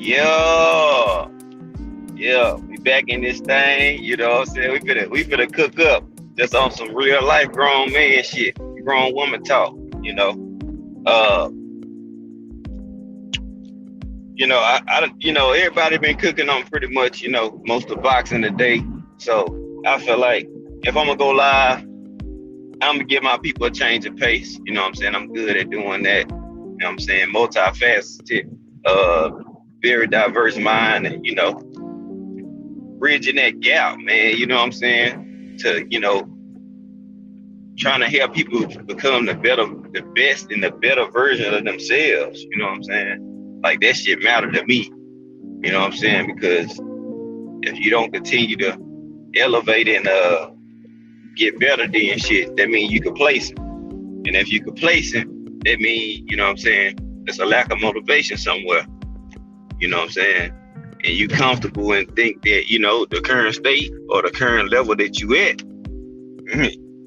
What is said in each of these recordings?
Yeah, yeah, we back in this thing, you know what I'm saying? We finna cook up just on some real life grown man shit, grown woman talk, you know. Uh, everybody been cooking on pretty much, most of the boxing today. So I feel like if I'm gonna go live, I'm gonna give my people a change of pace. You know what I'm saying? I'm good at doing that. You know what I'm saying? Multifaceted, uh, very diverse mind, and bridging that gap, man. You know what I'm saying? To trying to help people become the best, and the better version of themselves. You know what I'm saying? Like that shit matter to me. You know what I'm saying? Because if you don't continue to elevate and get better than shit, that means you complacent. And if you complacent, that means, you know what I'm saying, there's a lack of motivation somewhere. You know what I'm saying? And you comfortable and think that, the current state or the current level that you at,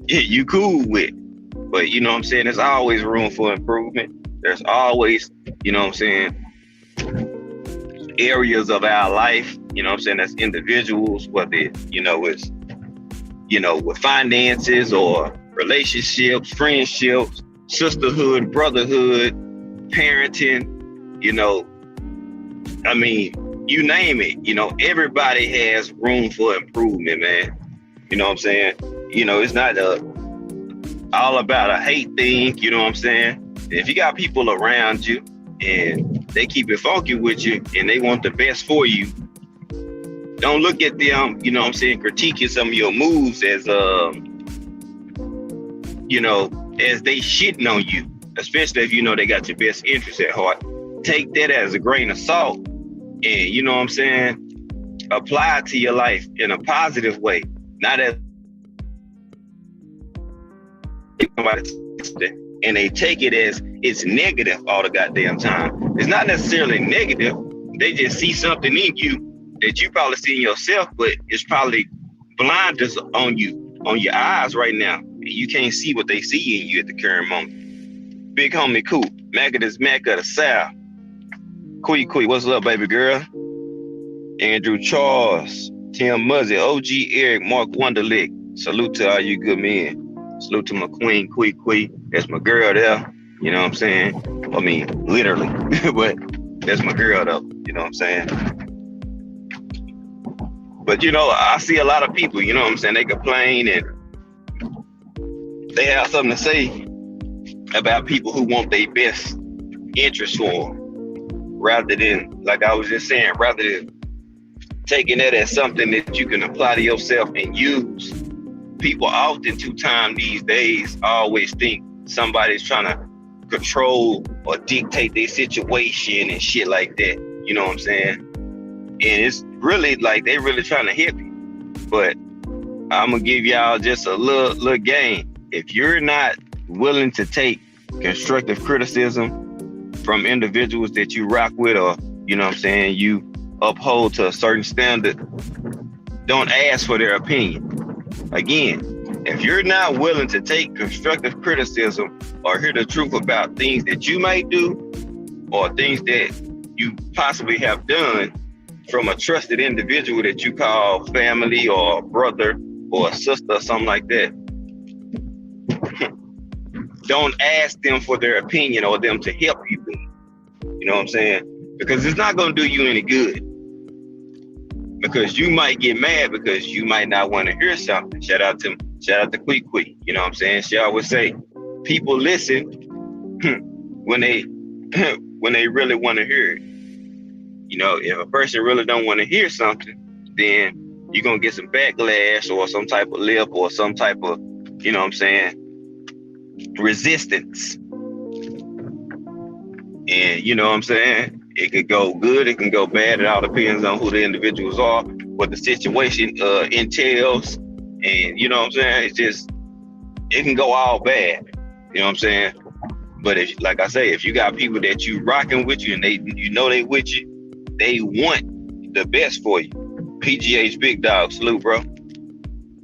yeah, you cool with. But you know what I'm saying? There's always room for improvement. There's always, you know what I'm saying, areas of our life, you know what I'm saying, as individuals, whether it's, with finances or relationships, friendships, sisterhood, brotherhood, parenting, I mean, you name it, everybody has room for improvement, man. You know what I'm saying? It's not all about a hate thing, you know what I'm saying? If you got people around you and they keep it funky with you and they want the best for you, don't look at them, you know what I'm saying, critiquing some of your moves as as they shitting on you, especially if they got your best interest at heart. Take that as a grain of salt and, you know what I'm saying, apply it to your life in a positive way, not as and they take it as it's negative all the goddamn time. It's not necessarily negative. They just see something in you that you probably see in yourself, but it's probably blinders on your eyes right now. You can't see what they see in you at the current moment. Big homie Coop, Mac of this Mac of the South. Quee, what's up, baby girl? Andrew Charles, Tim Muzzy, OG Eric, Mark Wonderlick. Salute to all you good men. Salute to my queen, Quee. That's my girl there. You know what I'm saying? I mean, literally, but that's my girl though. You know what I'm saying? But I see a lot of people, you know what I'm saying? They complain and they have something to say about people who want their best interest for them, rather than, like I was just saying, rather than taking that as something that you can apply to yourself and use. People often these days always think somebody's trying to control or dictate their situation and shit like that. You know what I'm saying? And it's really like they really trying to help you. But I'm gonna give y'all just a little game. If you're not willing to take constructive criticism from individuals that you rock with, or you know what I'm saying, you uphold to a certain standard, don't ask for their opinion. Again, if you're not willing to take constructive criticism or hear the truth about things that you might do or things that you possibly have done from a trusted individual that you call family or a brother or a sister or something like that, don't ask them for their opinion or them to help you. You know what I'm saying? Because it's not going to do you any good. Because you might get mad because you might not want to hear something. Shout out to Quee. You know what I'm saying? She always say, people listen when they really want to hear it. If a person really don't want to hear something, then you're gonna get some backlash or some type of lip or some type of, you know what I'm saying, resistance. And you know what I'm saying? It could go good, it can go bad. It all depends on who the individuals are, what the situation entails. And you know what I'm saying? It can go all bad. You know what I'm saying? But if, like I say, if you got people that you rocking with you and they with you, they want the best for you. PGH Big Dog, salute, bro.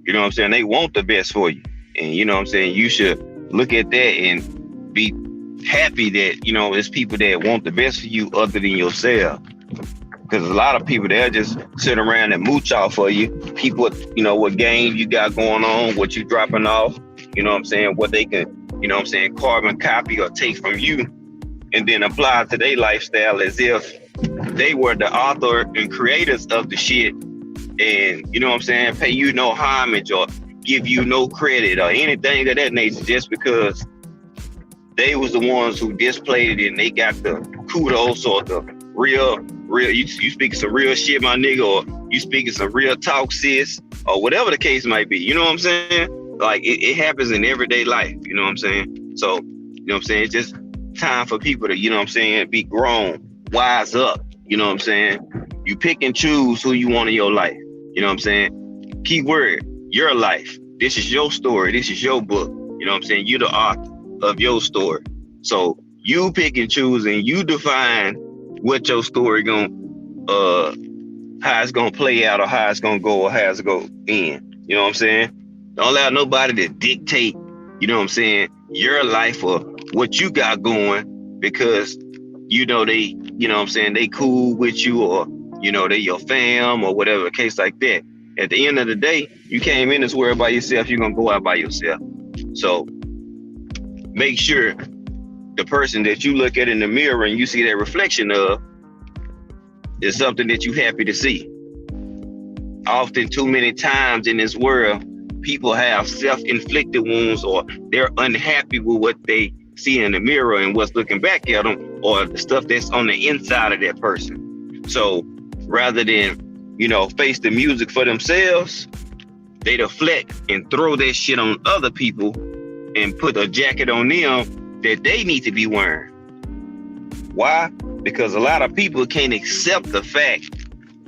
You know what I'm saying? They want the best for you. And you know what I'm saying? You should look at that and be happy that, there's people that want the best for you other than yourself. Because a lot of people, they'll just sit around and mooch off for you. People, what game you got going on, what you dropping off, what they can, carbon copy or take from you and then apply to their lifestyle as if they were the author and creators of the shit. And, pay you no homage or give you no credit or anything of that nature just because they was the ones who displayed it and they got the kudos or the real, you speaking some real shit, my nigga, or you speaking some real talk, sis, or whatever the case might be. You know what I'm saying? Like it happens in everyday life. You know what I'm saying? So, it's just time for people to, be grown, wise up. You know what I'm saying? You pick and choose who you want in your life. You know what I'm saying? Key word, your life. This is your story. This is your book. You know what I'm saying? You're the author of your story. So you pick and choose and you define what your story how it's gonna play out or how it's gonna go or how it's gonna end. You know what I'm saying? Don't allow nobody to dictate, your life or what you got going because they, they cool with you or, they your fam or whatever the case like that. At the end of the day, you came in this world by yourself, you're gonna go out by yourself. So make sure the person that you look at in the mirror and you see that reflection of is something that you happy to see. Often too many times in this world, people have self-inflicted wounds or they're unhappy with what they see in the mirror and what's looking back at them or the stuff that's on the inside of that person. So rather than, face the music for themselves, they deflect and throw that shit on other people and put a jacket on them that they need to be wearing. Why? Because a lot of people can't accept the fact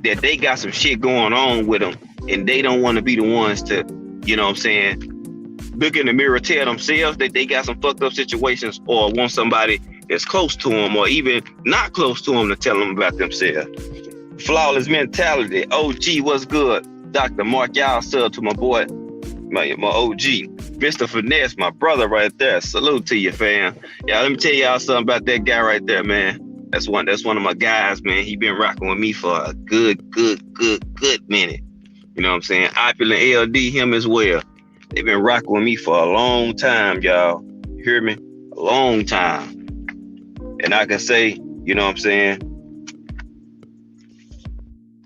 that they got some shit going on with them and they don't want to be the ones to, look in the mirror, tell themselves that they got some fucked up situations or want somebody that's close to them or even not close to them to tell them about themselves. Flawless mentality. OG, what's good? Dr. Mark, y'all sub to my boy, my OG. Mr. Finesse, my brother right there. Salute to you, fam. Yeah, let me tell y'all something about that guy right there, man. That's one of my guys, man. He been rocking with me for a good minute. You know what I'm saying? Opulent LD, him as well. They've been rocking with me for a long time, y'all. You hear me? A long time. And I can say, you know what I'm saying?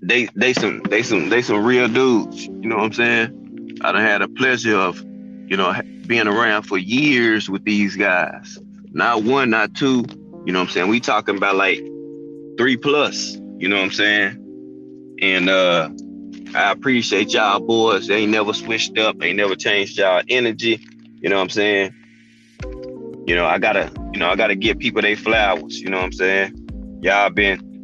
They some real dudes. You know what I'm saying? I done had the pleasure of, being around for years with these guys. Not one, not two. You know what I'm saying? We talking about like 3+. You know what I'm saying? And I appreciate y'all boys. They ain't never switched up. They never changed y'all energy. You know what I'm saying? I gotta give people their flowers. You know what I'm saying? Y'all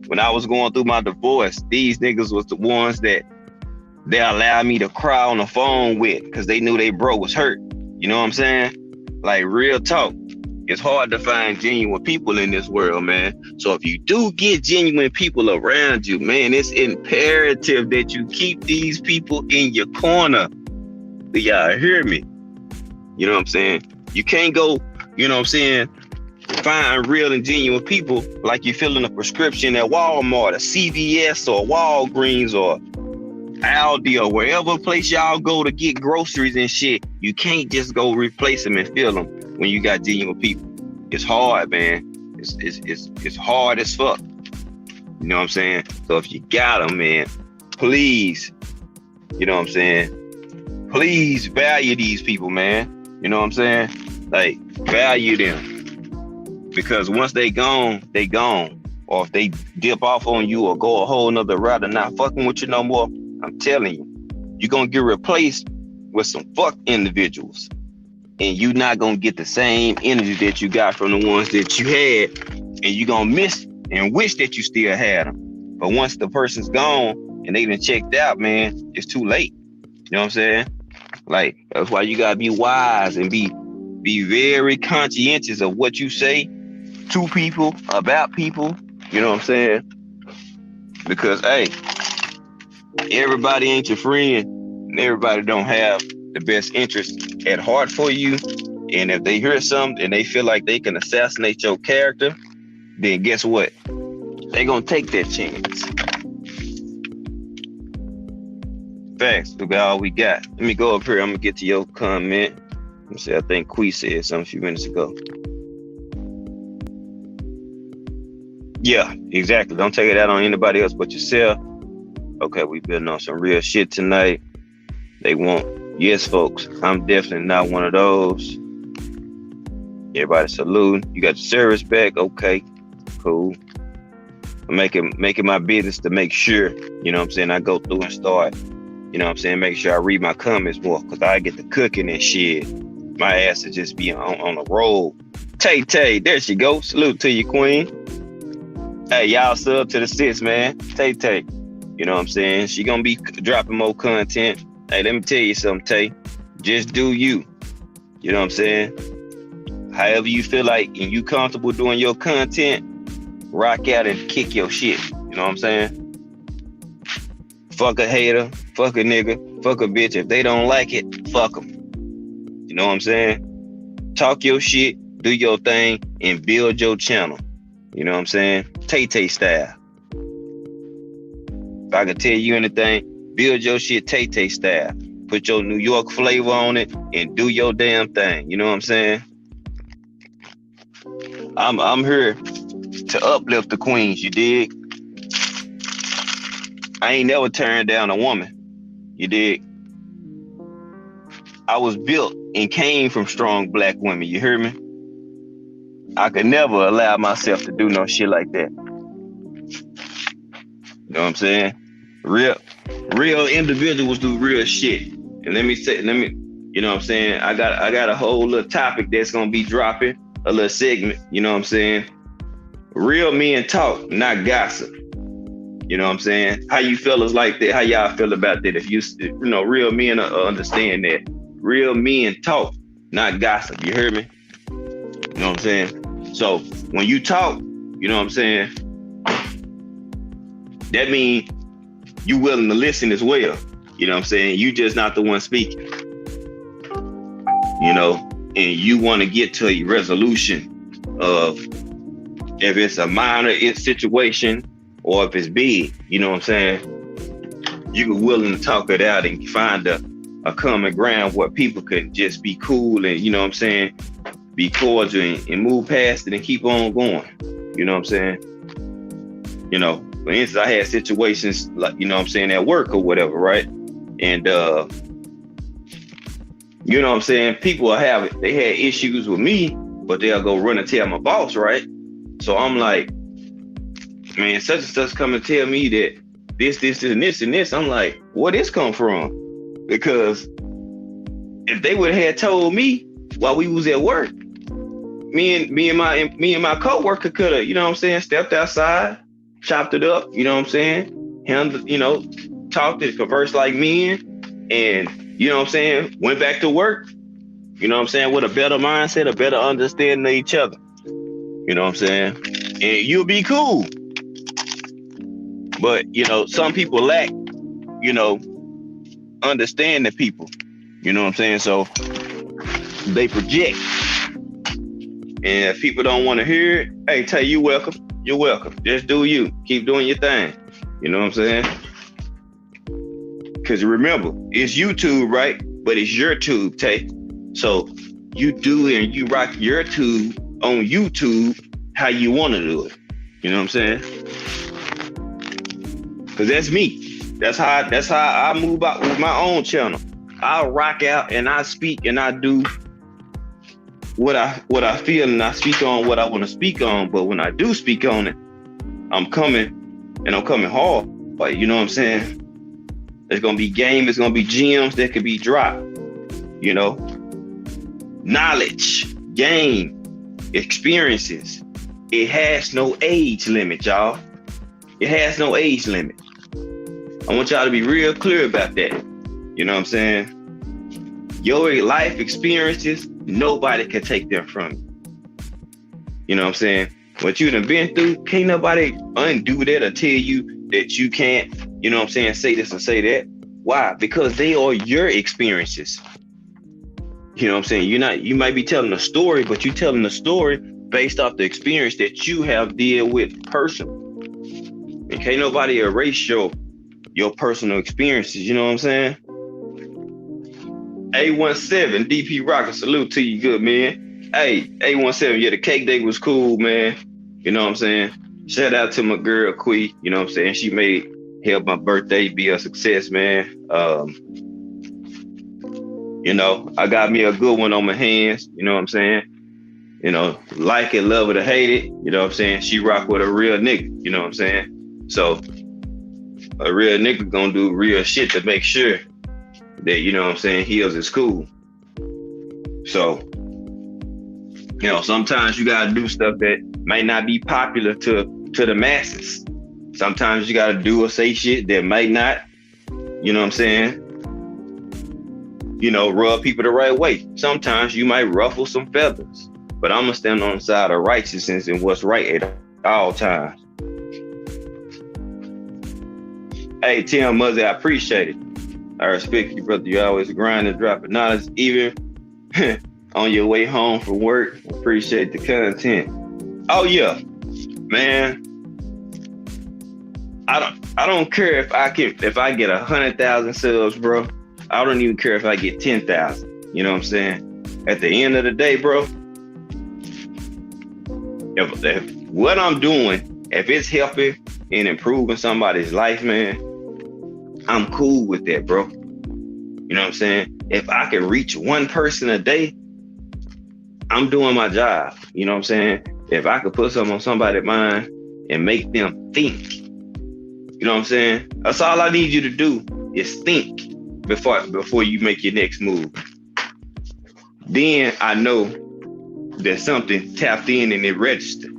when I was going through my divorce, these niggas was the ones that they allowed me to cry on the phone with because they knew they bro was hurt. You know what I'm saying? Like real talk. It's hard to find genuine people in this world, man. So if you do get genuine people around you, man, it's imperative that you keep these people in your corner. Do y'all hear me? You know what I'm saying? You can't go, find real and genuine people like you're filling a prescription at Walmart or CVS or Walgreens or Aldi or wherever place y'all go to get groceries and shit. You can't just go replace them and fill them when you got genuine people. It's hard, man. It's hard as fuck. You know what I'm saying? So if you got them, man, please, you know what I'm saying? Please value these people, man. You know what I'm saying? Like, value them. Because once they gone, they gone. Or if they dip off on you or go a whole nother route and not fucking with you no more, I'm telling you, you're going to get replaced with some fuck individuals. And you're not going to get the same energy that you got from the ones that you had. And you're going to miss and wish that you still had them. But once the person's gone and they done checked out, man, it's too late. You know what I'm saying? Like, that's why you got to be wise and be very conscientious of what you say to people, about people. You know what I'm saying? Because, hey, everybody ain't your friend. And everybody don't have the best interest at heart for you. And if they hear something and they feel like they can assassinate your character, then guess what? They're going to take that chance. Facts. Look at all we got. Let me go up here. I'm gonna get to your comment. Let me see. I think Quee said something a few minutes ago. Yeah, exactly. Don't take it out on anybody else but yourself. Okay, we building on some real shit tonight. They want, yes, folks. I'm definitely not one of those. Everybody salute. You got your service back. Okay, cool. I'm making my business to make sure, you know what I'm saying, I go through and start, you know what I'm saying, make sure I read my comments more, because I get to cooking and shit. My ass is just be on the roll. Tay, there she go. Salute to you, queen. Hey, y'all sub to the sis, man. Tay. You know what I'm saying? She gonna be dropping more content. Hey, let me tell you something, Tay. Just do you. You know what I'm saying? However you feel like and you comfortable doing your content, rock out and kick your shit. You know what I'm saying? Fuck a hater, fuck a nigga, fuck a bitch. If they don't like it, fuck them. You know what I'm saying? Talk your shit, do your thing, and build your channel. You know what I'm saying? Tay style. If I could tell you anything, build your shit Tay style. Put your New York flavor on it and do your damn thing. You know what I'm saying? I'm here to uplift the queens, you dig? I ain't never turned down a woman, you dig? I was built and came from strong black women, you hear me? I could never allow myself to do no shit like that. You know what I'm saying? Real individuals do real shit. And let me, you know what I'm saying? I got a whole little topic that's gonna be dropping, a little segment, you know what I'm saying? Real men talk, not gossip. You know what I'm saying? How you fellas like that? How y'all feel about that? If you know, real men understand that. Real men talk, not gossip. You hear me? You know what I'm saying? So when you talk, you know what I'm saying? That means you willing to listen as well. You know what I'm saying? You just not the one speaking. You know, and you want to get to a resolution of if it's a minor situation or if it's big, you know what I'm saying? You willing to talk it out and find a common ground where people could just be cool and, you know what I'm saying, be cordial and move past it and keep on going. You know what I'm saying? You know, for instance, I had situations like, you know what I'm saying, at work or whatever, right? And, you know what I'm saying, people they had issues with me, but they'll go run and tell my boss, right? So I'm like, man, such and such come and tell me that this, and this. I'm like, where this come from? Because if they would have told me while we was at work, me and my coworker could have, you know what I'm saying, stepped outside, chopped it up, you know what I'm saying, handled, you know, talked and conversed like men, and you know what I'm saying, went back to work, you know what I'm saying, with a better mindset, a better understanding of each other. You know what I'm saying? And you'll be cool. But, you know, some people lack, you know, understanding people. You know what I'm saying? So they project. And if people don't want to hear it, hey, tell you welcome. You're welcome. Just do you. Keep doing your thing. You know what I'm saying? Because remember, it's YouTube, right? But it's your tube, Tay. So you do and you rock your tube on YouTube how you want to do it. You know what I'm saying? Because that's me. That's how I move out with my own channel. I'll rock out and I speak and I do what I feel, and I speak on what I want to speak on. But when I do speak on it, I'm coming hard. Like, you know what I'm saying? There's gonna be game, it's gonna be gems that could be dropped. You know, knowledge, game, experiences. It has no age limit, y'all. It has no age limit. I want y'all to be real clear about that. You know what I'm saying? Your life experiences, nobody can take them from you. You know what I'm saying? What you done been through, can't nobody undo that or tell you that you can't, you know what I'm saying, say this and say that. Why? Because they are your experiences. You know what I'm saying? You might be telling a story, but you're telling the story based off the experience that you have dealt with personally. And can't nobody erase your your personal experiences. You know what I'm saying? A17 DP Rocker, salute to you, good man. Hey, A17, yeah, the cake day was cool, man. You know what I'm saying? Shout out to my girl Quee. You know what I'm saying? She made help my birthday be a success, man. You know, I got me a good one on my hands. You know what I'm saying? You know, like it, love it, or hate it. You know what I'm saying? She rock with a real nigga. You know what I'm saying? So a real nigga gonna do real shit to make sure that, you know what I'm saying, heels is cool. So, you know, sometimes you gotta do stuff that might not be popular to the masses. Sometimes you gotta do or say shit that might not, you know what I'm saying, you know, rub people the right way. Sometimes you might ruffle some feathers, but I'm gonna stand on the side of righteousness and what's right at all times. Hey, Tim Muzzy, I appreciate it. I respect you, brother. You always grind and dropping knowledge, even on your way home from work. Appreciate the content. Oh yeah, man. I don't care if I get 100,000 subs, bro. I don't even care if I get 10,000. You know what I'm saying? At the end of the day, bro, if what I'm doing, if it's helping and improving somebody's life, man, I'm cool with that, bro. You know what I'm saying? If I can reach one person a day, I'm doing my job. You know what I'm saying? If I could put something on somebody's mind and make them think, you know what I'm saying? That's all I need you to do is think before you make your next move. Then I know that something tapped in and it registered.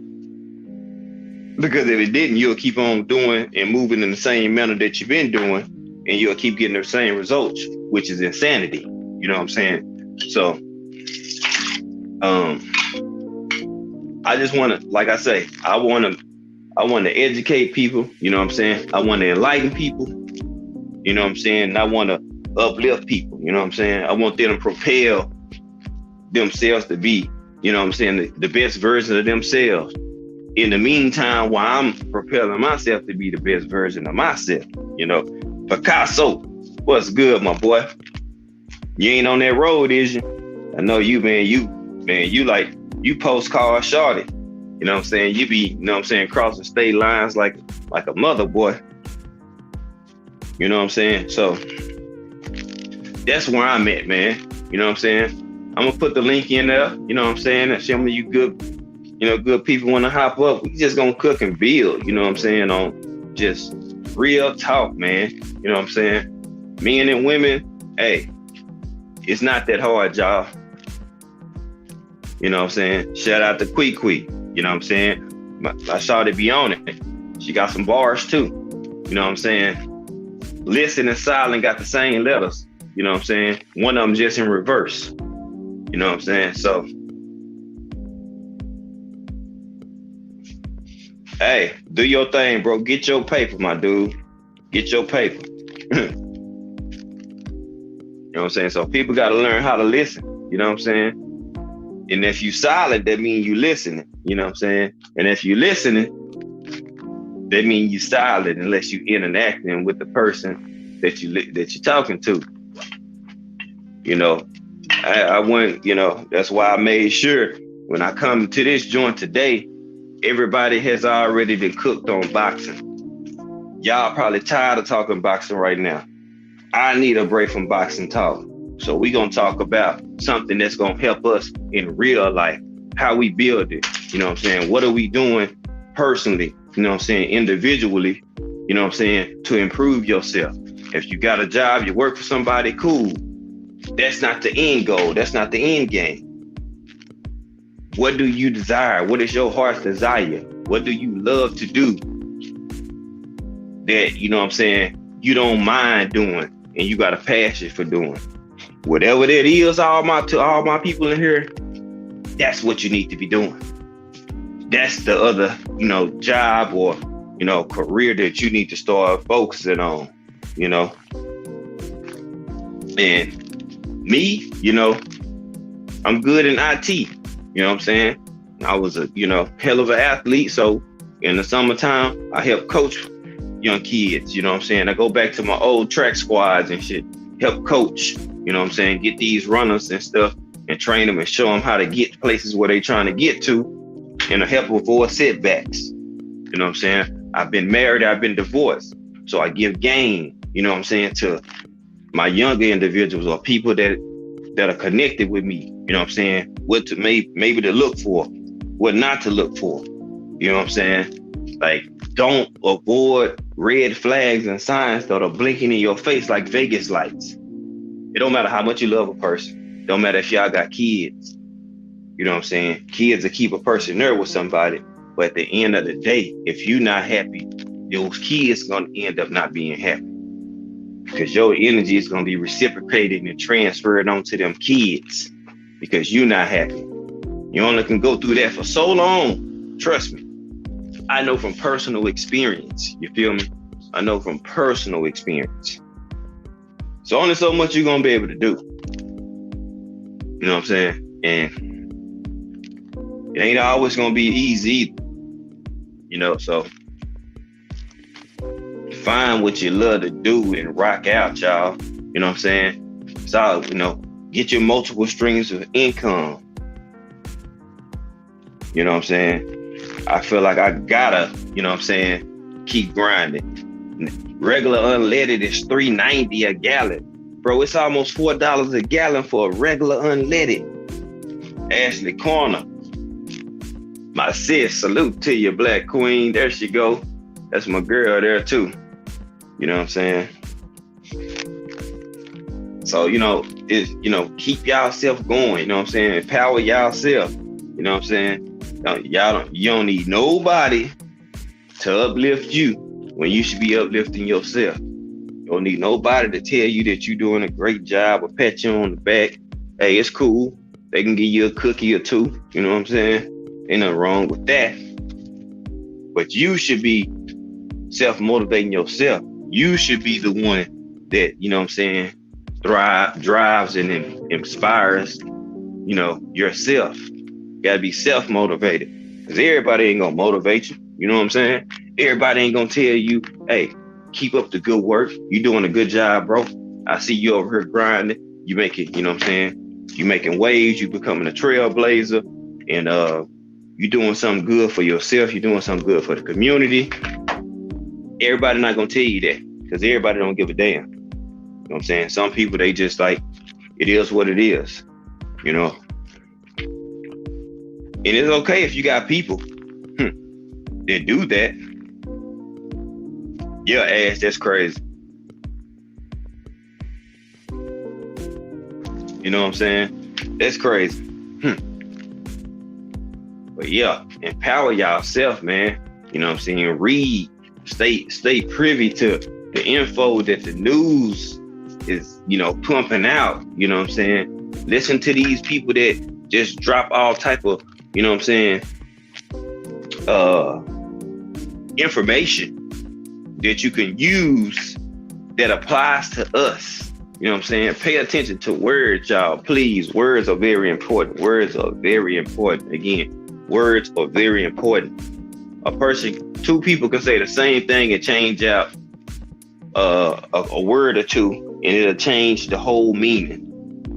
Because if it didn't, you'll keep on doing and moving in the same manner that you've been doing, and you'll keep getting the same results, which is insanity. You know what I'm saying? So, I just want to, like I say, I want to educate people. You know what I'm saying? I want to enlighten people. You know what I'm saying? And I want to uplift people. You know what I'm saying? I want them to propel themselves to be, you know what I'm saying, the best version of themselves. In the meantime, while I'm propelling myself to be the best version of myself, you know. Picasso, what's good, my boy? You ain't on that road, is you? I know you, man. You postcard shorty. You know what I'm saying? You be, you know what I'm saying, crossing state lines like a mother boy. You know what I'm saying? So that's where I'm at, man. You know what I'm saying? I'm gonna put the link in there. You know what I'm saying? And some of you good people want to hop up. We just gonna cook and build. You know what I'm saying? On just real talk, man. You know what I'm saying? Men and women, hey, it's not that hard, y'all. You know what I'm saying? Shout out to Quee. You know what I'm saying? I saw to be on it. She got some bars too. You know what I'm saying? Listen and silent got the same letters. You know what I'm saying? One of them just in reverse. You know what I'm saying? So, hey, do your thing, bro. Get your paper, my dude. Get your paper. You know what I'm saying? So people got to learn how to listen. You know what I'm saying? And if you silent, that means you listening. You know what I'm saying? And if you listening, that means you silent unless you interacting with the person that you're talking to. You know, I went. You know, that's why I made sure when I come to this joint today, everybody has already been cooked on boxing. Y'all probably tired of talking boxing right now. I need a break from boxing talk. So we gonna talk about something that's gonna help us in real life, how we build it. You know what I'm saying? What are we doing personally? You know what I'm saying? Individually, you know what I'm saying? To improve yourself. If you got a job, you work for somebody, cool. That's not the end goal. That's not the end game. What do you desire? What is your heart's desire? What do you love to do that, you know what I'm saying, you don't mind doing and you got a passion for doing? Whatever that is, all my people in here, that's what you need to be doing. That's the other, you know, job or, you know, career that you need to start focusing on, you know. And me, you know, I'm good in IT. You know what I'm saying? I was a, you know, hell of an athlete. So in the summertime, I helped coach, you young kids, you know what I'm saying? I go back to my old track squads and shit, help coach, you know what I'm saying? Get these runners and stuff and train them and show them how to get places where they trying to get to and to help avoid setbacks. You know what I'm saying? I've been married, I've been divorced. So I give game, you know what I'm saying, to my younger individuals or people that are connected with me, you know what I'm saying? What to maybe to look for, what not to look for. You know what I'm saying? Like, don't avoid red flags and signs that are blinking in your face like Vegas lights. It don't matter how much you love a person. Don't matter if y'all got kids. You know what I'm saying? Kids will keep a person there with somebody. But at the end of the day, if you're not happy, those kids gonna end up not being happy. Because your energy is gonna be reciprocated and transferred onto them kids because you're not happy. You only can go through that for so long. Trust me. I know from personal experience. You feel me? I know from personal experience. So only so much you're gonna be able to do. You know what I'm saying? And it ain't always gonna be easy, you know, so find what you love to do and rock out, y'all. You know what I'm saying? So, you know, get your multiple streams of income. You know what I'm saying? I feel like I gotta, you know what I'm saying, keep grinding. Regular unleaded is $3.90 a gallon. Bro, it's almost $4 a gallon for a regular unleaded. Ashley Corner. My sis, salute to you, Black Queen. There she go. That's my girl there too. You know what I'm saying? So, you know, keep y'allself going. You know what I'm saying? Empower y'allself. You know what I'm saying? You don't need nobody to uplift you when you should be uplifting yourself. You don't need nobody to tell you that you're doing a great job or pat you on the back. Hey, it's cool. They can give you a cookie or two. You know what I'm saying? Ain't nothing wrong with that. But you should be self-motivating yourself. You should be the one that, you know what I'm saying, drives and inspires, you know, yourself. You gotta be self-motivated. Because everybody ain't gonna motivate you. You know what I'm saying? Everybody ain't gonna tell you, hey, keep up the good work. You doing a good job, bro. I see you over here grinding. You making, you know what I'm saying? You making waves. You becoming a trailblazer. And you doing something good for yourself. You're doing something good for the community. Everybody not gonna tell you that because everybody don't give a damn. You know what I'm saying? Some people, they just like, it is what it is, you know? And it's okay if you got people that do that. Yeah, ass, that's crazy. You know what I'm saying? That's crazy. But yeah, empower yourself, man. You know what I'm saying? Read, stay privy to the info that the news is, you know, pumping out. You know what I'm saying? Listen to these people that just drop all type of, you know what I'm saying, information that you can use that applies to us. You know what I'm saying? Pay attention to words, y'all. Please, words are very important. Words are very important. Again, words are very important. Two people can say the same thing and change out a word or two, and it'll change the whole meaning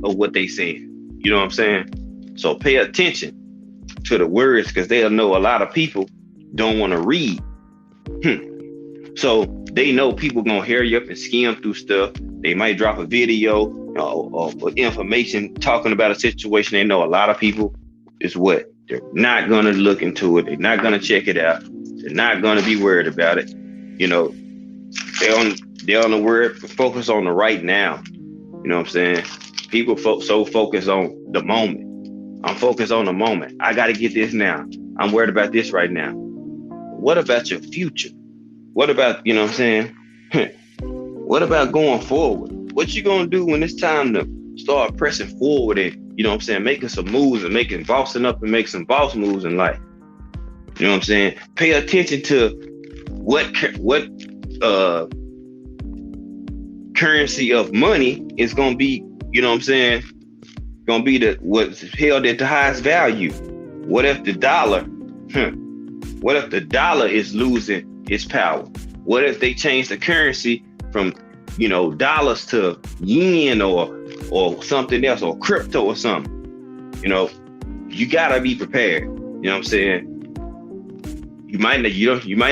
of what they said. You know what I'm saying? So pay attention to the words because they'll know a lot of people don't want to read. So they know people gonna hurry up and skim through stuff. They might drop a video or information talking about a situation. They know a lot of people is what? They're not gonna look into it. They're not gonna check it out. They're not gonna be worried about it. You know, they're on the word, focus on the right now. You know what I'm saying? People so focused on the moment. I'm focused on the moment. I gotta get this now. I'm worried about this right now. What about your future? What about, you know what I'm saying? What about going forward? What you gonna do when it's time to start pressing forward and, you know what I'm saying, making some moves and bossing up and make some boss moves in life? You know what I'm saying? Pay attention to what currency of money is gonna be, you know what I'm saying, gonna be what's held at the highest value. What if the dollar is losing its power? What if they change the currency from, dollars to yen or something else, or crypto or something? You gotta be prepared. You know what I'm saying? You might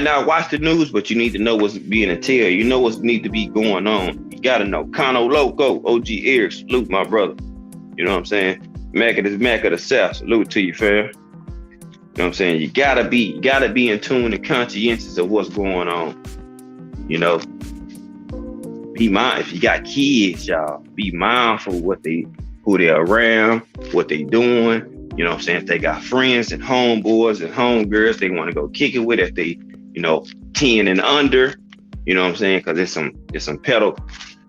not watch the news, but you need to know what's being entailed. You know what needs to be going on. You gotta know. Kano Loco, OG Eric, salute my brother. You know what I'm saying? Mac of the South, salute to you, fam. You know what I'm saying? You gotta be in tune and conscientious of what's going on. Be mindful. If you got kids, y'all, be mindful who they're around, what they doing. You know what I'm saying? If they got friends and homeboys and homegirls they want to go kick it with, if they, 10 and under, you know what I'm saying? Because there's some pedophile,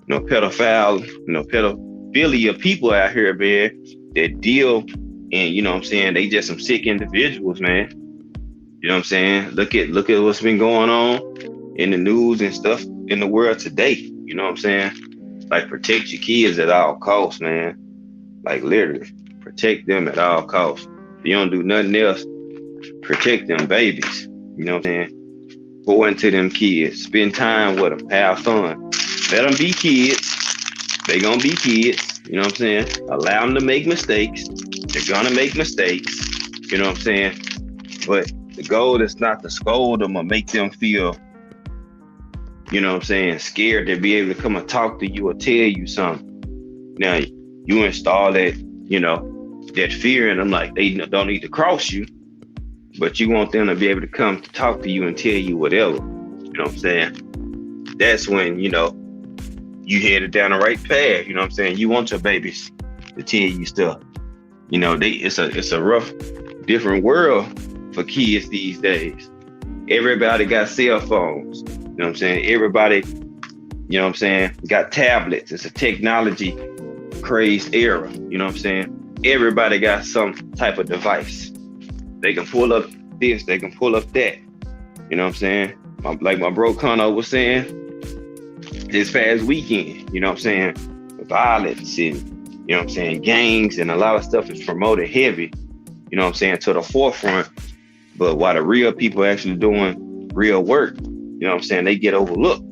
pedophilia people out here, man, that deal, and you know what I'm saying? They just some sick individuals, man. You know what I'm saying? Look at what's been going on in the news and stuff in the world today. You know what I'm saying? Like, protect your kids at all costs, man. Like, literally. Protect them at all costs. If you don't do nothing else, protect them babies. You know what I'm saying? Pour into them kids. Spend time with them. Have fun. Let them be kids. They gonna be kids. You know what I'm saying? Allow them to make mistakes. They're gonna make mistakes. You know what I'm saying? But the goal is not to scold them or make them feel, you know what I'm saying, scared to be able to come and talk to you or tell you something. Now, you install that, that fear in them, like they don't need to cross you, but you want them to be able to come to talk to you and tell you whatever. You know what I'm saying? That's when, you headed down the right path. You know what I'm saying? You want your babies to tell you stuff. It's a rough, different world for kids these days. Everybody got cell phones. You know what I'm saying? Everybody, you know what I'm saying, got tablets. It's a technology crazed era. You know what I'm saying? Everybody got some type of device. They can pull up this, they can pull up that. You know what I'm saying? Like my bro Kano was saying this past weekend, you know what I'm saying? Violence and, you know what I'm saying, gangs and a lot of stuff is promoted heavy, you know what I'm saying, to the forefront. But while the real people actually doing real work, you know what I'm saying, they get overlooked.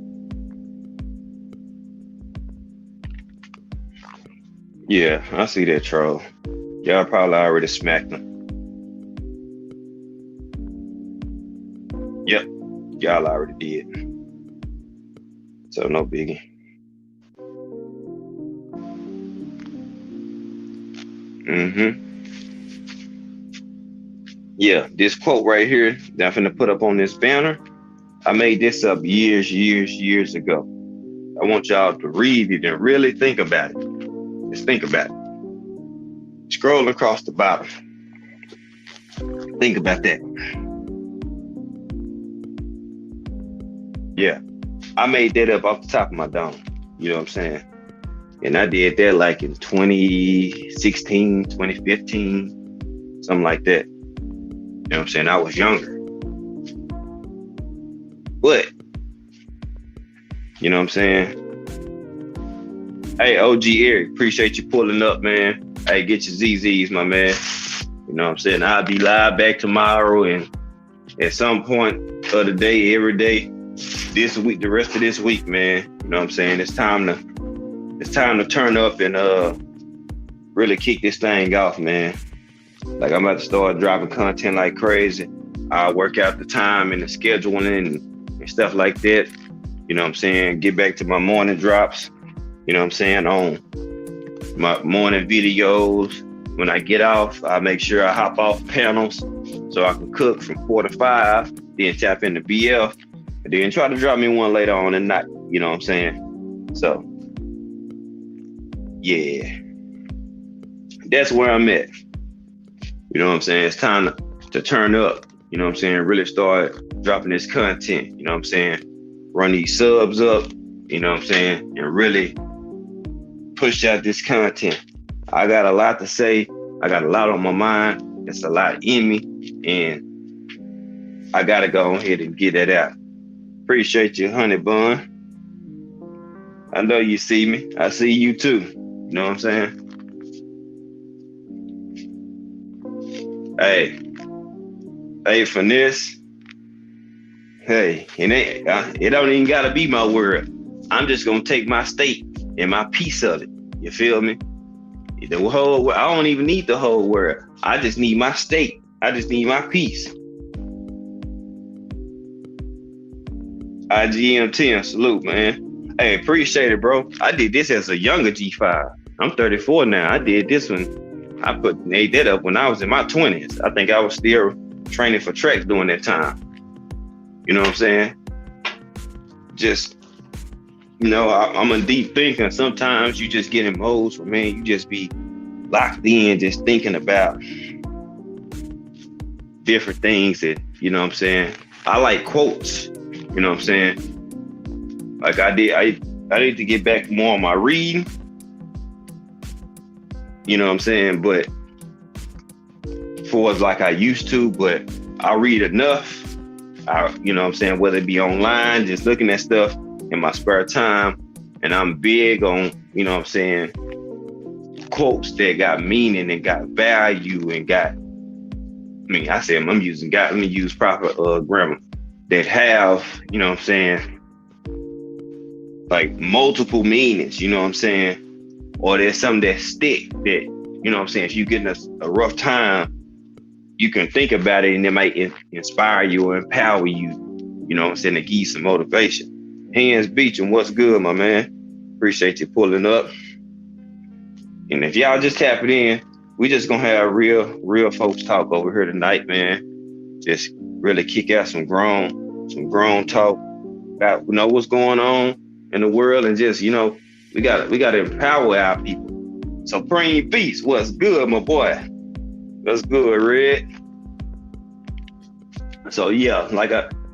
Yeah, I see that troll. Y'all probably already smacked them. Yep, y'all already did. So no biggie. Yeah, this quote right here that I'm finna put up on this banner, I made this up years ago. I want y'all to read it and really think about it. Just think about it. Scroll across the bottom. Think about that. Yeah, I made that up off the top of my dome. You know what I'm saying? And I did that like in 2016, 2015, something like that. You know what I'm saying? I was younger. But, you know what I'm saying? Hey, OG Eric, appreciate you pulling up, man. Hey, get your ZZs, my man. You know what I'm saying? I'll be live back tomorrow, and at some point of the day, every day, this week, the rest of this week, man. You know what I'm saying? It's time to turn up and really kick this thing off, man. Like, I'm about to start dropping content like crazy. I'll work out the time and the scheduling and stuff like that. You know what I'm saying? Get back to my morning drops. You know what I'm saying? On my morning videos. When I get off, I make sure I hop off panels so I can cook from 4 to 5, then tap into BF, and then try to drop me one later on and not, you know what I'm saying? So, yeah. That's where I'm at. You know what I'm saying? It's time to turn up. You know what I'm saying? Really start dropping this content. You know what I'm saying? Run these subs up. You know what I'm saying? And really push out this content. I got a lot to say. I got a lot on my mind. It's a lot in me. And I got to go ahead and get that out. Appreciate you, honey bun. I know you see me. I see you too. You know what I'm saying? Hey, Finesse. Hey, and it don't even gotta be my word. I'm just gonna take my state and my piece of it. You feel me? The whole, I don't even need the whole world. I just need my state. I just need my piece. IGM 10, salute, man. Hey, appreciate it, bro. I did this as a younger G5. I'm 34 now. I did this one. I made that up when I was in my 20s. I think I was still training for tracks during that time. You know what I'm saying? Just, I'm a deep thinker. Sometimes you just get in modes where, man, you just be locked in, just thinking about different things that, you know what I'm saying? I like quotes, you know what I'm saying? Like I need to get back more on my reading, you know what I'm saying? But for as like I used to, but I read enough. You know what I'm saying? Whether it be online, just looking at stuff in my spare time. And I'm big on, you know what I'm saying, quotes that got meaning and got value and got, let me use proper grammar, that have, you know what I'm saying, like multiple meanings, you know what I'm saying? Or there's something that stick that, you know what I'm saying, if you're getting a rough time, you can think about it and it might inspire you or empower you, you know what I'm saying, to give you some motivation. Hands Beaching, what's good, my man? Appreciate you pulling up. And if y'all just tap it in, we just gonna have real folks talk over here tonight, man. Just really kick out some grown talk about, what's going on in the world, and just, we gotta empower our people. Supreme Beast, what's good, my boy? What's good, Red? So yeah,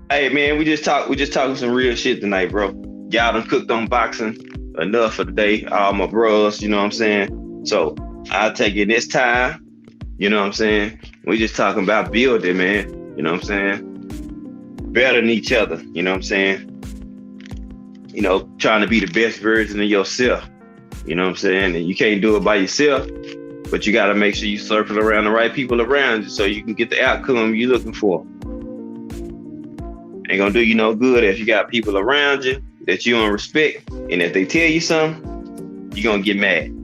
hey man, we just talking some real shit tonight, bro. Y'all done cooked on boxing enough for the day. All my bros, you know what I'm saying? So I'll take it this time, you know what I'm saying? We just talking about building, man, you know what I'm saying? Better than each other, you know what I'm saying? Trying to be the best version of yourself, you know what I'm saying? And you can't do it by yourself, but you got to make sure you circle around the right people around you so you can get the outcome you're looking for. Ain't gonna do you no good if you got people around you that you don't respect, and if they tell you something, you're gonna get mad.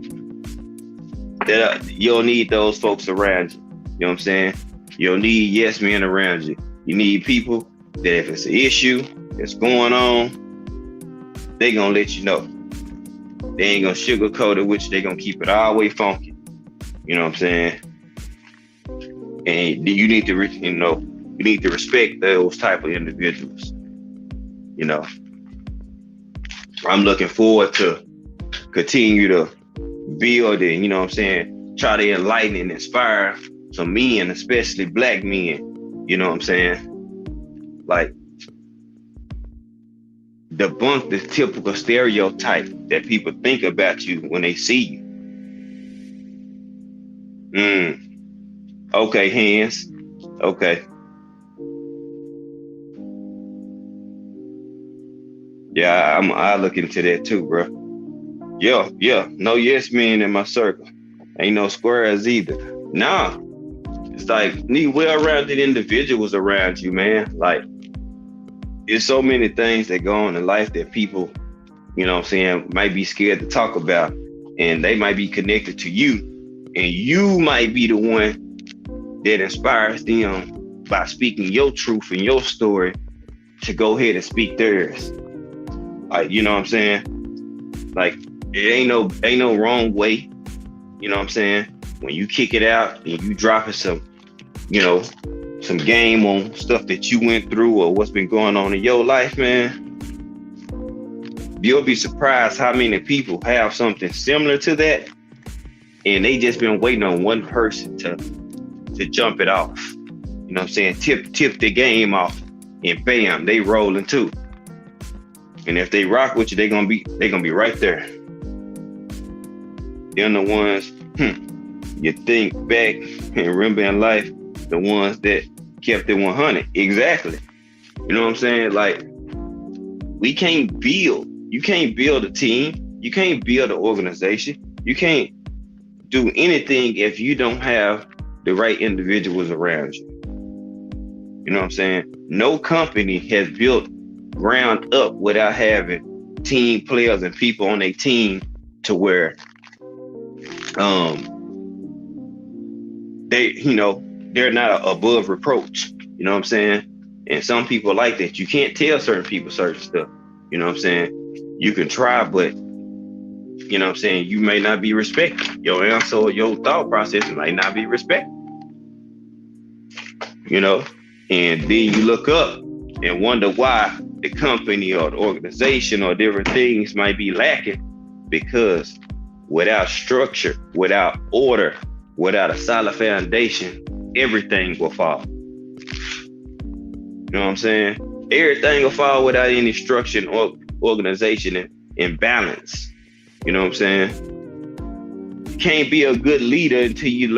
You don't need those folks around you. You know what I'm saying? You don't need yes men around you. You need people that if it's an issue that's going on, they gonna let you know. They ain't gonna sugarcoat it, which they gonna keep it all the way funky. You know what I'm saying? And you need to, you need to respect those type of individuals. I'm looking forward to continue to build and, you know what I'm saying, try to enlighten and inspire some men, especially black men, you know what I'm saying? Like, debunk the typical stereotype that people think about you when they see you. Okay, Hands. Okay. Yeah, I look into that too, bro. Yeah. No yes men in my circle. Ain't no squares either. Nah. It's like, need well-rounded individuals around you, man. Like, there's so many things that go on in life that people, you know what I'm saying, might be scared to talk about. And they might be connected to you. And you might be the one that inspires them by speaking your truth and your story to go ahead and speak theirs. Like, you know what I'm saying? Like, it ain't no wrong way. You know what I'm saying? When you kick it out and you dropping some game on stuff that you went through or what's been going on in your life, man, you'll be surprised how many people have something similar to that, and they just been waiting on one person to jump it off. You know what I'm saying? Tip the game off, and bam, they rolling too. And if they rock with you, they gonna be right there. They're the ones you think back and remember in life, the ones that kept it 100. Exactly. You know what I'm saying? Like, you can't build a team. You can't build an organization. You can't do anything if you don't have the right individuals around you. You know what I'm saying? No company has built ground up without having team players and people on their team to where they, they're not above reproach. You know what I'm saying? And some people like that. You can't tell certain people certain stuff. You know what I'm saying? You can try, but you know what I'm saying, you may not be respected. Your answer or your thought process might not be respected. And then you look up and wonder why the company or the organization or different things might be lacking, because without structure, without order, without a solid foundation, everything will fall. You know what I'm saying? Everything will fall without any structure or organization and balance. You know what I'm saying? You can't be a good leader until you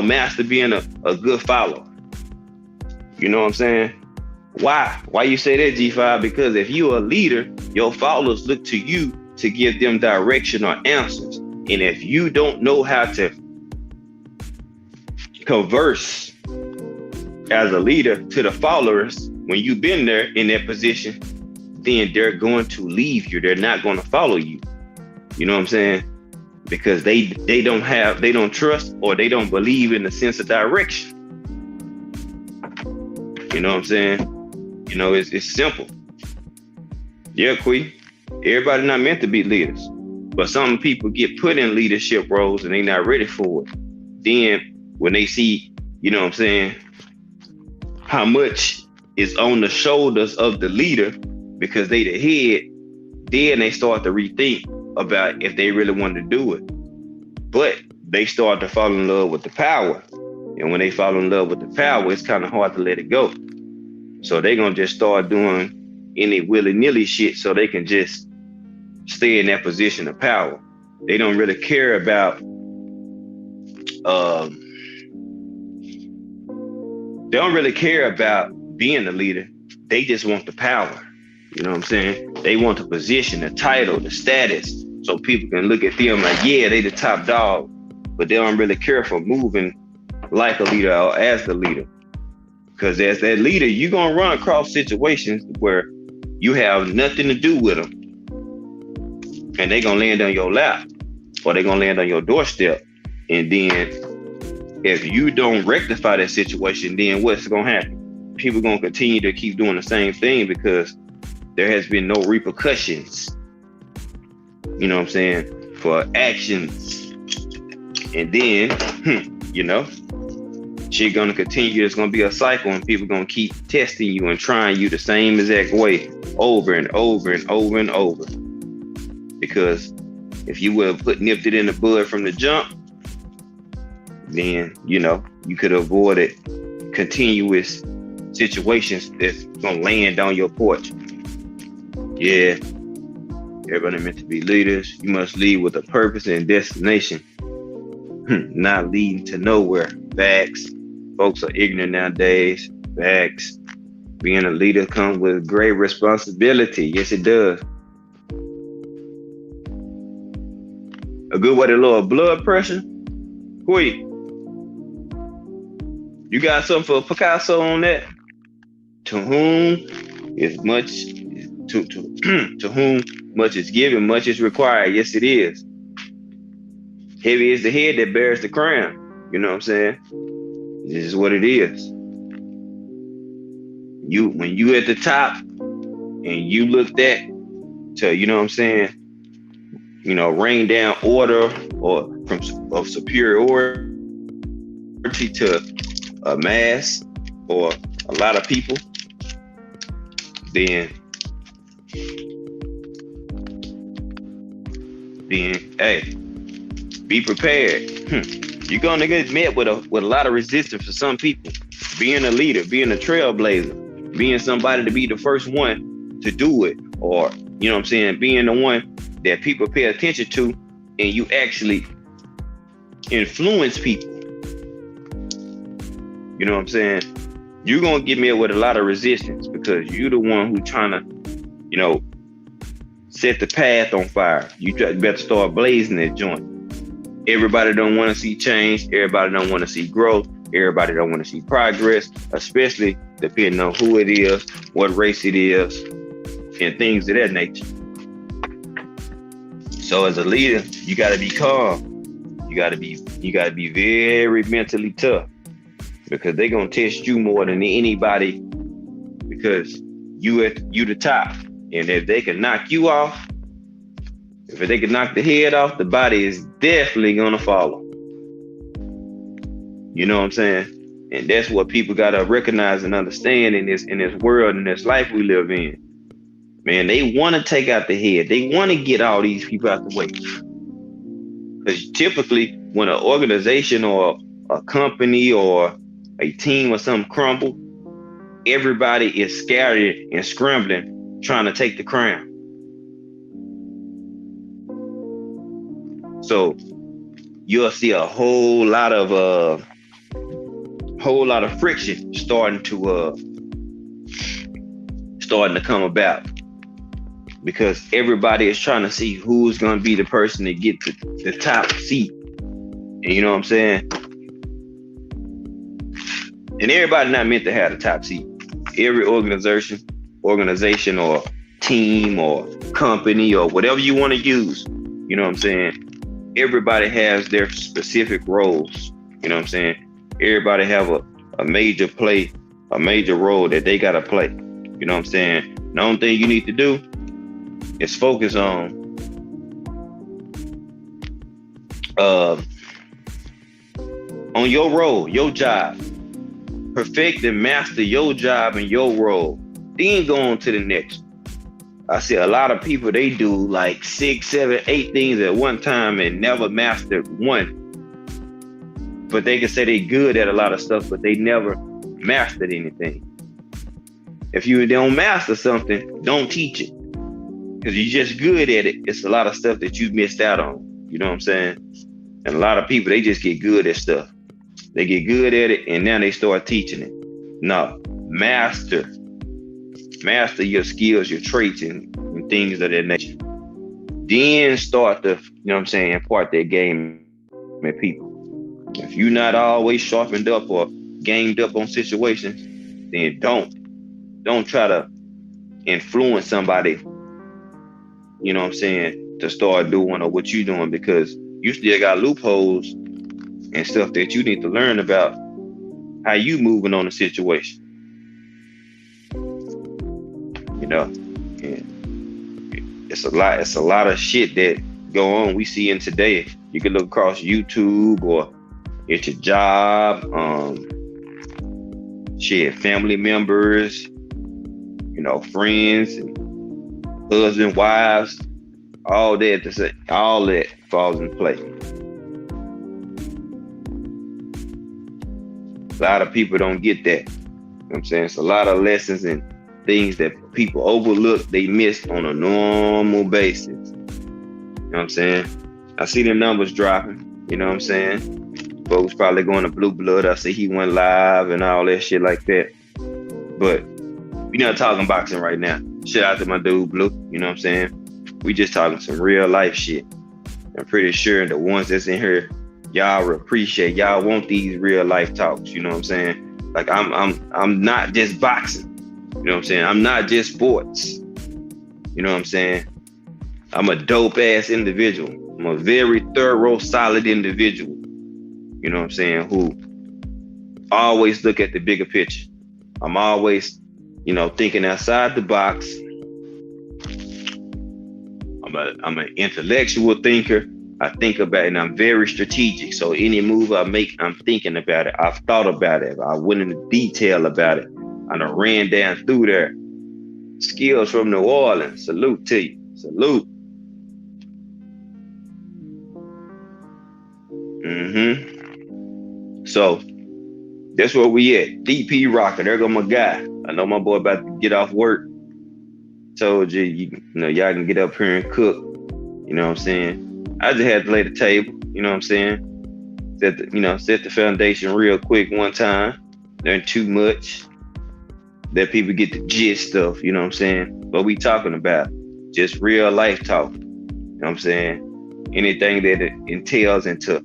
master being a good follower. You know what I'm saying? Why? Why you say that, G5? Because if you're a leader, your followers look to you to give them direction or answers. And if you don't know how to converse as a leader to the followers when you've been there in that position, then they're going to leave you. They're not going to follow you. You know what I'm saying? Because they don't trust, or they don't believe in the sense of direction. You know what I'm saying? It's simple. Yeah, Queen. Everybody not meant to be leaders, but some people get put in leadership roles and they're not ready for it. Then when they see, you know what I'm saying, how much is on the shoulders of the leader because they the head, then they start to rethink about if they really want to do it. But they start to fall in love with the power. And when they fall in love with the power, it's kind of hard to let it go. So they're going to just start doing any willy-nilly shit so they can just stay in that position of power. They don't really care about being a leader. They just want the power. You know what I'm saying? They want the position, the title, the status, so people can look at them like, yeah, they the top dog. But they don't really care for moving like a leader or as the leader. Because as that leader, you're going to run across situations where you have nothing to do with them. And they're going to land on your lap, or they're going to land on your doorstep. And then if you don't rectify that situation, then what's going to happen? People going to continue to keep doing the same thing because there has been no repercussions, you know what I'm saying, for actions. And then, shit gonna continue. It's gonna be a cycle, and people gonna keep testing you and trying you the same exact way over and over and over and over. Because if you would have nipped it in the bud from the jump, then you could have avoided continuous situations that's gonna land on your porch. Yeah, everybody meant to be leaders. You must lead with a purpose and destination, not leading to nowhere. Facts. Folks are ignorant nowadays. Facts. Being a leader comes with great responsibility. Yes, it does. A good way to lower blood pressure. Quick. You got something for Picasso on that? To whom is much to whom much is given, much is required. Yes, it is. Heavy is the head that bears the crown. You know what I'm saying? This is what it is. When you at the top and you looked at to, you know what I'm saying, rain down order or of superiority to a mass or a lot of people, then hey, be prepared. You're gonna get met with a lot of resistance for some people. Being a leader, being a trailblazer, being somebody to be the first one to do it, or you know what I'm saying, being the one that people pay attention to, and you actually influence people. You know what I'm saying? You're gonna get met with a lot of resistance because you're the one who's trying to, set the path on fire. You better start blazing that joint. Everybody don't want to see change. Everybody don't want to see growth. Everybody don't want to see progress, especially depending on who it is, what race it is, and things of that nature. So as a leader, you got to be calm. You got to be very mentally tough, because they're gonna test you more than anybody, because you the top. And if they can knock you off, if they can knock the head off, the body is definitely gonna follow. You know what I'm saying? And that's what people gotta recognize and understand in this world, in this life we live in. Man, they want to take out the head. They want to get all these people out the way. Because typically, when an organization or a company or a team or something crumble, everybody is scared and scrambling, trying to take the crown. So you'll see a whole lot of friction starting to come about, because everybody is trying to see who's going to be the person to get the top seat. And you know what I'm saying? And everybody not meant to have the top seat. Every organization or team or company or whatever you want to use, you know what I'm saying? Everybody has their specific roles. You know what I'm saying? Everybody have a major role that they got to play. You know what I'm saying? The only thing you need to do is focus on your role, your job. Perfect and master your job and your role. Then go on to the next. I see a lot of people, they do like 6, 7, 8 things at one time and never mastered one. But they can say they good at a lot of stuff, but they never mastered anything. If you don't master something, don't teach it. Because you're just good at it. It's a lot of stuff that you missed out on. You know what I'm saying? And a lot of people, they just get good at stuff. They get good at it, and now they start teaching it. No, master your skills, your traits, and things of that nature. Then start to, you know what I'm saying, impart that game at people. If you're not always sharpened up or gamed up on situations, then don't try to influence somebody, you know what I'm saying, to start doing or what you're doing, because you still got loopholes and stuff that you need to learn about how you moving on the situation. You know, and it's a lot of shit that go on we see in today. You can look across YouTube or at your job, family members, you know, friends and husband, wives, all that falls in place. A lot of people don't get that. You know what I'm saying? It's a lot of lessons and things that people overlook, they miss on a normal basis. You know what I'm saying? I see the numbers dropping, you know what I'm saying? Folks probably going to Blue Blood. I see he went live and all that shit like that. But we not talking boxing right now. Shout out to my dude Blue, you know what I'm saying? We just talking some real life shit. I'm pretty sure the ones that's in here, y'all appreciate, y'all want these real life talks, you know what I'm saying? Like I'm not just boxing, you know what I'm saying? I'm not just sports, you know what I'm saying? I'm a dope ass individual. I'm a very thorough, solid individual, you know what I'm saying, who always look at the bigger picture. I'm always, you know, thinking outside the box. I'm an intellectual thinker. I think about it, and I'm very strategic. So any move I make, I'm thinking about it. I've thought about it. I went into detail about it. I done ran down through there. Skills from New Orleans. Salute to you. Salute. So that's where we at. DP rocking. There go my guy. I know my boy about to get off work. Told you, you know, y'all can get up here and cook. You know what I'm saying? I just had to lay the table. You know what I'm saying? Set the foundation real quick one time. There ain't too much. Let people get the gist stuff. You know what I'm saying? What we talking about? Just real life talk. You know what I'm saying? Anything that it entails into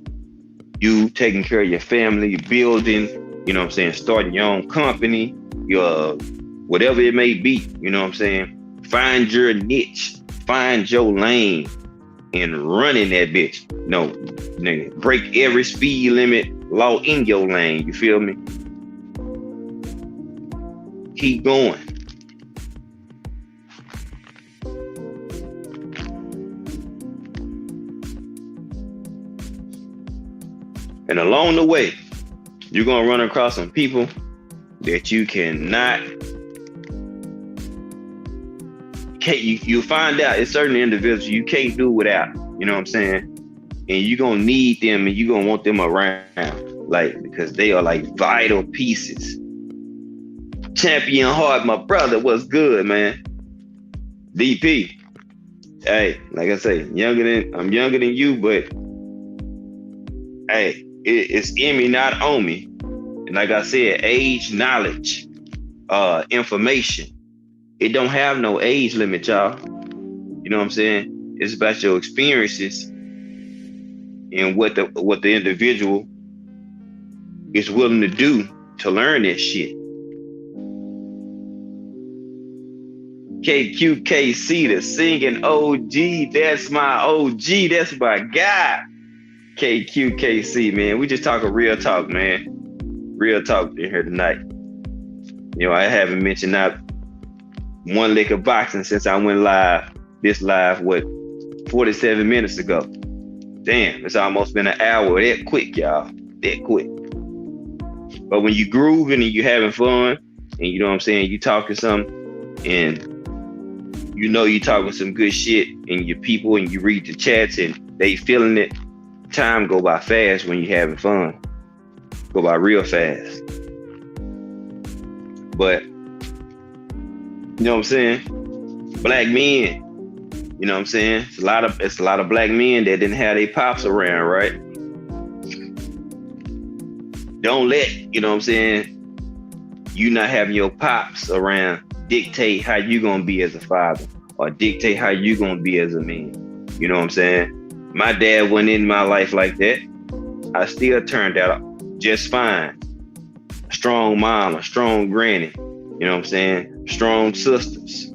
you taking care of your family, building, you know what I'm saying, starting your own company, your whatever it may be, you know what I'm saying? Find your niche, find your lane, and run in that bitch. No, nigga, break every speed limit law in your lane. You feel me? Keep going. And along the way, you're gonna run across some people that you cannot. You'll find out it's certain individuals you can't do without. You know what I'm saying? And you're gonna need them, and you're gonna want them around, like, because they are like vital pieces. Champion Heart, my brother, what's good, man? DP. Hey, like I say, I'm younger than you, but hey, it's in me, not on me. And like I said, age, knowledge, information, it don't have no age limit, y'all. You know what I'm saying? It's about your experiences and what the individual is willing to do to learn that shit. KQKC, the singing OG, that's my OG, that's my guy. KQKC, man. We just talking real talk, man. Real talk in here tonight. You know, I haven't mentioned not one lick of boxing since I went live. This live, 47 minutes ago. Damn, it's almost been an hour. That quick, y'all. That quick. But when you grooving and you having fun, and you know what I'm saying, you talking something, and you know you talking some good shit, and your people, and you read the chats, and they feeling it, time go by fast when you having fun. Go by real fast. But you know what I'm saying? Black men, you know what I'm saying? It's a lot of black men that didn't have their pops around, right? Don't let, you know what I'm saying, you not having your pops around dictate how you gonna be as a father, or dictate how you gonna be as a man. You know what I'm saying? My dad wasn't in my life like that. I still turned out just fine. A strong mom, a strong granny, you know what I'm saying? Strong sisters,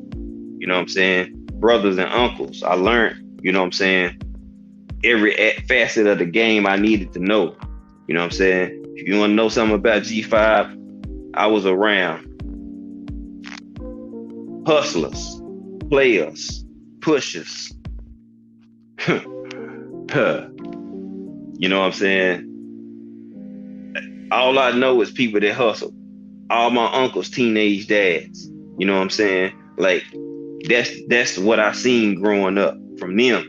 you know what I'm saying? Brothers and uncles. I learned, you know what I'm saying, every facet of the game I needed to know. You know what I'm saying? If you want to know something about G5, I was around. Hustlers, players, pushers. You know what I'm saying? All I know is people that hustle. All my uncles, teenage dads. You know what I'm saying? Like, that's what I seen growing up from them.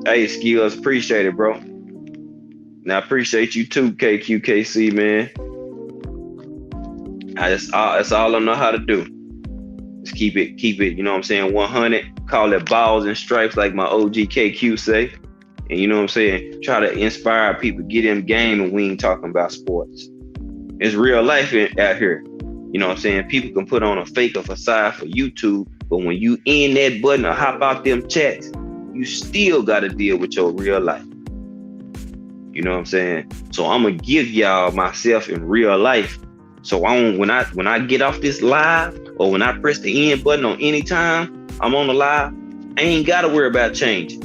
Hey, Skills, appreciate it, bro. Now, I appreciate you too, KQKC, man. That's all I know how to do. Just keep it, you know what I'm saying, 100. Call it balls and stripes, like my OG KQ say. And you know what I'm saying? Try to inspire people, get them game, and we ain't talking about sports. It's real life out here. You know what I'm saying? People can put on a fake or facade for YouTube, but when you in that button or hop out them chats, you still got to deal with your real life. You know what I'm saying? So I'm gonna give y'all myself in real life. So when I get off this live, or when I press the end button on any time I'm on the live, I ain't gotta worry about changing.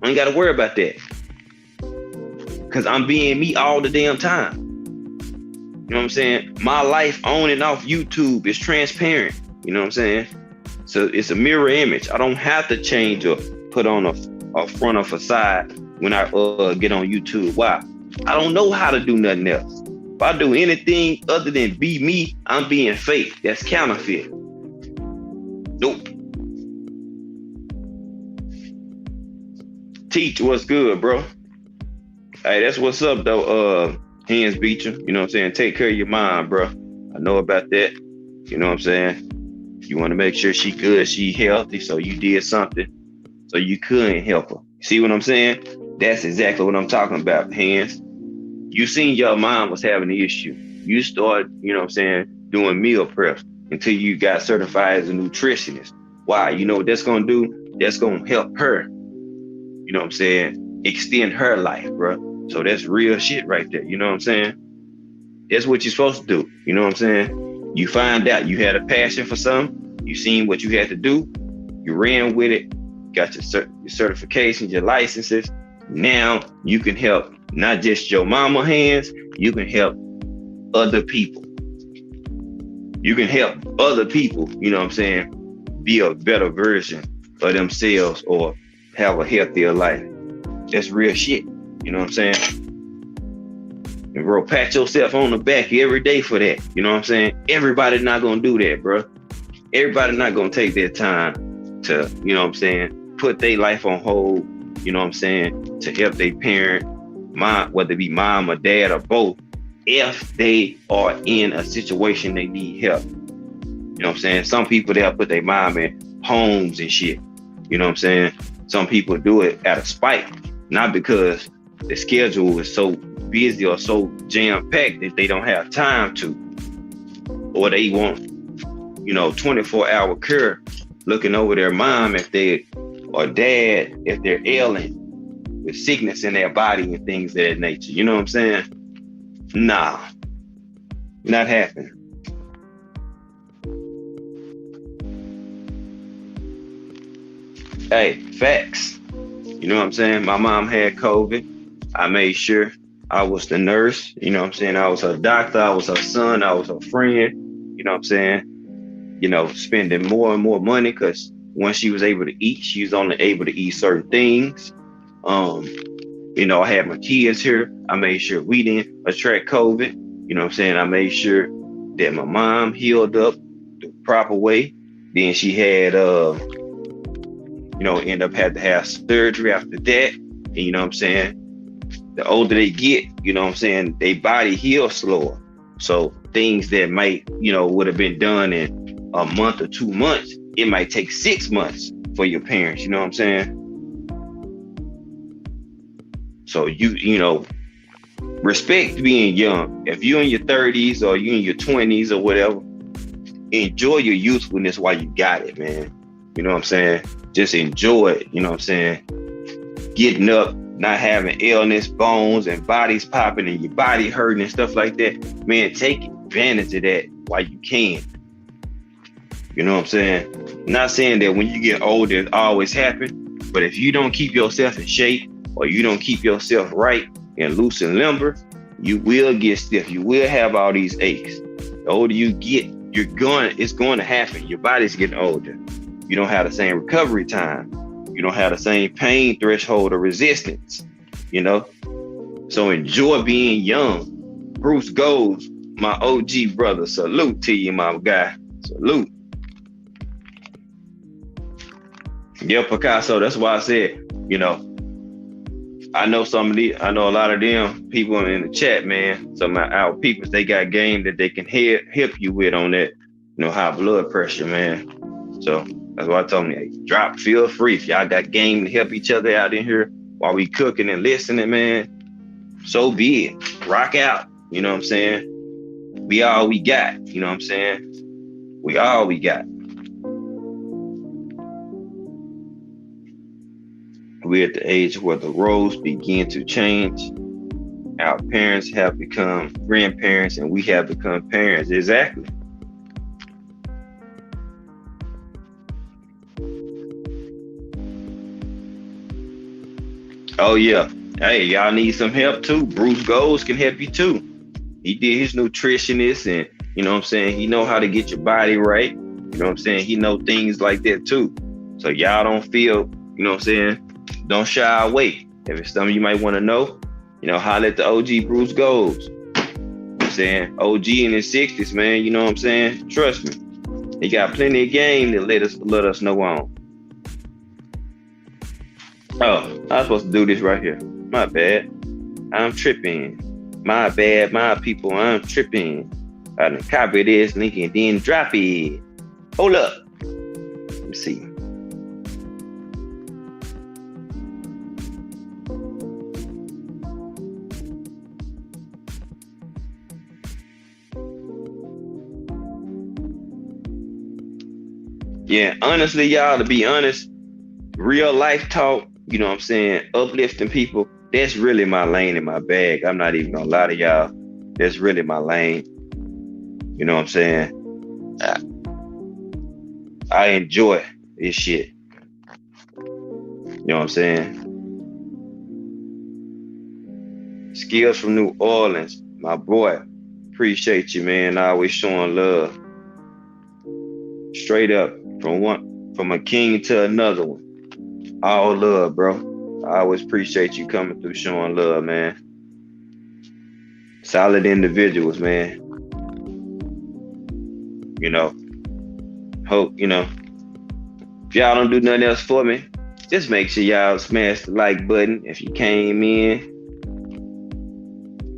I ain't gotta worry about that, cause I'm being me all the damn time. You know what I'm saying? My life on and off YouTube is transparent. You know what I'm saying? So it's a mirror image. I don't have to change or put on a front or facade when I get on YouTube. Why? I don't know how to do nothing else. If I do anything other than be me, I'm being fake. That's counterfeit. Nope. Teach, what's good, bro? Hey, that's what's up, though. Hands beat you. You know what I'm saying? Take care of your mind, bro. I know about that. You know what I'm saying? You want to make sure she good, she healthy, so you did something so you couldn't help her. See what I'm saying? That's exactly what I'm talking about, Hands. You seen your mom was having the issue. You start, you know what I'm saying, doing meal preps until you got certified as a nutritionist. Why? You know what that's going to do? That's going to help her. you know what I'm saying, extend her life, bro. So that's real shit right there. You know what I'm saying? That's what you're supposed to do. You know what I'm saying? You find out you had a passion for something, you seen what you had to do, you ran with it, got your certifications, your licenses. Now you can help not just your mama hands, you can help other people. You can help other people, you know what I'm saying, be a better version of themselves or have a healthier life. That's real shit. You know what I'm saying? And bro, pat yourself on the back every day for that. You know what I'm saying? Everybody not gonna do that, bro. Everybody not gonna take their time to, you know what I'm saying, put their life on hold, you know what I'm saying, to help their parent, whether it be mom or dad or both, if they are in a situation they need help. You know what I'm saying? Some people, they'll put their mom in homes and shit. You know what I'm saying? Some people do it out of spite, not because the schedule is so busy or so jam-packed that they don't have time to, or they want, you know, 24-hour care looking over their mom if they, or dad if they're ailing with sickness in their body and things of that nature. You know what I'm saying? Nah, not happening. Hey, facts. You know what I'm saying? My mom had COVID. I made sure I was the nurse. You know what I'm saying? I was her doctor. I was her son. I was her friend. You know what I'm saying? You know, spending more and more money because when she was able to eat, she was only able to eat certain things. You know, I had my kids here. I made sure we didn't attract COVID. You know what I'm saying? I made sure that my mom healed up the proper way. Then she had, you know, end up had to have surgery after that. And you know what I'm saying? The older they get, you know what I'm saying, their body heals slower. So things that might, you know, would have been done in a month or 2 months, it might take 6 months for your parents. You know what I'm saying? So you know, respect being young. If you're in your 30s or you in your 20s or whatever, enjoy your youthfulness while you got it, man. You know what I'm saying? Just enjoy it. You know what I'm saying? Getting up, not having illness, bones and bodies popping and your body hurting and stuff like that. Man, take advantage of that while you can. You know what I'm saying? Not saying that when you get older, it always happen, but if you don't keep yourself in shape or you don't keep yourself right and loose and limber, you will get stiff. You will have all these aches. The older you get, it's going to happen. Your body's getting older. You don't have the same recovery time. You don't have the same pain threshold or resistance, you know? So enjoy being young. Bruce Goes, my OG brother. Salute to you, my guy. Salute. Yeah, Picasso, that's why I said, you know, I know a lot of them people in the chat, man. Some of our people, they got game that they can help you with on that, you know, high blood pressure, man. So that's why I told me, hey, feel free. If y'all got game to help each other out in here while we cooking and listening, man, so be it. Rock out. You know what I'm saying? We all we got. You know what I'm saying? We all we got. We're at the age where the roles begin to change. Our parents have become grandparents and we have become parents. Exactly. Oh yeah. Hey, y'all need some help too. Bruce Goes can help you too. He did his nutritionist and you know what I'm saying? He know how to get your body right. You know what I'm saying? He know things like that too. So y'all don't feel, you know what I'm saying? Don't shy away. If it's something you might want to know, you know, holler at the OG Bruce Goes. You know what I'm saying? OG in his 60s, man. You know what I'm saying? Trust me. He got plenty of game to let us know on. Oh, I was supposed to do this right here. My bad. I'm tripping. My bad, my people, I'm tripping. I done copy this link and then drop it. Hold up. Let me see. Yeah, honestly, y'all, to be honest, real life talk, you know what I'm saying, uplifting people, that's really my lane and my bag. I'm not even gonna lie to y'all. That's really my lane. You know what I'm saying? I enjoy this shit. You know what I'm saying? Skills from New Orleans, my boy. Appreciate you, man. Always showing love. Straight up, from a king to another one. All love, bro. I always appreciate you coming through showing love, man. Solid individuals, man. You know, hope, you know, if y'all don't do nothing else for me, just make sure y'all smash the like button. If you came in,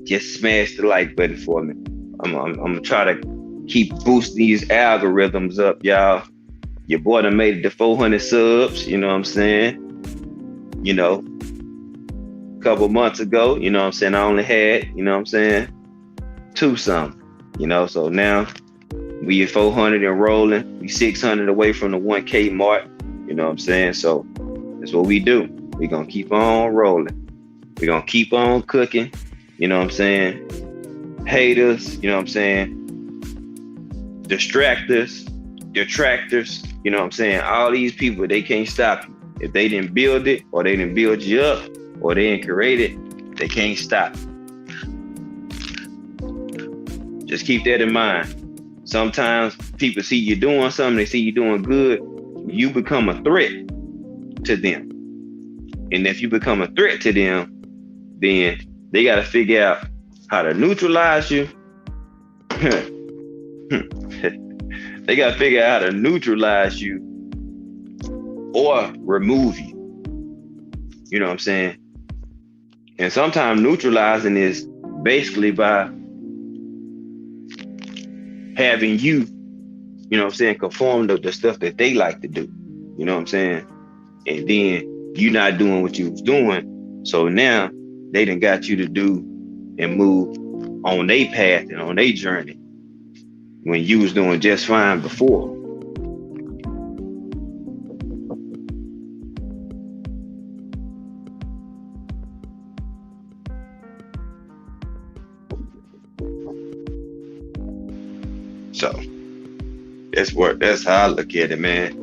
just smash the like button for me. I'm gonna try to keep boosting these algorithms up, y'all. Your boy done made it to 400 subs, you know what I'm saying? You know, a couple months ago, you know what I'm saying, I only had, you know what I'm saying, 2 something, you know, so now we at 400 and rolling. We 600 away from the 1K mark, you know what I'm saying? So that's what we do. We gonna keep on rolling. We gonna keep on cooking, you know what I'm saying? Haters, you know what I'm saying? Distractors, detractors, you know what I'm saying? All these people, they can't stop you. If they didn't build it, or they didn't build you up, or they didn't create it, they can't stop. Just keep that in mind. Sometimes people see you doing something, they see you doing good, you become a threat to them. And if you become a threat to them, then they got to figure out how to neutralize you. They got to figure out how to neutralize you or remove you. You know what I'm saying? And sometimes neutralizing is basically by having you, you know what I'm saying, conform to the stuff that they like to do. You know what I'm saying? And then you not doing what you was doing. So now they done got you to do and move on their path and on their journey when you was doing just fine before. So that's how I look at it, man.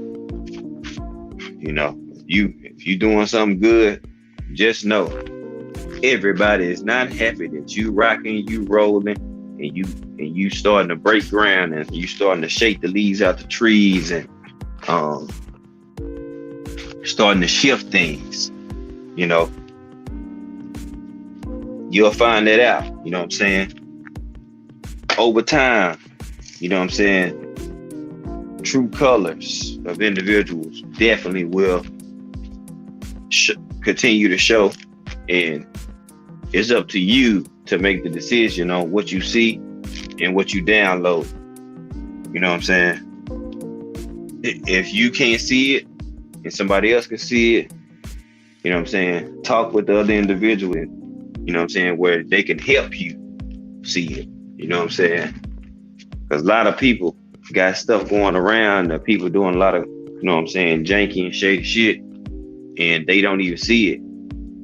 You know, if you doing something good, just know everybody is not happy that you rocking, you rolling, and you starting to break ground, and you starting to shake the leaves out the trees, and starting to shift things. You know, you'll find that out. You know what I'm saying? Over time, you know what I'm saying? True colors of individuals definitely will continue to show, and it's up to you to make the decision on what you see and what you download. You know what I'm saying? If you can't see it and somebody else can see it, you know what I'm saying, talk with the other individual, you know what I'm saying, where they can help you see it. You know what I'm saying? Because a lot of people got stuff going around, people doing a lot of, you know what I'm saying, janky and shady shit, and they don't even see it.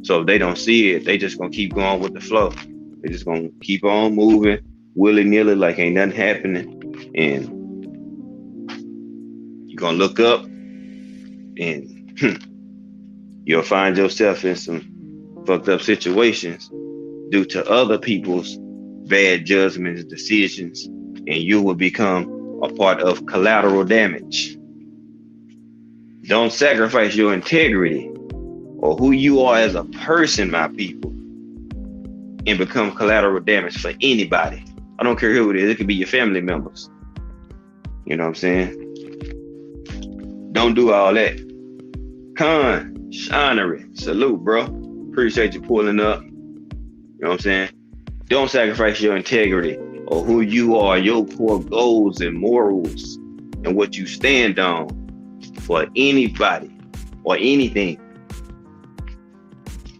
So if they don't see it, they just gonna keep going with the flow. They just gonna keep on moving willy-nilly like ain't nothing happening. And you're gonna look up and you'll find yourself in some fucked up situations due to other people's bad judgments, decisions, and you will become a part of collateral damage. Don't sacrifice your integrity or who you are as a person, my people, and become collateral damage for anybody. I don't care who it is. It could be your family members. You know what I'm saying? Don't do all that. Con, Shinery, salute, bro. Appreciate you pulling up. You know what I'm saying? Don't sacrifice your integrity or who you are, your core goals and morals and what you stand on for anybody or anything.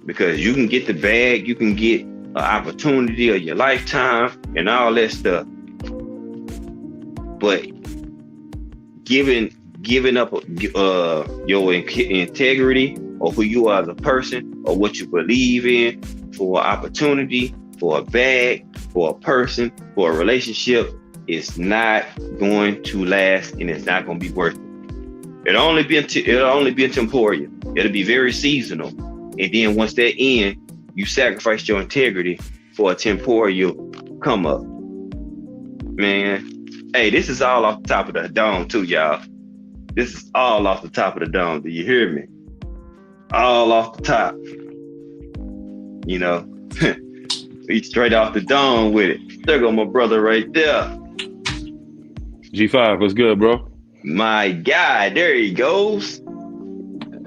Because you can get the bag, you can get an opportunity of your lifetime and all that stuff. But giving up your integrity or who you are as a person, or what you believe in, for an opportunity, for a bag, for a person, for a relationship, it's not going to last, and it's not going to be worth it. It'll only be temporal. It'll be very seasonal, and then once that ends, you sacrifice your integrity for a temporal come up. Man, hey, this is all off the top of the dome too, y'all. This is all off the top of the dome. Do you hear me? All off the top. You know, we straight off the dome with it. There go my brother right there. G5, what's good, bro? My guy, there he goes.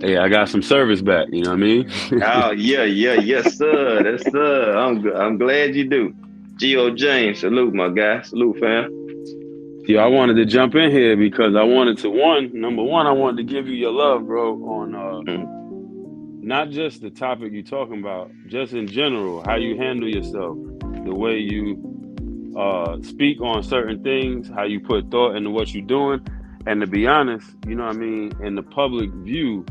Hey, I got some service back, you know what I mean? Oh, yes, sir. That's sir. I'm glad you do. G.O. James, salute, my guy. Salute, fam. Yo, I wanted to jump in here because I wanted to, number one, I wanted to give you your love, bro, on not just the topic you're talking about, just in general, how you handle yourself, the way you speak on certain things, how you put thought into what you're doing. And to be honest, you know what I mean, in the public view,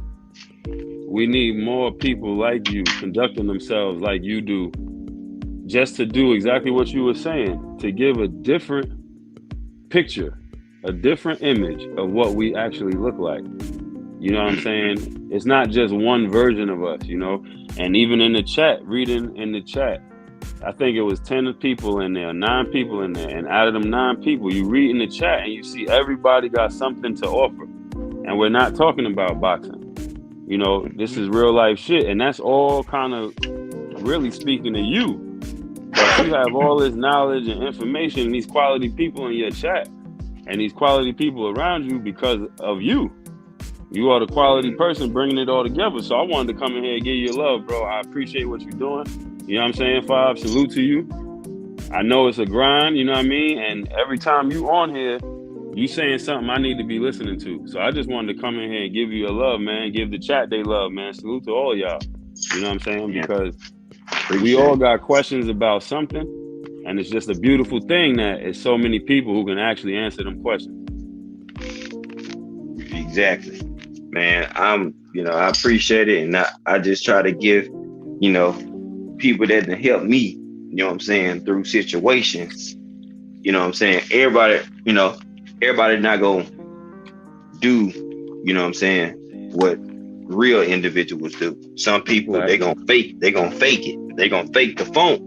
we need more people like you conducting themselves like you do, just to do exactly what you were saying, to give a different picture, a different image of what we actually look like. You know what I'm saying? It's not just one version of us, you know? And even in the chat, reading in the chat, I think it was 10 people in there, 9 people in there. And out of them 9 people, you read in the chat and you see everybody got something to offer. And we're not talking about boxing. You know, this is real life shit. And that's all kind of really speaking to you. But you have all this knowledge and information and these quality people in your chat and these quality people around you because of you. You are the quality person bringing it all together. So I wanted to come in here and give you love, bro. I appreciate what you're doing. You know what I'm saying, Five? Salute to you. I know it's a grind, you know what I mean? And every time you on here, you saying something I need to be listening to. So I just wanted to come in here and give you a love, man. Give the chat they love, man. Salute to all y'all. You know what I'm saying? Because we all got questions about something. And it's just a beautiful thing that it's so many people who can actually answer them questions. Exactly. Man, I appreciate it. And I just try to give, people that help me, you know what I'm saying, through situations. You know what I'm saying? Everybody not gonna do, you know what I'm saying, what real individuals do. Some people, right, they gonna fake it. They gonna fake the funk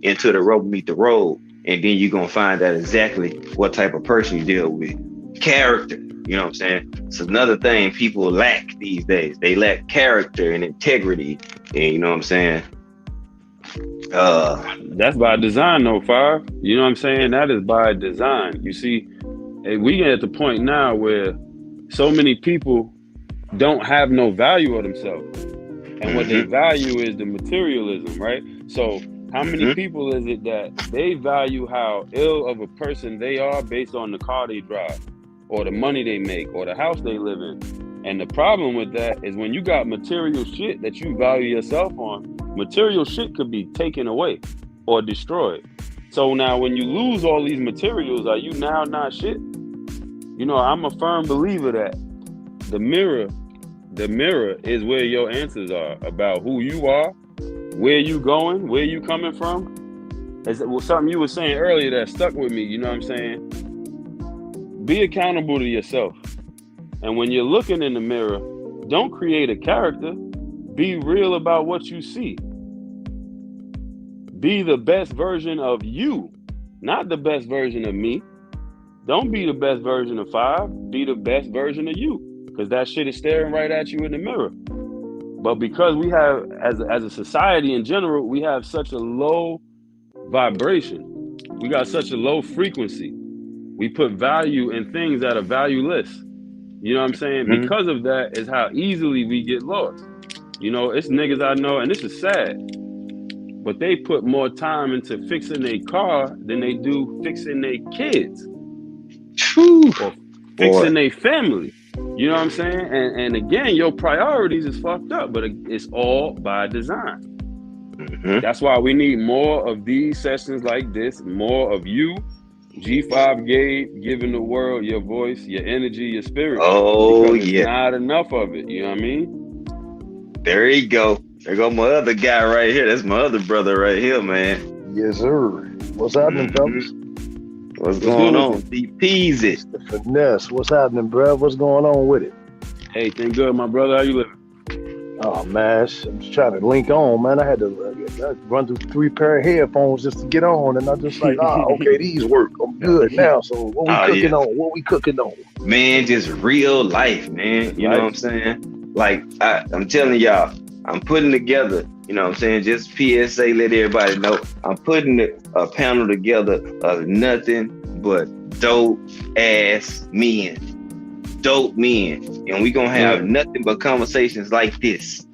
into the rubber meet the road. And then you're gonna find out exactly what type of person you deal with. Character, you know what I'm saying? It's another thing people lack these days. They lack character and integrity. And you know what I'm saying? That's by design, though, Five. You know what I'm saying? That is by design. You see, we get at the point now where so many people don't have no value of themselves. And what they value is the materialism, right? So how many people is it that they value how ill of a person they are based on the car they drive, or the money they make, or the house they live in? And the problem with that is when you got material shit that you value yourself on, material shit could be taken away or destroyed. So now when you lose all these materials, are you now not shit? You know, I'm a firm believer that the mirror is where your answers are about who you are, where you going, where you coming from. It's something you were saying earlier that stuck with me, you know what I'm saying? Be accountable to yourself. And when you're looking in the mirror, don't create a character. Be real about what you see. Be the best version of you, not the best version of me. Don't be the best version of Five. Be the best version of you, because that shit is staring right at you in the mirror. But because we have, as a society in general, we have such a low vibration. We got such a low frequency. We put value in things that are valueless. You know what I'm saying? Because of that is how easily we get lost. You know, it's niggas I know, and this is sad, but they put more time into fixing their car than they do fixing their kids. Or fixing their family. You know what I'm saying? And again, your priorities is fucked up, but it's all by design. That's why we need more of these sessions like this, more of you, G5 Gabe, giving the world your voice, your energy, your spirit. Oh, because it's not enough of it. You know what I mean? There you go. There go my other guy right here. That's my other brother right here, man. Yes, sir. What's happening, fellas? What's going on? Deep Peasy. The finesse. What's happening, bro? What's going on with it? Hey, thank good, my brother. How you living? Oh man, I'm just trying to link on, man. I had to run through 3 pair of headphones just to get on, and I'm just like, okay, these work. I'm good now. So what we cooking on? What we cooking on? Man, just real life, man. You know what I'm saying? Like I'm telling y'all, I'm putting together. You know what I'm saying? Just PSA, let everybody know. I'm putting a panel together of nothing but dope ass men. Dope men, and we gonna have nothing but conversations like this.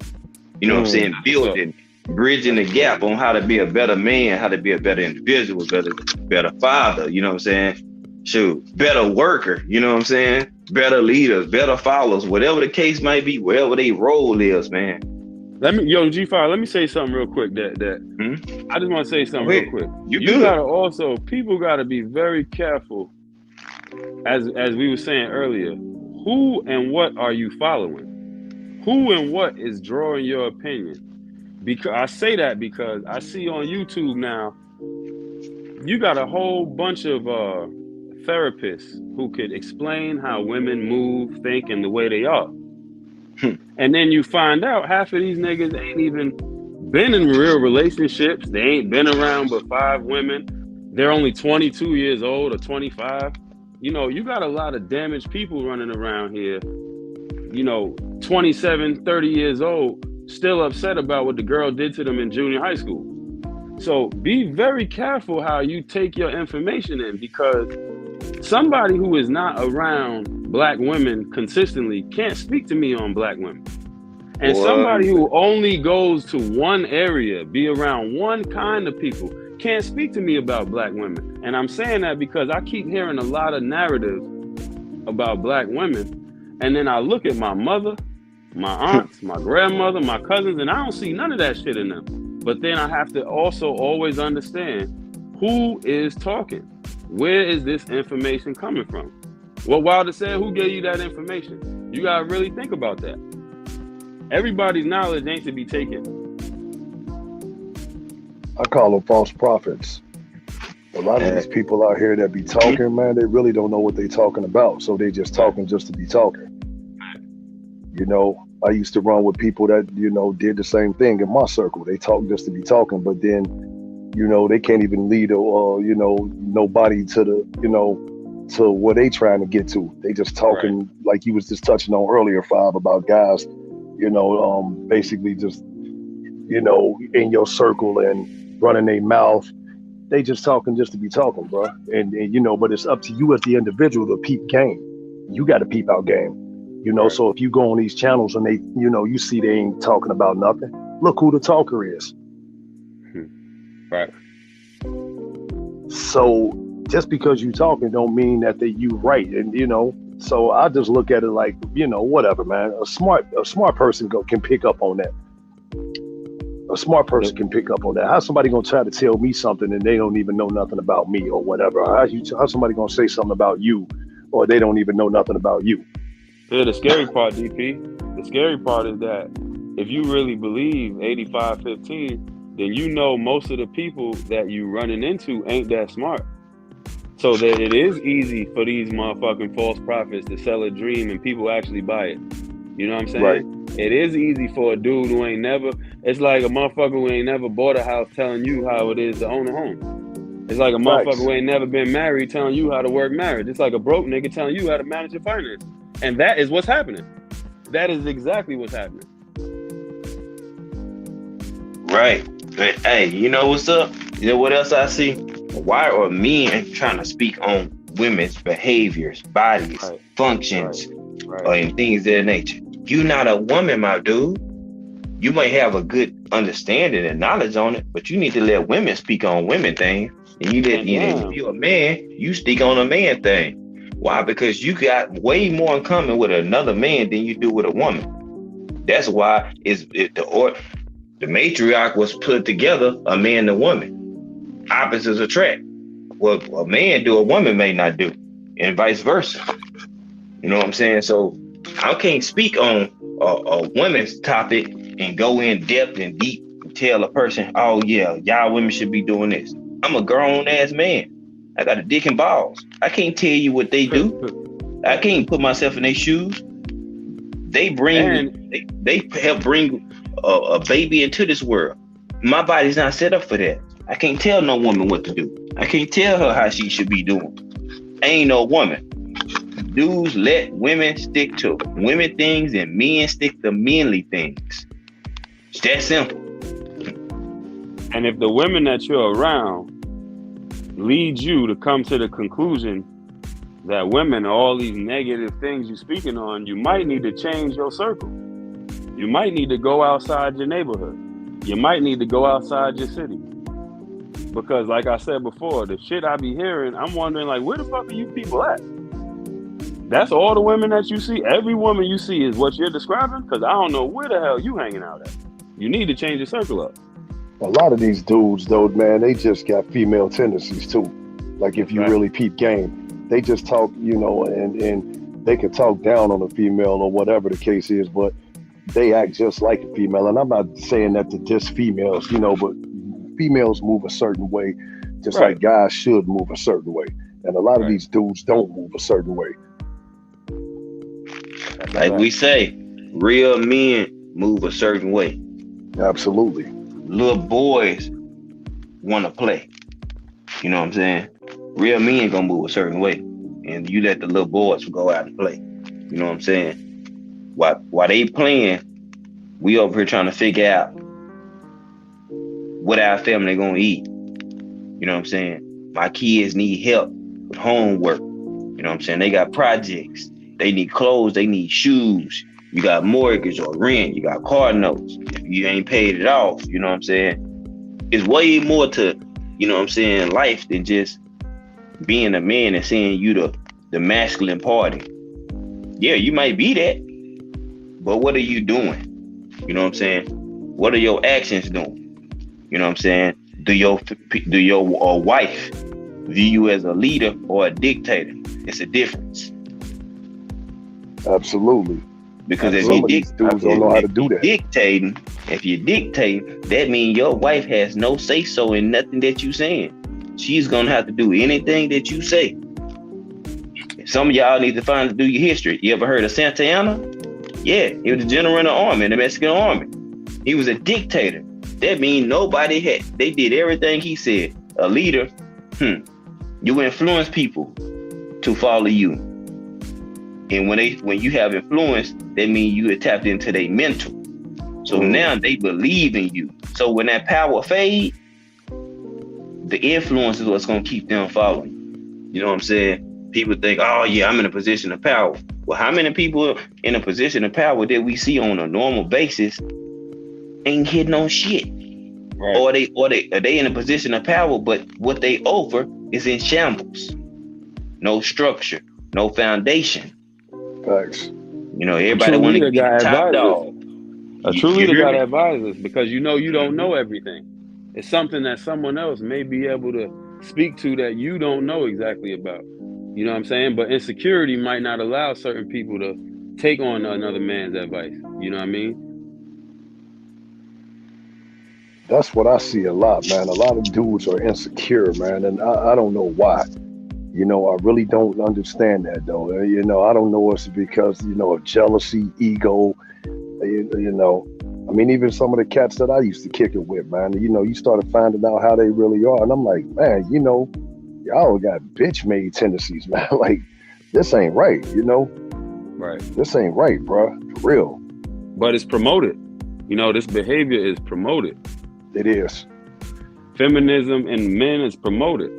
You know what I'm saying? Building, bridging the gap on how to be a better man, how to be a better individual, better father. You know what I'm saying? Shoot, better worker. You know what I'm saying? Better leaders, better followers, whatever the case might be, wherever their role is, man. G5, let me say something real quick. I just want to say something real quick. You gotta also, people gotta be very careful. As we were saying earlier, who and what are you following? Who and what is drawing your opinion? Because I say that because I see on YouTube now, you got a whole bunch of therapists who could explain how women move, think, and the way they are. And then you find out half of these niggas ain't even been in real relationships. They ain't been around but 5 women. They're only 22 years old or 25. You know, you got a lot of damaged people running around here, 27, 30 years old, still upset about what the girl did to them in junior high school. So be very careful how you take your information in, because somebody who is not around black women consistently can't speak to me on black women. And somebody who only goes to one area, be around one kind of people, can't speak to me about black women. And I'm saying that because I keep hearing a lot of narratives about black women. And then I look at my mother, my aunts, my grandmother, my cousins, and I don't see none of that shit in them. But then I have to also always understand who is talking. Where is this information coming from? What Wilder said, who gave you that information? You gotta really think about that. Everybody's knowledge ain't to be taken. I call them false prophets. A lot of these people out here that be talking, man, they really don't know what they talking about. So they just talking just to be talking. I used to run with people that, did the same thing in my circle. They talk just to be talking, but then, they can't even lead nobody to the, to where they trying to get to. They just talking like you was just touching on earlier, Five, about guys, basically just, in your circle and running their mouth. They just talking just to be talking, bro. And but it's up to you as the individual to peep game. You got to peep out game. So if you go on these channels and they, you see they ain't talking about nothing, look who the talker is. Right. So just because you talking don't mean that you right. And, so I just look at it like, whatever, man. A smart person can pick up on that. A smart person can pick up on that. How's somebody gonna try to tell me something and they don't even know nothing about me or whatever? How's somebody gonna say something about you or they don't even know nothing about you? Yeah, the scary part, DP, the scary part is that if you really believe 85-15, then most of the people that you running into ain't that smart. So that it is easy for these motherfucking false prophets to sell a dream and people actually buy it. You know what I'm saying? Right. It is easy for a dude who ain't never, it's like a motherfucker who ain't never bought a house telling you how it is to own a home. It's like a motherfucker who ain't never been married telling you how to work marriage. It's like a broke nigga telling you how to manage your finances. And that is what's happening. That is exactly what's happening. Right. But hey, you know what's up? You know what else I see? Why are men trying to speak on women's behaviors, bodies, functions, and things of that nature? You're not a woman, my dude. You might have a good understanding and knowledge on it, but you need to let women speak on women things. And if you're a man, you speak on a man thing. Why? Because you got way more in common with another man than you do with a woman. That's why the matriarch was put together, a man and a woman. Opposites attract. What a man do, a woman may not do, and vice versa. You know what I'm saying? So I can't speak on a women's topic and go in depth and deep and tell a person, oh yeah, y'all women should be doing this. I'm a grown ass man. I got a dick and balls. I can't tell you what they do. I can't put myself in their shoes. They help bring a baby into this world. My body's not set up for that. I can't tell no woman what to do. I can't tell her how she should be doing. I ain't no woman. Dudes let women stick to women things and men stick to manly things. It's that simple. And if the women that you're around lead you to come to the conclusion that women are all these negative things you're speaking on, you might need to change your circle. You might need to go outside your neighborhood. You might need to go outside your city. Because like I said before, the shit I be hearing, I'm wondering like, where the fuck are you people at? That's all the women that you see. Every woman you see is what you're describing? Because I don't know where the hell you hanging out at. You need to change your circle up. A lot of these dudes, though, man, they just got female tendencies too. Like if you really peep game, they just talk, you know, and they can talk down on a female or whatever the case is, but they act just like a female. And I'm not saying that to diss females, you know, but females move a certain way, just like guys should move a certain way. And a lot of these dudes don't move a certain way. Like we say, real men move a certain way. Absolutely. Little boys want to play. You know what I'm saying? Real men gonna move a certain way. And you let the little boys go out and play. You know what I'm saying? While they playing, we over here trying to figure out what our family gonna eat. You know what I'm saying? My kids need help with homework. You know what I'm saying? They got projects. They need clothes. They need shoes. You got mortgage or rent. You got car notes. If you ain't paid it off, you know what I'm saying? It's way more to, you know what I'm saying, life than just being a man and saying you the masculine party. Yeah, you might be that, but what are you doing? You know what I'm saying? What are your actions doing? You know what I'm saying? Do your wife view you as a leader or a dictator? It's a difference. Absolutely. Because if dudes don't know how to do that. If you're dictating, that means your wife has no say so in nothing that you saying. She's gonna have to do anything that you say. Some of y'all need to do your history. You ever heard of Santa Anna? Yeah, he was a general in the army, in the Mexican army. He was a dictator. That means they did everything he said. A leader, you influence people to follow you. And when you have influence, that means you have tapped into their mental. So now they believe in you. So when that power fades, the influence is what's going to keep them following. You know what I'm saying? People think, oh yeah, I'm in a position of power. Well, how many people in a position of power that we see on a normal basis ain't hitting on shit? Right. Or are they in a position of power, but what they offer is in shambles. No structure, no foundation. Facts. You know, everybody want to be the top dog. A true leader got advisors because you don't know everything. It's something that someone else may be able to speak to that you don't know exactly about. You know what I'm saying? But insecurity might not allow certain people to take on another man's advice. You know what I mean? That's what I see a lot, man. A lot of dudes are insecure, man, and I don't know why. You know, I really don't understand that, though. You know, I don't know if it's because, you know, of jealousy, ego, you know. I mean, even some of the cats that I used to kick it with, man, you know, you started finding out how they really are. And I'm like, man, you know, y'all got bitch-made tendencies, man. Like, this ain't right, you know? Right. This ain't right, bro. For real. But it's promoted. You know, this behavior is promoted. It is. Feminism in men is promoted.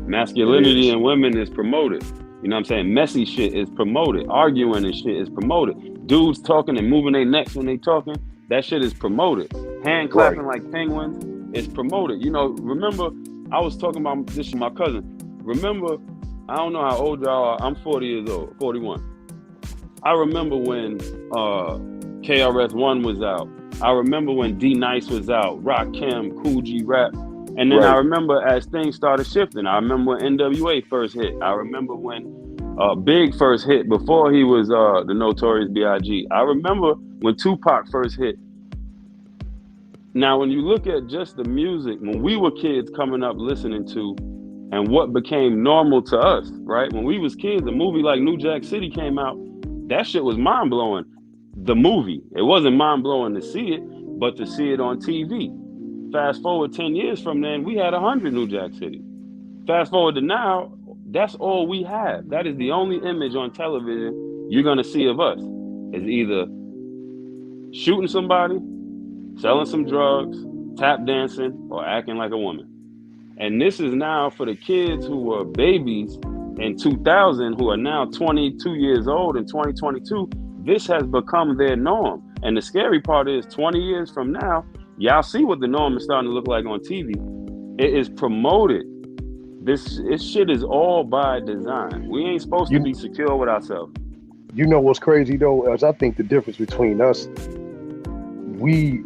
Masculinity in women is promoted. You know what I'm saying? Messy shit is promoted. Arguing and shit is promoted. Dudes talking and moving their necks when they talking, that shit is promoted. Hand clapping like penguins is promoted. You know, remember, I was talking about this with my cousin. Remember, I don't know how old y'all are. I'm 40 years old, 41. I remember when KRS-One was out. I remember when D Nice was out, Rakim, Cool G Rap. And then I remember as things started shifting. I remember when NWA first hit. I remember when Big first hit before he was the Notorious B.I.G. I remember when Tupac first hit Now, when you look at just the music, when we were kids coming up listening to, and what became normal to us, right? When we was kids, a movie like New Jack City came out, that shit was mind blowing. The movie, it wasn't mind blowing to see it, but to see it on TV. Fast forward 10 years from then, we had 100 New Jack City. Fast forward to now, that's all we have. That is the only image on television you're gonna see of us. Is either shooting somebody, selling some drugs, tap dancing, or acting like a woman. And this is now for the kids who were babies in 2000, who are now 22 years old in 2022. This has become their norm. And the scary part is 20 years from now, y'all see what the norm is starting to look like on TV. It is promoted. This shit is all by design. We ain't supposed to be secure with ourselves. You know what's crazy though, as I think the difference between us, we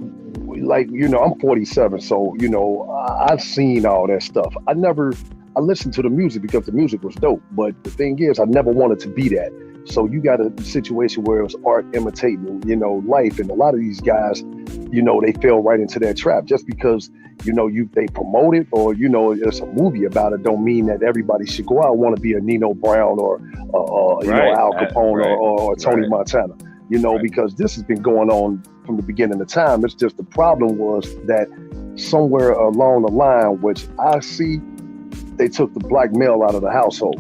like, you know, I'm 47, so, you know, I've seen all that stuff. I listened to the music because the music was dope, but the thing is, I never wanted to be that. So you got a situation where it was art imitating, you know, life, and a lot of these guys, you know, they fell right into that trap. Just because, you know, they promote it, or, you know, there's a movie about it, don't mean that everybody should go out and want to be a Nino Brown or you know, Al Capone or Tony Montana, you know, because this has been going on from the beginning of time. It's just the problem was that somewhere along the line, which I see, they took the black male out of the household.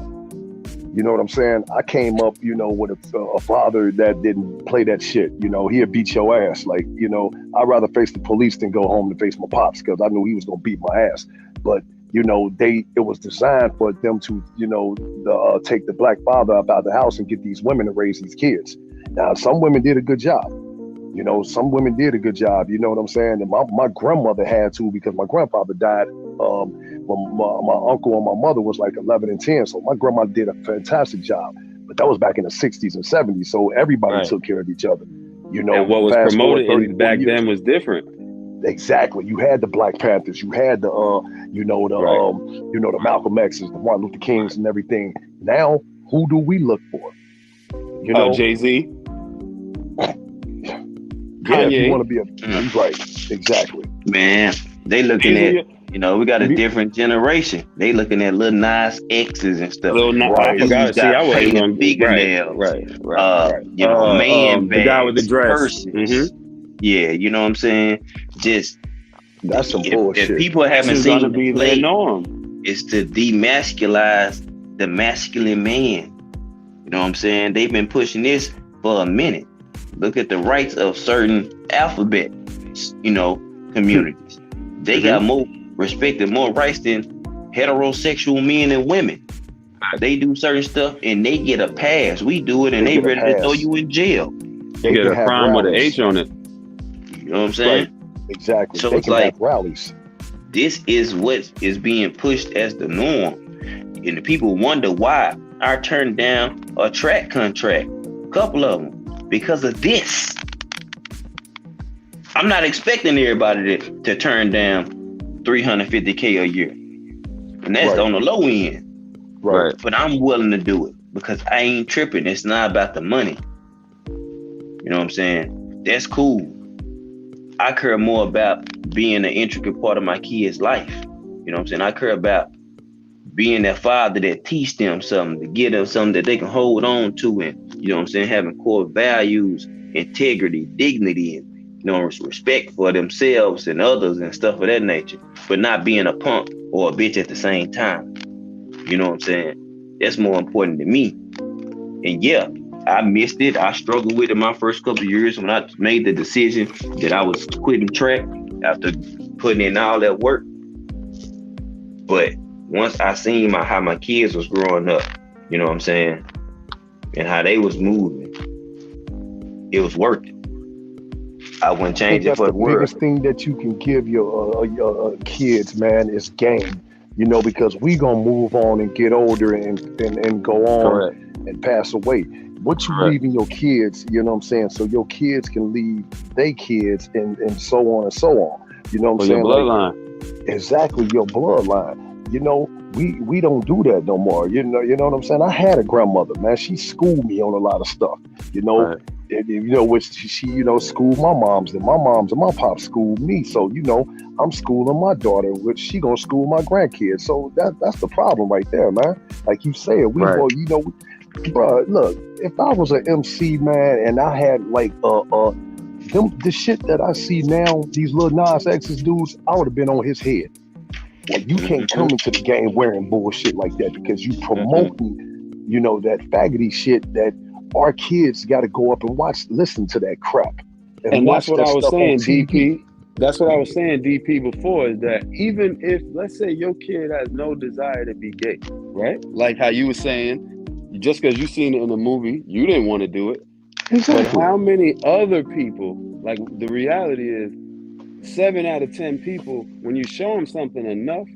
You know what I'm saying? I came up, you know, with a father that didn't play that shit. You know, he'd beat your ass. Like, you know, I'd rather face the police than go home to face my pops, because I knew he was going to beat my ass. But, you know, it was designed for them to, you know, take the black father up out of the house and get these women to raise these kids. Now, some women did a good job. You know, some women did a good job. You know what I'm saying? And my grandmother had to, because my grandfather died when my uncle and my mother was like 11 and 10. So my grandma did a fantastic job. But that was back in the 60s and 70s. So everybody took care of each other. You know, and what was promoted back then was different. Exactly. You had the Black Panthers. You had the the Malcolm X's, the Martin Luther Kings, and everything. Now, who do we look for? You know, Jay-Z. Yeah, if you want to be right, exactly. Man, they looking at, you know, we got a different generation. They looking at Lil Nas X's and stuff. Lil Nas, I forgot. See, I wasn't on fingernails. Right. You know, man, the guy with the dress. Mm-hmm. Yeah, you know what I'm saying? Just that's some bullshit. If people haven't seen be their norm, it's to demasculize the masculine man. You know what I'm saying? They've been pushing this for a minute. Look at the rights of certain alphabet, you know, communities. They got more respect and more rights than heterosexual men and women. They do certain stuff and they get a pass. We do it and they ready to throw you in jail. They get a crime with an H on it. You know what I'm saying? Right. Exactly. So they it's can like have rallies. This is what is being pushed as the norm. And the people wonder why I turned down a track contract, a couple of them, because of this. I'm not expecting everybody to turn down $350K a year. And that's on the low end. Right. But I'm willing to do it because I ain't tripping. It's not about the money. You know what I'm saying? That's cool. I care more about being an intricate part of my kid's life. You know what I'm saying? I care about being that father that teach them something, to give them something that they can hold on to, and, you know what I'm saying, having core values, integrity, dignity, and, you know, respect for themselves and others and stuff of that nature, but not being a punk or a bitch at the same time. You know what I'm saying? That's more important to me. And yeah, I missed it. I struggled with it my first couple of years when I made the decision that I was quitting track after putting in all that work. But once I seen how my kids was growing up, you know what I'm saying, and how they was moving, it was working. I wouldn't change it for the world. Biggest thing that you can give your kids, man, is game. You know, because we gonna move on and get older and go on and pass away. What you leaving your kids, you know what I'm saying? So your kids can leave their kids and so on and so on. You know what I'm saying? Your bloodline. Like, exactly, your bloodline. You know, we don't do that no more. You know what I'm saying? I had a grandmother, man. She schooled me on a lot of stuff. You know, Right. which she, schooled my moms, and my moms and my pops schooled me. So, I'm schooling my daughter, which she gonna school my grandkids. So that's the problem right there, man. Like you said, we Right. both, bro. Look, if I was an MC, man, and I had like the shit that I see now, these little Nas X's dudes, I would have been on his head. Like, you can't come into the game wearing bullshit like that because you promoting, that faggoty shit that our kids got to go up and listen to that crap, And that's watch what that I was stuff on saying, TV. DP. That's what I was saying, DP, before, is that even if, let's say, your kid has no desire to be gay, right? Like how you were saying, just because you seen it in a movie, you didn't want to do it. Exactly. But how many other people, like, the reality is 7 out of 10 people, when you show them something enough,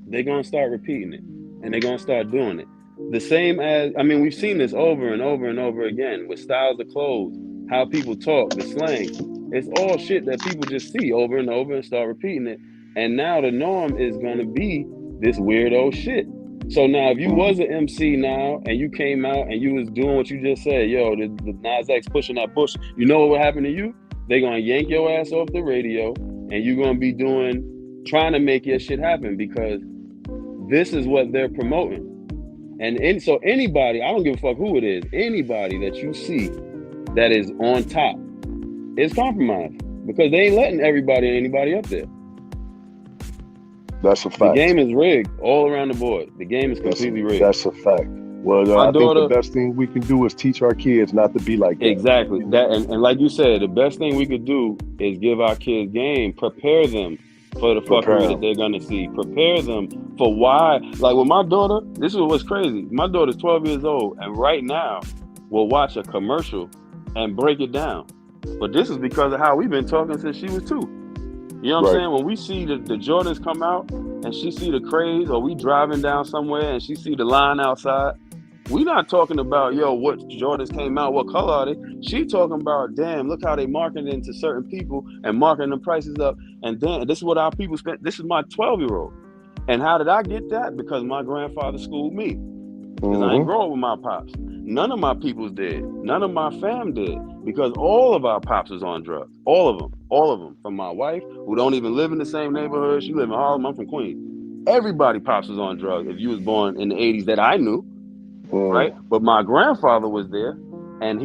they're going to start repeating it and they're going to start doing it. The same as, I mean, we've seen this over and over and over again with styles of clothes, how people talk, the slang. It's all shit that people just see over and over and start repeating it. And now the norm is going to be this weirdo shit. So now if you was an MC now and you came out and you was doing what you just said, yo, the Nas X pushing that bush, you know what would happen to you? They're going to yank your ass off the radio and you're going to be trying to make your shit happen because this is what they're promoting. And so anybody, I don't give a fuck who it is, anybody that you see that is on top is compromised because they ain't letting everybody and anybody up there. That's a fact. The game is rigged all around the board. The game is completely rigged. That's a fact. Well, I think the best thing we can do is teach our kids not to be like that. Exactly. That and like you said, the best thing we could do is give our kids game, prepare them for the fuckery that they're gonna see. Prepare them for why. Like with my daughter, this is what's crazy. My daughter's 12 years old, and right now will watch a commercial and break it down. But this is because of how we've been talking since she was 2. You know what I'm saying? When we see the Jordans come out and she see the craze, or we driving down somewhere and she see the line outside, we not talking about, yo, what Jordans came out, what color are they? She talking about, damn, look how they marketing it to certain people and marketing the prices up. And damn, this is what our people spent. This is my 12-year-old. And how did I get that? Because my grandfather schooled me. Because I ain't grow up with my pops. None of my peoples did. None of my fam did. Because all of our pops was on drugs. All of them. All of them. From my wife, who don't even live in the same neighborhood. She live in Harlem. I'm from Queens. Everybody pops was on drugs if you was born in the 80s that I knew. Right? But my grandfather was there. And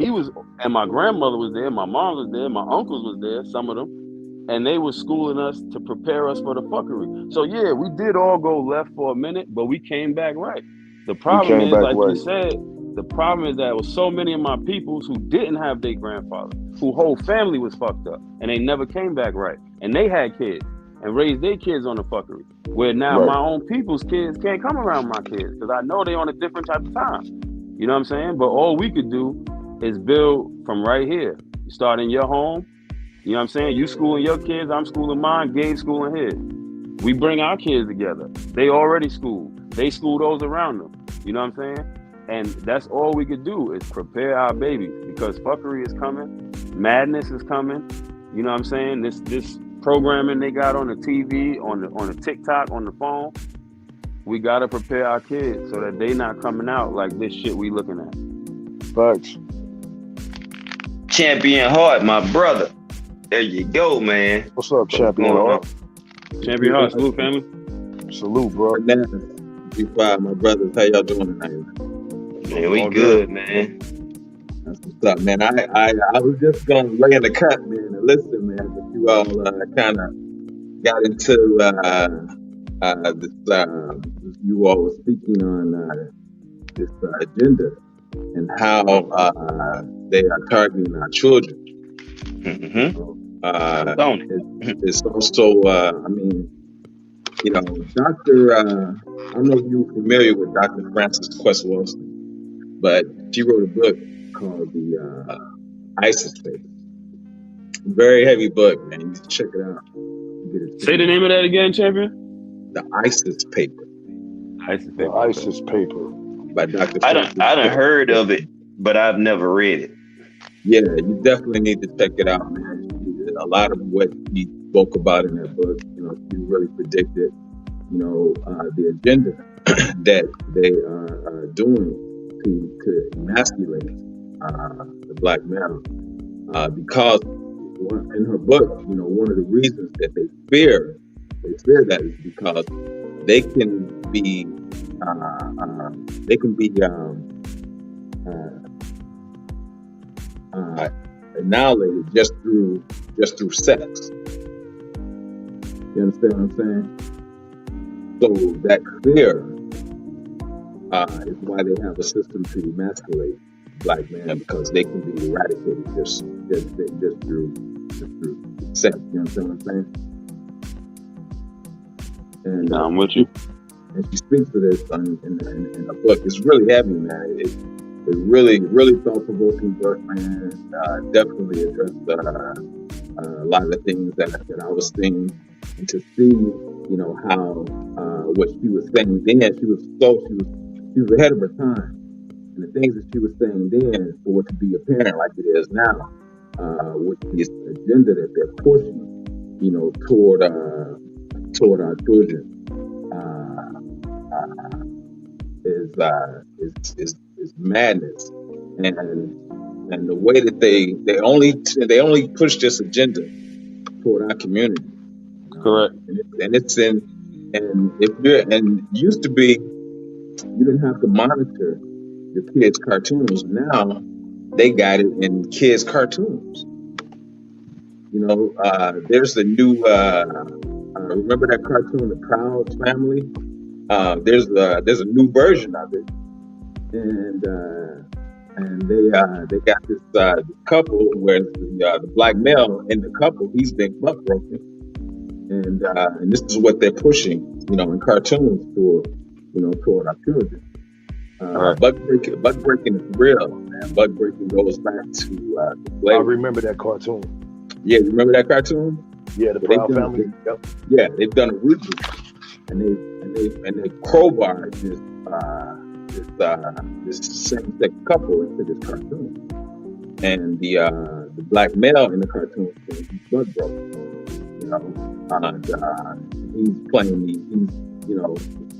my grandmother was there. My mom was there. My uncles was there. Some of them. And they were schooling us to prepare us for the fuckery. So yeah, we did all go left for a minute, but we came back right. The problem is, like you said, the problem is that there was so many of my peoples who didn't have their grandfather, whose whole family was fucked up, and they never came back right. And they had kids and raised their kids on the fuckery. Where now my own people's kids can't come around my kids because I know they're on a different type of time. You know what I'm saying? But all we could do is build from right here. You start in your home. You know what I'm saying? You schooling your kids, I'm schooling mine, Gabe schooling his. We bring our kids together. They already schooled. They school those around them. You know what I'm saying? And that's all we could do is prepare our babies because fuckery is coming. Madness is coming. You know what I'm saying? This programming they got on the TV, on the TikTok, on the phone. We got to prepare our kids so that they not coming out like this shit we looking at. Facts. Champion Heart, my brother. There you go, man. What's up, Champion Heart? Champion Heart, salute, family. Salute, bro. My brothers, how y'all doing tonight? Man, we good, man. That's what's up, man. I was just gonna lay in the cut, man, and listen, man. But you all kind of got into this. You all were speaking on this agenda and how they are targeting our children. It's also, I mean, you know, Dr. I don't know if you're familiar with Dr. Frances Quest Wilson, but she wrote a book called the ISIS Papers. Very heavy book, man. You should check it out. Say the name of that again, Champion. The ISIS Paper. ISIS Paper. By Dr. I done heard of it, but I've never read it. Yeah, you definitely need to check it out, man. A lot of what he spoke about in that book, you know, he really predicted, you know, the agenda that they are doing to emasculate the black male, because in her book, one of the reasons that they fear that is because they can be, they can be uh, uh, annihilated just through sex. You understand what I'm saying? So that fear is why they have a system to emasculate black men, because they can be eradicated just through sex. You understand what I'm saying? And I'm with you. and she speaks to this in the book. It's really heavy, man. It really thought provoking book, man. Definitely addressed a lot of the things that I was seeing, and to see, how what she was saying then, she was ahead of her time, and the things that she was saying then for it to be apparent like it is now, with this agenda that they're pushing, toward our children, uh, uh, is madness, and the way that they only push this agenda toward our community. Correct. And it's in, and if you're, and used to be, you didn't have to monitor your kids' cartoons. Now they got it in kids' cartoons. There's the new, remember that cartoon, The Proud Family? There's a new version of it, and they got this couple where the black male in the couple, he's been butt broken, and this is what they're pushing, in cartoons toward our children. Right. Butt breaking is real, man. Butt breaking goes back to I slavery. remember that cartoon. Yeah, you remember that cartoon? Yeah, the Yeah, Proud Family. Yep. Yeah, they've done a reboot, and they crowbarred this same-sex couple into this cartoon, and the black male in the cartoon, he's butt broken, and he's playing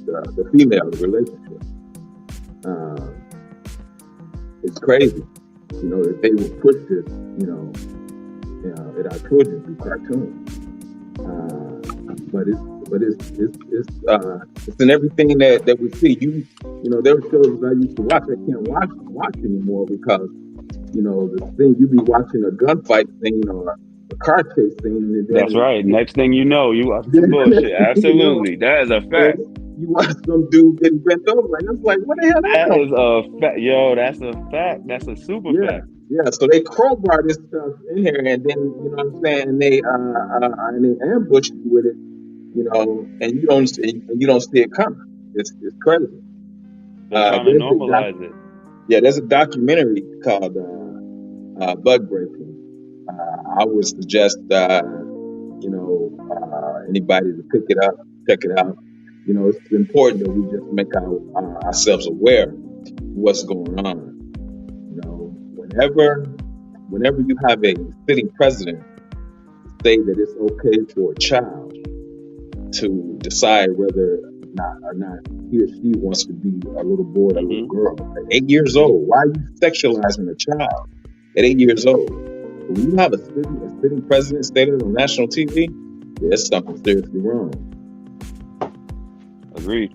the female in the relationship. It's crazy, that they will push this, at our children through cartoons. But it's in everything that we see. There were shows that I used to watch. I can't watch anymore because the thing, you be watching a gunfight scene or a car chase scene, and then That's right. Next thing you know, you watch some bullshit. Absolutely, that is a fact. You watch some dude getting bent over, and it's like, what the hell That come is a fact. Yo, that's a fact. That's a super fact. Yeah, so they crowbar this stuff in here, and then what I'm saying, and they ambush you with it, and you don't see it coming. It's crazy. They're trying to normalize it. Yeah, there's a documentary called Bug Breaking. I would suggest anybody to pick it up, check it out. It's important that we just make ourselves aware of what's going on. Whenever you have a sitting president say that it's okay for a child to decide whether or not he or she wants to be a little boy or a little girl at 8 years old, why are you sexualizing a child at 8 years old? When you have a sitting president stated on national TV, there's something seriously wrong. Agreed.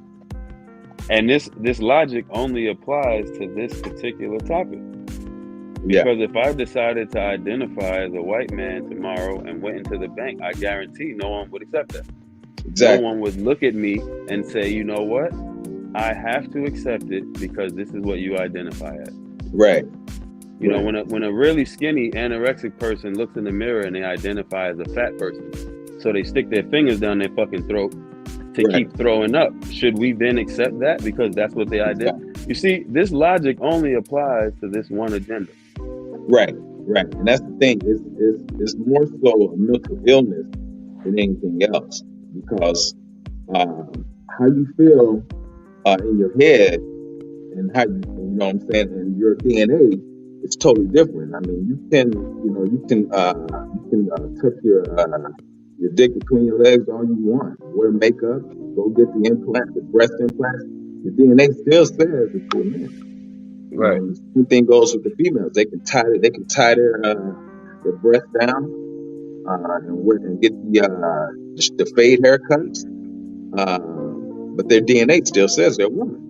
And this logic only applies to this particular topic. Because if I decided to identify as a white man tomorrow and went into the bank, I guarantee no one would accept that. Exactly. No one would look at me and say, you know what? I have to accept it because this is what you identify as. Right. When a really skinny anorexic person looks in the mirror and they identify as a fat person, so they stick their fingers down their fucking throat to keep throwing up. Should we then accept that because that's what they identify? You see, this logic only applies to this one agenda. Right. And that's the thing. It's more so a mental illness than anything else, because how you feel in your head and how you know what I'm saying, and your DNA is totally different. I mean, you can tuck your dick between your legs all you want, wear makeup, go get the breast implants. Your DNA still says that you're a man. Right. The same thing goes with the females. They can tie their breasts down, and get the fade haircuts, but their DNA still says they're women.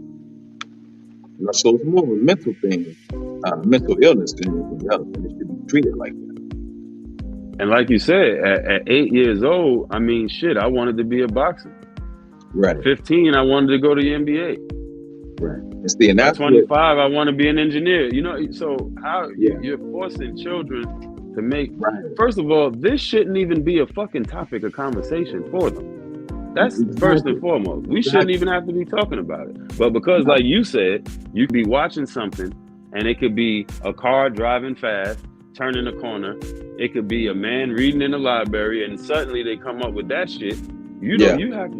So it's more of a mental thing, mental illness than anything else, and it should be treated like that. And like you said, at 8 years old, I mean, shit, I wanted to be a boxer. Right. At 15, I wanted to go to the NBA. Right. And at 25, I want to be an engineer. You know, so how you're forcing children to make. Right. First of all, this shouldn't even be a fucking topic of conversation for them. That's first and foremost. We shouldn't even have to be talking about it. But because, like you said, you could be watching something, and it could be a car driving fast, turning a corner. It could be a man reading in the library, and suddenly they come up with that shit. You know, you have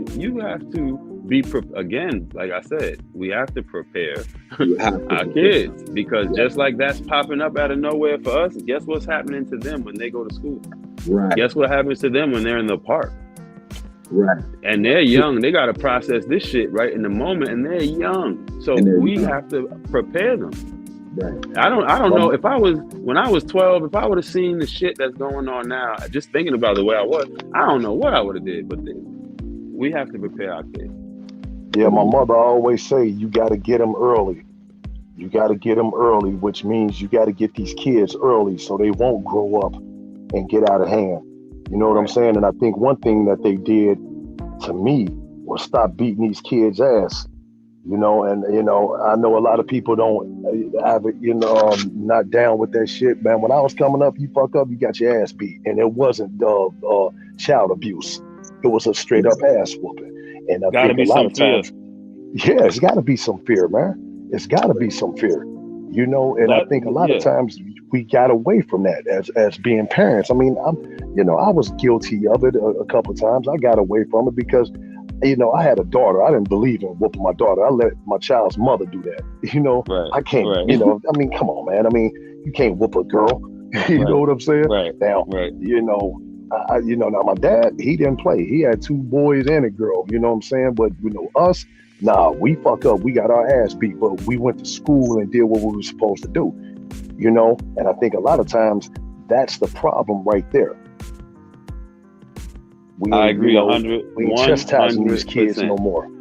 to be again. Like I said, we have to prepare our kids, because just like that's popping up out of nowhere for us, guess what's happening to them when they go to school? Right. Guess what happens to them when they're in the park? Right. And they're young. They got to process this shit right in the moment, and they're young. So we have to prepare them. Right. I don't know if when I was 12, if I would have seen the shit that's going on now, just thinking about the way I was, I don't know what I would have did. But we have to prepare our kids. Yeah, my mother always say you got to get them early. You got to get them early, which means you got to get these kids early so they won't grow up and get out of hand. You know what I'm saying? And I think one thing that they did to me was stop beating these kids' ass. You know, and you know, I know a lot of people don't have it, you know, not down with that shit, man. When I was coming up, you fuck up, you got your ass beat, and it wasn't child abuse; it was a straight up ass whooping. And I think a lot of times, it's got to be some fear, man. It's got to be some fear, you know. And I think a lot of times we got away from that as being parents. I mean, I was guilty of it a couple of times. I got away from it because, you know, I had a daughter. I didn't believe in whooping my daughter. I let my child's mother do that. You know, I can't, you know, I mean, come on, man. I mean, you can't whoop a girl. You know what I'm saying? Now, you know, now my dad, he didn't play. He had 2 boys and a girl, you know what I'm saying? But, you know, us, we fuck up. We got our ass beat, but we went to school and did what we were supposed to do, you know? And I think a lot of times that's the problem right there. I agree 100%. We ain't chastising these kids no more.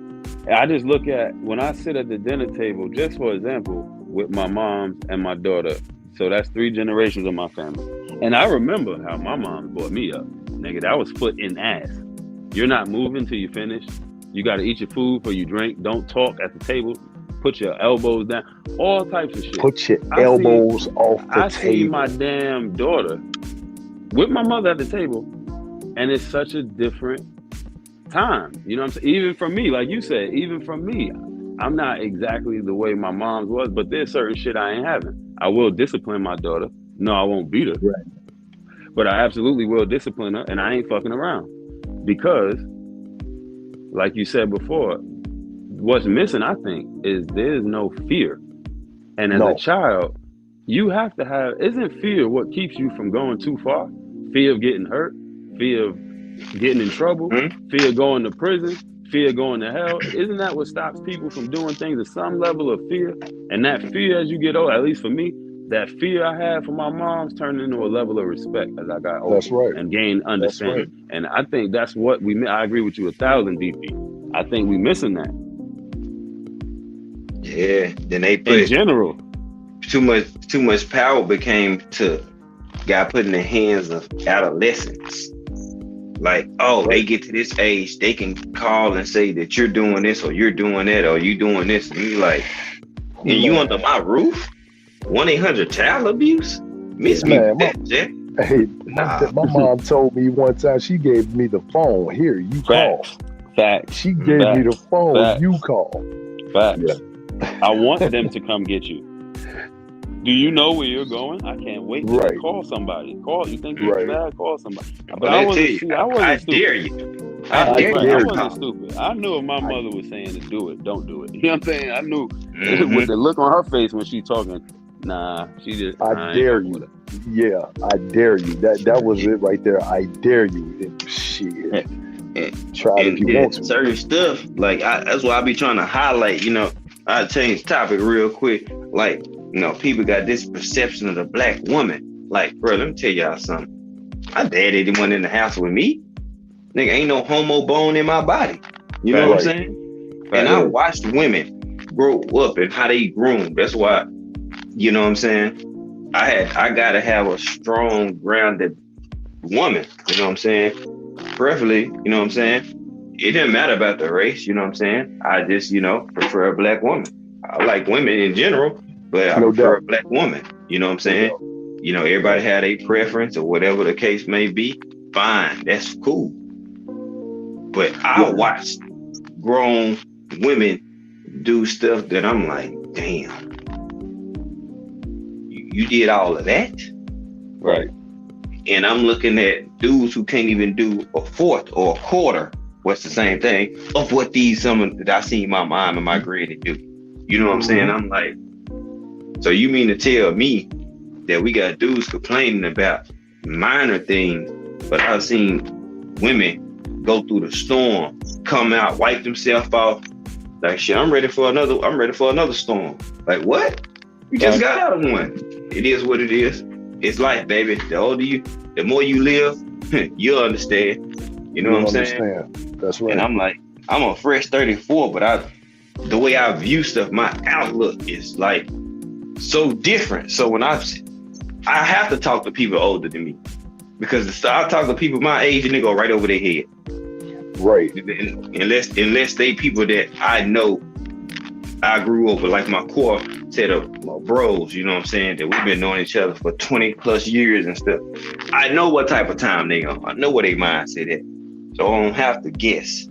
I just look at, when I sit at the dinner table, just for example, with my mom and my daughter, so that's 3 generations of my family. And I remember how my mom brought me up. Nigga, that was foot in ass. You're not moving till you finish. You got to eat your food before you drink. Don't talk at the table. Put your elbows down. All types of shit. Put your elbows off the table. I see my damn daughter with my mother at the table, and it's such a different time. You know what I'm saying? Even for me, like you said, even for me, I'm not exactly the way my mom's was, but there's certain shit I ain't having. I will discipline my daughter. No, I won't beat her. Right. But I absolutely will discipline her, and I ain't fucking around. Because, like you said before, what's missing, I think, is there's no fear. And as a child, you have to have, isn't fear what keeps you from going too far? Fear of getting hurt, fear of getting in trouble, fear of going to prison, fear of going to hell. Isn't that what stops people from doing things? At some level of fear. And that fear, as you get older, at least for me, that fear I had for my mom's turned into a level of respect as I got older. That's right. And gained understanding. That's right. And I think that's what I agree with you 1,000 DP. I think we missing that. Yeah. Then they put in general, too much power got put in the hands of adolescents. Like, they get to this age, they can call and say that you're doing this or you're doing that or you doing this, and you like, and you under my roof? 1-800 child abuse? Miss me with that, Jack. Hey, my mom told me one time, she gave me the phone. Here, you call. Facts. She gave me the phone. Facts. You call. Facts. Yeah. I want them to come get you. Do you know where you're going? I can't wait to call somebody. You think you're bad? Call somebody. But I wasn't stupid. I dare you. I wasn't stupid. I knew if my mother was saying to do it, don't do it. You know what I'm saying? I knew with the look on her face when she's talking. Nah, she just. I dare you. Yeah, I dare you. That was it right there. I dare you. Shit. Try it if you want to. Certain stuff, like that's why I be trying to highlight. You know, I change topic real quick. Like, people got this perception of the black woman. Like, bro, let me tell y'all something. My daddy didn't want in the house with me. Nigga, ain't no homo bone in my body. You know what I'm saying? And I watched women grow up and how they groom. That's why, you know what I'm saying? I gotta have a strong, grounded woman. You know what I'm saying? Preferably, you know what I'm saying? It didn't matter about the race, you know what I'm saying? I just, prefer a black woman. I like women in general, but I prefer a black woman. You know what I'm saying? Everybody had a preference or whatever the case may be. Fine, that's cool. But I watched grown women do stuff that I'm like, damn, you did all of that? Right. And I'm looking at dudes who can't even do a fourth or a quarter, what's the same thing, of what some that I seen my mom and my granny do. You know what I'm saying? I'm like, so you mean to tell me that we got dudes complaining about minor things, but I've seen women go through the storm, come out, wipe themselves off, like shit, I'm ready for another storm. Like, what? You just got out of one. It is what it is. It's life, baby. The more you live, you'll understand. You know what I'm saying? That's right. And I'm like, I'm a fresh 34, but the way I view stuff, my outlook is like so different. So when I have to talk to people older than me, because I talk to people my age and they go right over their head. Right. Unless they people that I know I grew up with, like my core set of my bros, you know what I'm saying, that we've been knowing each other for 20 plus years and stuff. I know what type of time they on. I know where their mindset at. So I don't have to guess.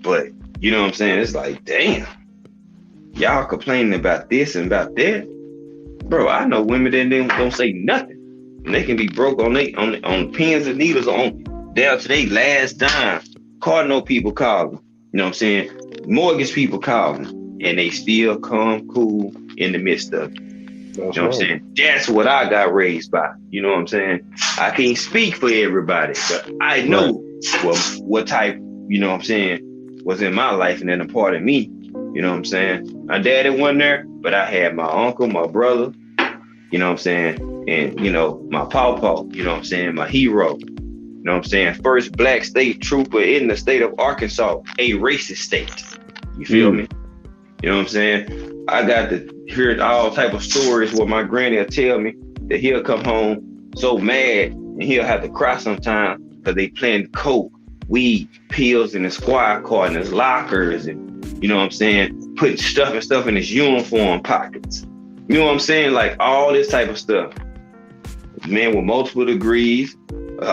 But you know what I'm saying? It's like, damn, y'all complaining about this and about that. Bro, I know women that don't say nothing. And they can be broke on pins and needles on down to their last dime. Car note people call them. You know what I'm saying? Mortgage people call them. And they still come cool in the midst of it. You know what I'm saying? That's what I got raised by. You know what I'm saying? I can't speak for everybody, but I know what type, you know what I'm saying, was in my life and then a part of me. You know what I'm saying? My daddy wasn't there, but I had my uncle, my brother, you know what I'm saying? And, my pawpaw, you know what I'm saying? My hero. You know what I'm saying? First black state trooper in the state of Arkansas, a racist state. You feel me? You know what I'm saying? I got to hear all type of stories where my granny will tell me that he'll come home so mad and he'll have to cry sometimes because they planting coke, weed, pills in his squad car and his lockers and, you know what I'm saying, putting stuff in his uniform pockets. You know what I'm saying? Like all this type of stuff. Man with multiple degrees,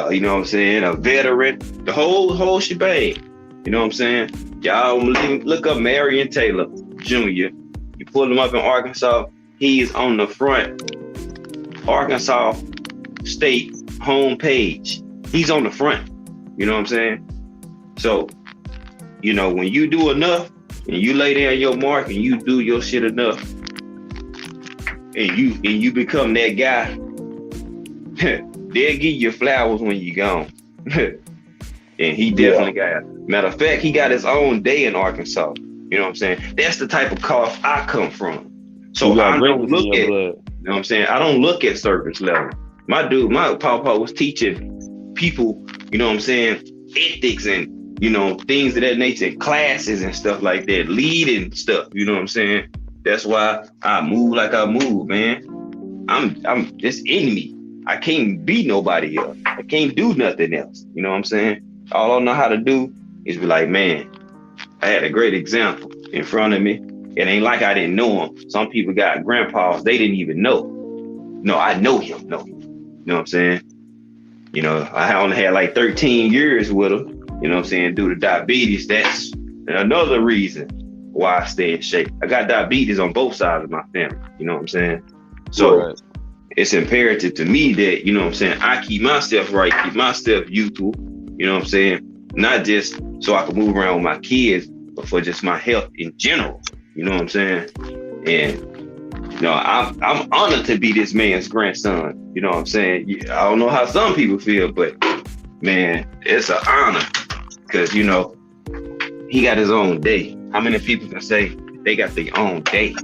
you know what I'm saying, a veteran, the whole shebang. You know what I'm saying? Y'all look up Marion Taylor Jr. You pull him up in Arkansas, he is on the front Arkansas State homepage. He's on the front. You know what I'm saying? So, when you do enough and you lay down your mark and you do your shit enough and you become that guy, they'll give you flowers when you gone. And he definitely got, matter of fact, he got his own day in Arkansas. You know what I'm saying? That's the type of cause I come from. So I don't look at, you know what I'm saying? I don't look at service level. My papa was teaching people, you know what I'm saying, ethics and, things of that nature, classes and stuff like that, leading stuff, you know what I'm saying? That's why I move like I move, man. I'm it's in me. I can't be nobody else. I can't do nothing else. You know what I'm saying? All I know how to do is be like, man, I had a great example in front of me. It ain't like I didn't know him. Some people got grandpas they didn't even know. No, I know him. You know what I'm saying? I only had like 13 years with him. You know what I'm saying? Due to diabetes, that's another reason why I stay in shape. I got diabetes on both sides of my family. You know what I'm saying? So it's imperative to me that, you know what I'm saying, I keep myself right, keep myself youthful. You know what I'm saying? Not just so I can move around with my kids, but for just my health in general. You know what I'm saying? And I'm honored to be this man's grandson. You know what I'm saying? I don't know how some people feel, but man, it's an honor because he got his own day. How many people can say they got their own day.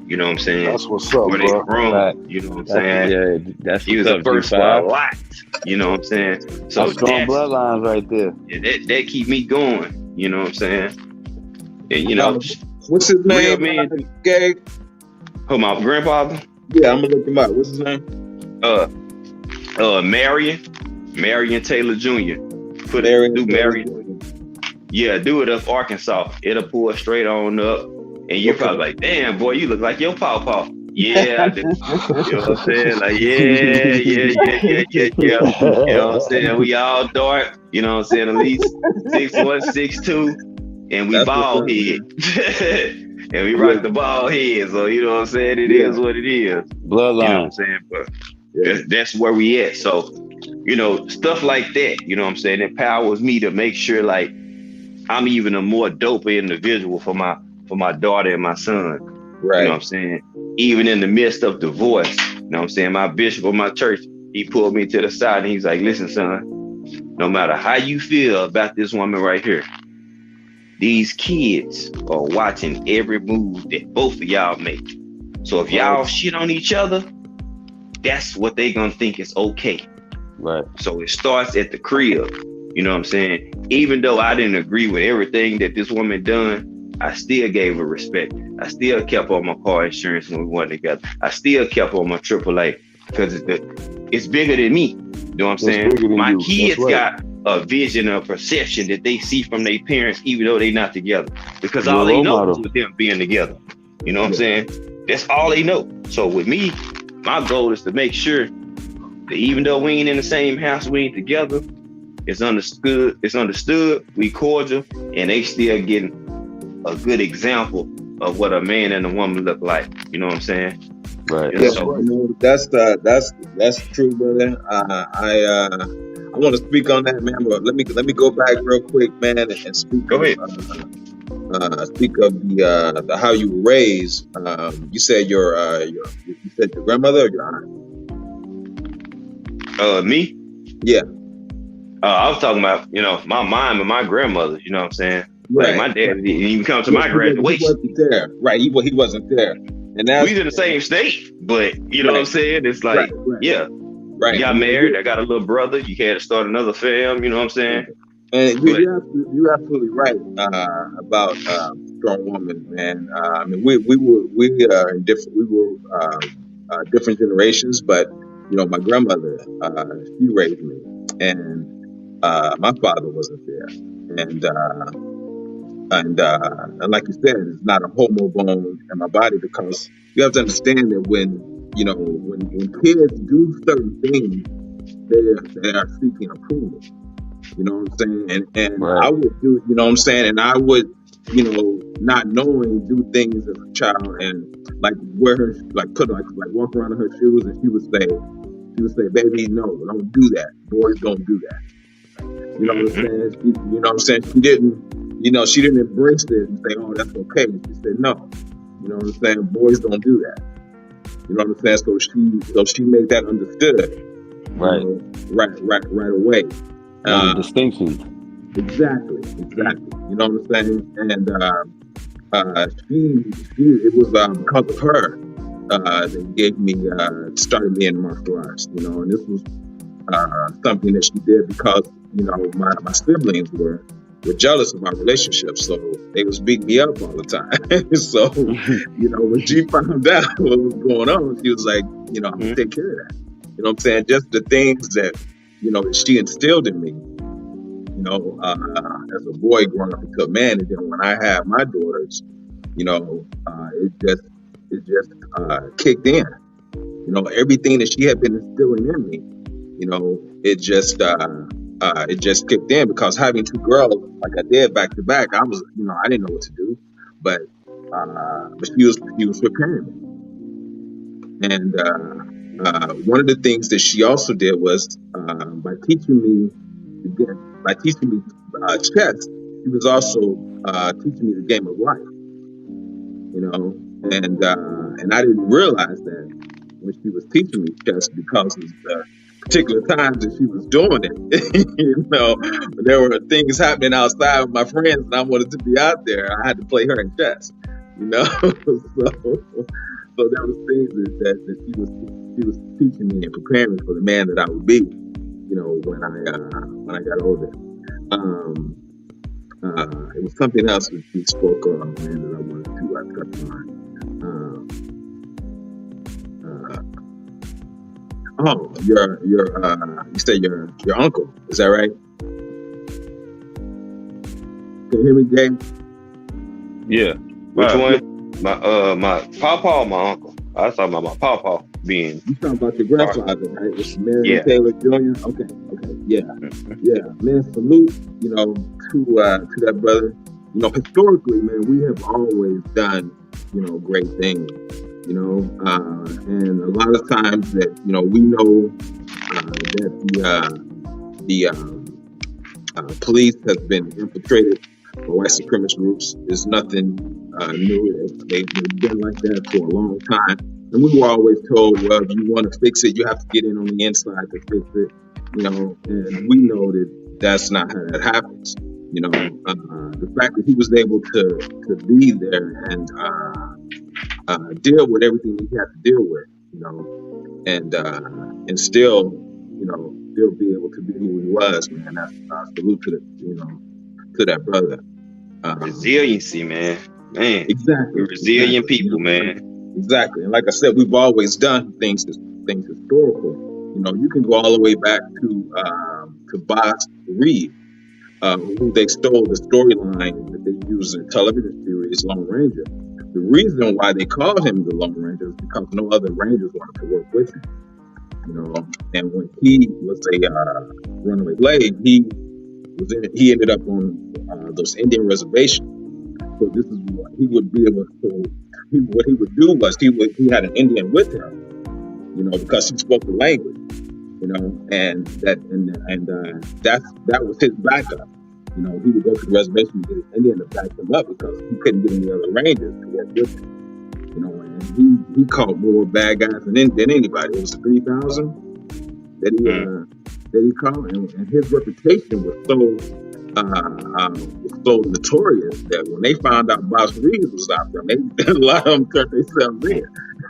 You know what I'm saying? That's what's up, Where they bro. from? Right. You know what I'm saying? Yeah, that's He was what's the up, first for a G5. lot. You know what I'm saying? So That's strong bloodlines right there. that keep me going. You know what I'm saying? And you know, What's his real name? men. Gay? Who, my grandfather? Yeah, I'm gonna look him up. What's his name? Marion Taylor Jr. Marion. Yeah, do it up Arkansas. It'll pull straight on up. And you're probably like, damn, boy, you look like your pawpaw. Yeah, I do. You know what I'm saying? Like, yeah. You know what I'm saying? We all dark. You know what I'm saying? At least 6'1", 6'2", and we bald head. And we rock the bald head. So, you know what I'm saying? It is what it is. Bloodline. You know what I'm saying? But that's where we at. So, you know, stuff like that, you know what I'm saying, empowers me to make sure, like, I'm even a more dope individual for my daughter and my son. Right. You know what I'm saying? Even in the midst of divorce, you know what I'm saying? My bishop of my church, he pulled me to the side and he's like, listen, son, no matter how you feel about this woman right here, these kids are watching every move that both of y'all make. So if y'all shit on each other, that's what they gonna think is okay. Right. So it starts at the crib. You know what I'm saying? Even though I didn't agree with everything that this woman done, I still gave her respect. I still kept on my car insurance when we went together. I still kept on my AAA because it's bigger than me. You know what I'm saying? My kids got a vision, a perception that they see from their parents, even though they're not together. Because all they know is with them being together. You know what I'm saying? That's all they know. So with me, my goal is to make sure that even though we ain't in the same house, we ain't together, it's understood, we cordial, and they still getting a good example of what a man and a woman look like. You know what I'm saying? Right. Yeah, so, that's true, brother. I want to speak on that, man. But let me go back real quick, man, and speak. Go ahead. Speak of the how you were raised. You said you said your grandmother or your aunt? Me? Yeah. I was talking about, you know, my mom and my grandmother. You know what I'm saying? Right. Like my dad didn't even come to my graduation. He wasn't there. Right. He wasn't there. And that's, we in the same state, but you know what I'm saying? It's like, yeah. Right. You got married. I got a little brother. You had to start another fam. You know what I'm saying? And you're absolutely right about strong woman, man. I mean, we were in different generations, but you know, my grandmother, she raised me, and my father wasn't there, and like you said, it's not a homo bone in my body, because you have to understand that when kids do certain things, they are seeking approval. You know what I'm saying? And I would do, you know what I'm saying? And I would, you know, not knowing, do things as a child, and like wear her, like put like walk around in her shoes, and she would say, baby, no, don't do that. Boys don't do that. You know what I'm saying? You know what I'm saying? She didn't embrace it and say, oh, that's okay. She said, no. You know what I'm saying? Boys don't do that. You know what I'm saying? So she made that understood. Right. You know, right away. Distinctions. Exactly. You know what I'm saying? And it was because of her that gave me started me in martial arts. You know, and this was something that she did because you know my siblings were jealous of our relationship, so they was beating me up all the time. So you know, when she found out what was going on, she was like, you know, I'm gonna take care of that. You know what I'm saying? Just the things that you know that she instilled in me. You know, as a boy growing up into a man, and then when I had my daughters, you know, it just kicked in. You know, everything that she had been instilling in me, you know, it just kicked in, because having two girls like I did back to back, I was, you know, I didn't know what to do, but she was preparing me. And one of the things that she also did was by teaching me chess, she was also teaching me the game of life. You know, and I didn't realize that when she was teaching me chess, because of the particular times that she was doing it. You know, there were things happening outside with my friends, and I wanted to be out there. I had to play her in chess. you know. So there was things that she was teaching me and preparing me for the man that I would be, you know, when I got older. It was something else that you spoke of, man, that I wanted to touch on. You said your uncle, is that right? Can you hear me, James? Yeah. Which one? My papa or my uncle? I was talking about my papa being. You talking about your grandfather, right? It's Mary Taylor Jr. Okay, yeah. Man, salute, you know, to that brother. You know, historically, man, we have always done, you know, great things. You know, and a lot of times that, you know, we know that the police has been infiltrated by white supremacist groups. Is nothing new. They've been like that for a long time. And we were always told, well, if you want to fix it, you have to get in on the inside to fix it. You know, and we know that that's not how that happens. You know, the fact that he was able to be there and deal with everything he had to deal with, you know, and still, you know, still be able to be who he was, man. That's salute to that brother. Resiliency, man. Exactly. We're resilient people, man. Exactly. And like I said, we've always done things historical. You know, you can go all the way back to Boss Reed, who they stole the storyline that they used in the television series Lone Ranger. The reason why they called him the Lone Ranger is because no other Rangers wanted to work with him. You know, and when he was a runaway slave, he ended up on those Indian reservations. So this is what he would be able to. What he would do was he had an Indian with him, you know, because he spoke the language, you know, and that was his backup. You know, he would go to the reservation and get an Indian to back him up because he couldn't get any other Rangers to work with him. You know, and he caught more bad guys than anybody. It was 3,000 that he caught, and his reputation was so notorious that when they found out Boss Reed was out there, a lot of them turned themselves in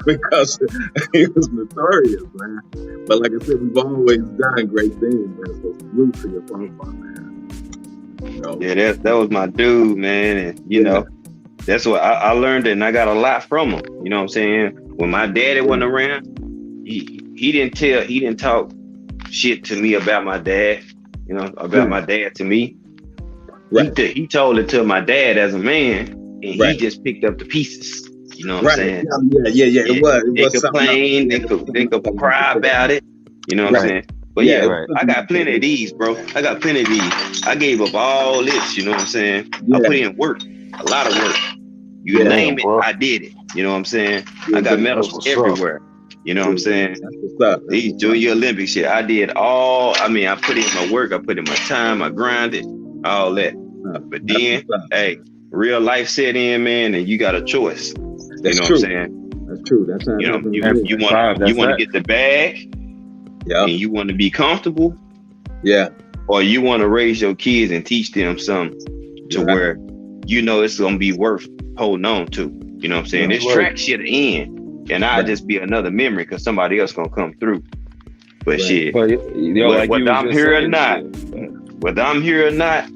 because he was notorious, man. But like I said, we've always done great things, man. So salute to your papa, man. You know? Yeah, that was my dude, man. And you know, that's what I learned, and I got a lot from him. You know what I'm saying? When my daddy wasn't around, he didn't talk shit to me about my dad. You know, about my dad to me. Right. He told it to my dad as a man, and he just picked up the pieces. You know what I'm saying? Yeah. It was. They complain. They could cry about it. You know what I'm saying? But I got plenty of these, bro. I got plenty of these. I gave up all this. You know what I'm saying? I put in work, a lot of work. You name it, I did it. You know what I'm saying? I got medals everywhere. You know what I'm saying? That's what's up. These Junior Olympic shit. I did all. I mean, I put in my work. I put in my time. I grinded. All that. But then, hey, real life set in, man, and you got a choice. That's true. What I'm saying? That's true. That's how you want to get the bag, and you want to be comfortable, or you want to raise your kids and teach them something to where you know it's gonna be worth holding on to. You know what I'm saying? This track shit end, and I'll just be another memory because somebody else gonna come through. But shit, whether I'm here or not,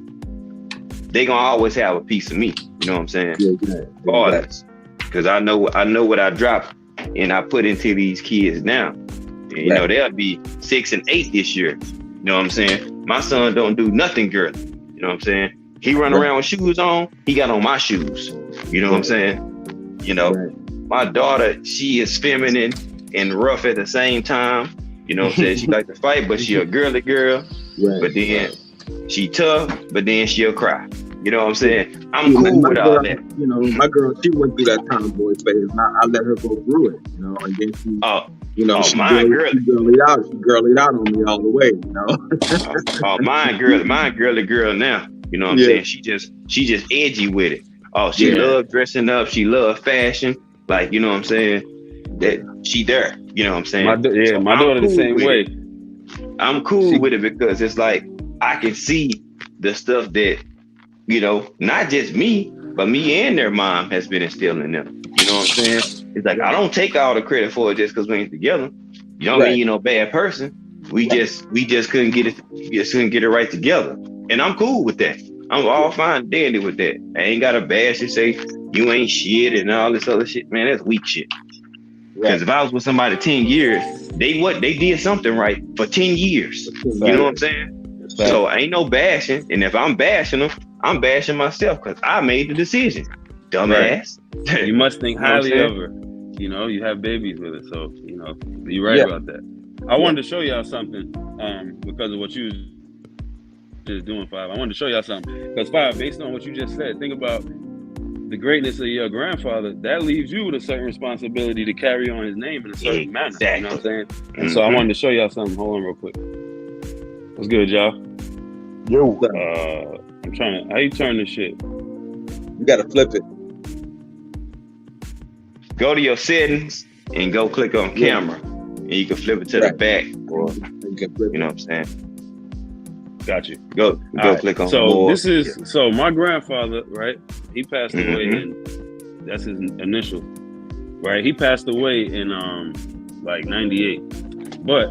they gonna always have a piece of me. You know what I'm saying? Regardless, because I know what I drop and I put into these kids now. And, you know, they'll be 6 and 8 this year. You know what I'm saying? My son don't do nothing girly. You know what I'm saying? He run around with shoes on. He got on my shoes. You know what I'm saying? You know, my daughter, she is feminine and rough at the same time. You know what I'm saying? She like to fight, but she a girly girl. But then she tough, but then she'll cry. You know what I'm saying? I'm cool with all that. You know, my girl, she went through that tomboy phase, and I let her go through it. You know, and then she, she girlied out on me all the way. You know. Mine girly now. You know what I'm saying? She just edgy with it. Oh, she love dressing up. She love fashion. Like, you know what I'm saying? That she there. You know what I'm saying? My daughter the same way. I'm cool with it because it's like I can see the stuff that, you know, not just me, but me and their mom has been instilling in them. You know what I'm saying? It's like I don't take all the credit for it just because we ain't together. You don't mean you're no bad person. We just couldn't get it right together. And I'm cool with that. I'm all fine and dandy with that. I ain't got to bash and say you ain't shit and all this other shit. Man, that's weak shit. Because if I was with somebody 10 years, they did something right for 10 years. You know what I'm saying? So ain't no bashing. And if I'm bashing them, I'm bashing myself because I made the decision. Dumbass. Right. You must think highly of her. You know, you have babies with her. So, you know, you're right about that. I wanted to show y'all something because of what you was just doing, Five. I wanted to show y'all something. Because, Five, based on what you just said, think about the greatness of your grandfather. That leaves you with a certain responsibility to carry on his name in a certain manner. You know what I'm saying? And so I wanted to show y'all something. Hold on real quick. What's good, y'all? Yo. I'm trying to... How you turn this shit? You got to flip it. Go to your settings and go click on camera. And you can flip it to the back. Or, you know what I'm saying? Got you. Go click on more. So my grandfather, right? He passed away in, that's his initial, right? He passed away in like 98. But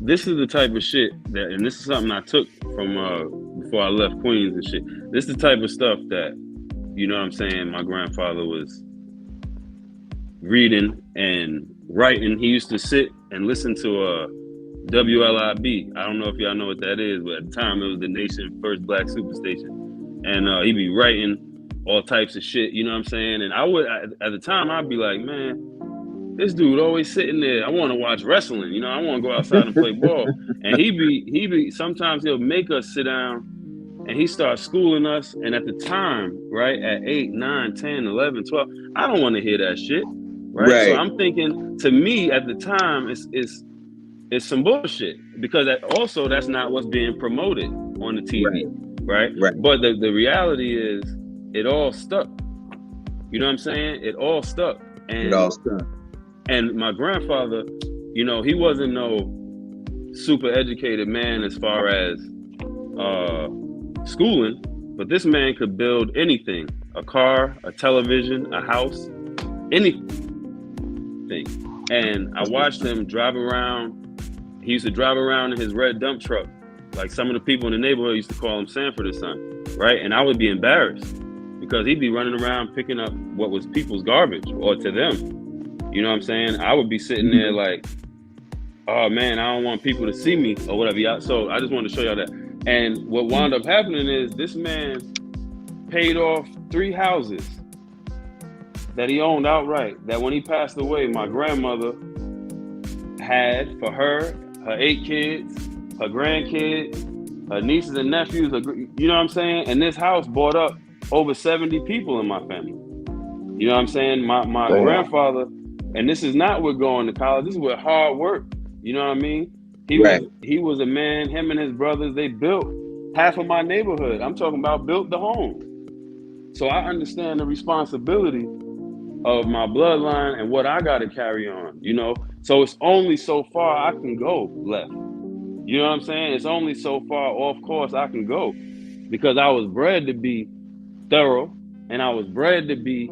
this is the type of shit that, and this is something I took from before I left Queens and shit. This is the type of stuff that, you know what I'm saying, my grandfather was reading and writing. He used to sit and listen to WLIB. I don't know if y'all know what that is, but at the time it was the nation's first black superstation. And he'd be writing all types of shit, you know what I'm saying? And I would, at the time, I'd be like, man, this dude always sitting there. I want to watch wrestling, you know, I want to go outside and play ball. And sometimes he'll make us sit down and he starts schooling us. And at the time, right, at 8, 9, 10, 11, 12, I don't want to hear that shit. Right. So I'm thinking, to me at the time, it's some bullshit because that's not what's being promoted on the TV, right? But the reality is, it all stuck. You know what I'm saying? It all stuck. And my grandfather, you know, he wasn't no super educated man as far as schooling, but this man could build anything: a car, a television, a house, anything. And I watched him drive around. He used to drive around in his red dump truck. Like some of the people in the neighborhood used to call him Sanford or son, right? And I would be embarrassed because he'd be running around picking up what was people's garbage, or to them. You know what I'm saying? I would be sitting there like, oh man, I don't want people to see me or whatever. So I just wanted to show y'all that. And what wound up happening is this man paid off 3 houses that he owned outright, that when he passed away, my grandmother had for her 8 kids, her grandkids, her nieces and nephews, you know what I'm saying? And this house brought up over 70 people in my family. You know what I'm saying? My grandfather, and this is not with going to college, this is with hard work. You know what I mean? He was a man, him and his brothers, they built half of my neighborhood. I'm talking about built the home. So I understand the responsibility of my bloodline and what I got to carry on, you know? So it's only so far I can go left. You know what I'm saying? It's only so far off course I can go because I was bred to be thorough and I was bred to be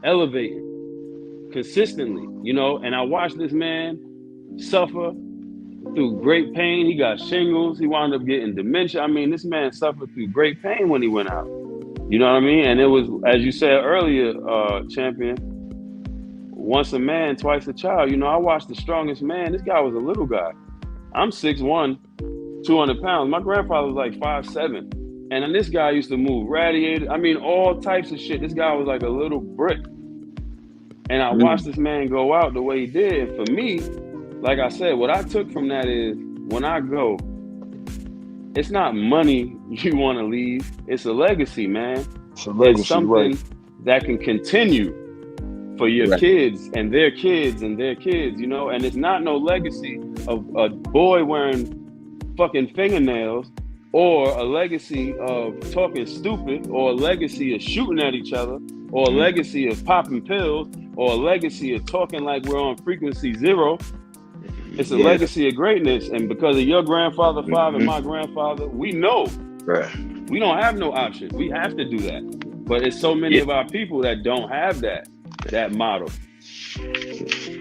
elevating consistently, you know? And I watched this man suffer through great pain. He got shingles. He wound up getting dementia. I mean, this man suffered through great pain when he went out. You know what I mean? And it was, as you said earlier, champion, once a man, twice a child. You know, I watched the strongest man. This guy was a little guy. I'm 6'1", 200 pounds. My grandfather was like 5'7". And then this guy used to move radiator. I mean, all types of shit. This guy was like a little brick. And I watched this man go out the way he did. And for me, like I said, what I took from that is when I go, it's not money you want to leave. It's a legacy, man. It's something that can continue for your kids and their kids and their kids, you know? And it's not no legacy of a boy wearing fucking fingernails or a legacy of talking stupid or a legacy of shooting at each other or a legacy of popping pills or a legacy of talking like we're on frequency 0. It's a legacy of greatness. And because of your grandfather, father, and my grandfather, we know Right. We don't have no option. We have to do that. But it's so many of our people that don't have that model.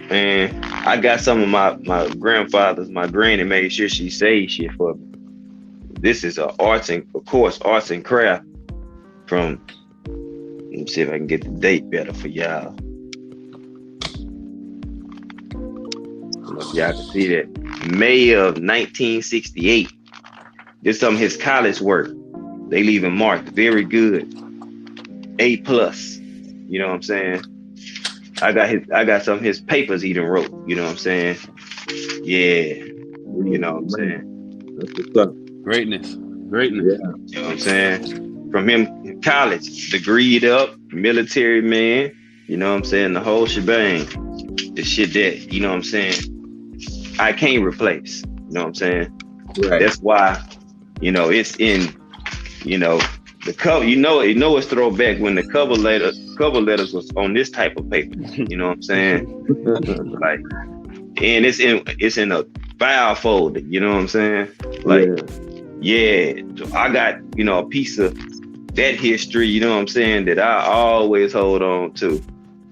Man, I got some of my grandfathers, my granny made sure she saved shit for me. This is arts and craft from, let me see if I can get the date better for y'all. Y'all can see that. May of 1968. This is some of his college work. They leave him marked very good. A+. You know what I'm saying? I got some of his papers he done wrote. You know what I'm saying? Yeah. You know what I'm saying? That's what's up. Greatness. Yeah. You know what I'm saying? From him in college, degreed up, military man. You know what I'm saying? The whole shebang. The shit that, you know what I'm saying, I can't replace. You know what I'm saying? Right. That's why, you know, it's in, you know, the cover, you know it's throwback when the cover letters was on this type of paper. You know what I'm saying? Like, and it's in a file folder, you know what I'm saying? Like, yeah, I got, you know, a piece of that history, you know what I'm saying, that I always hold on to.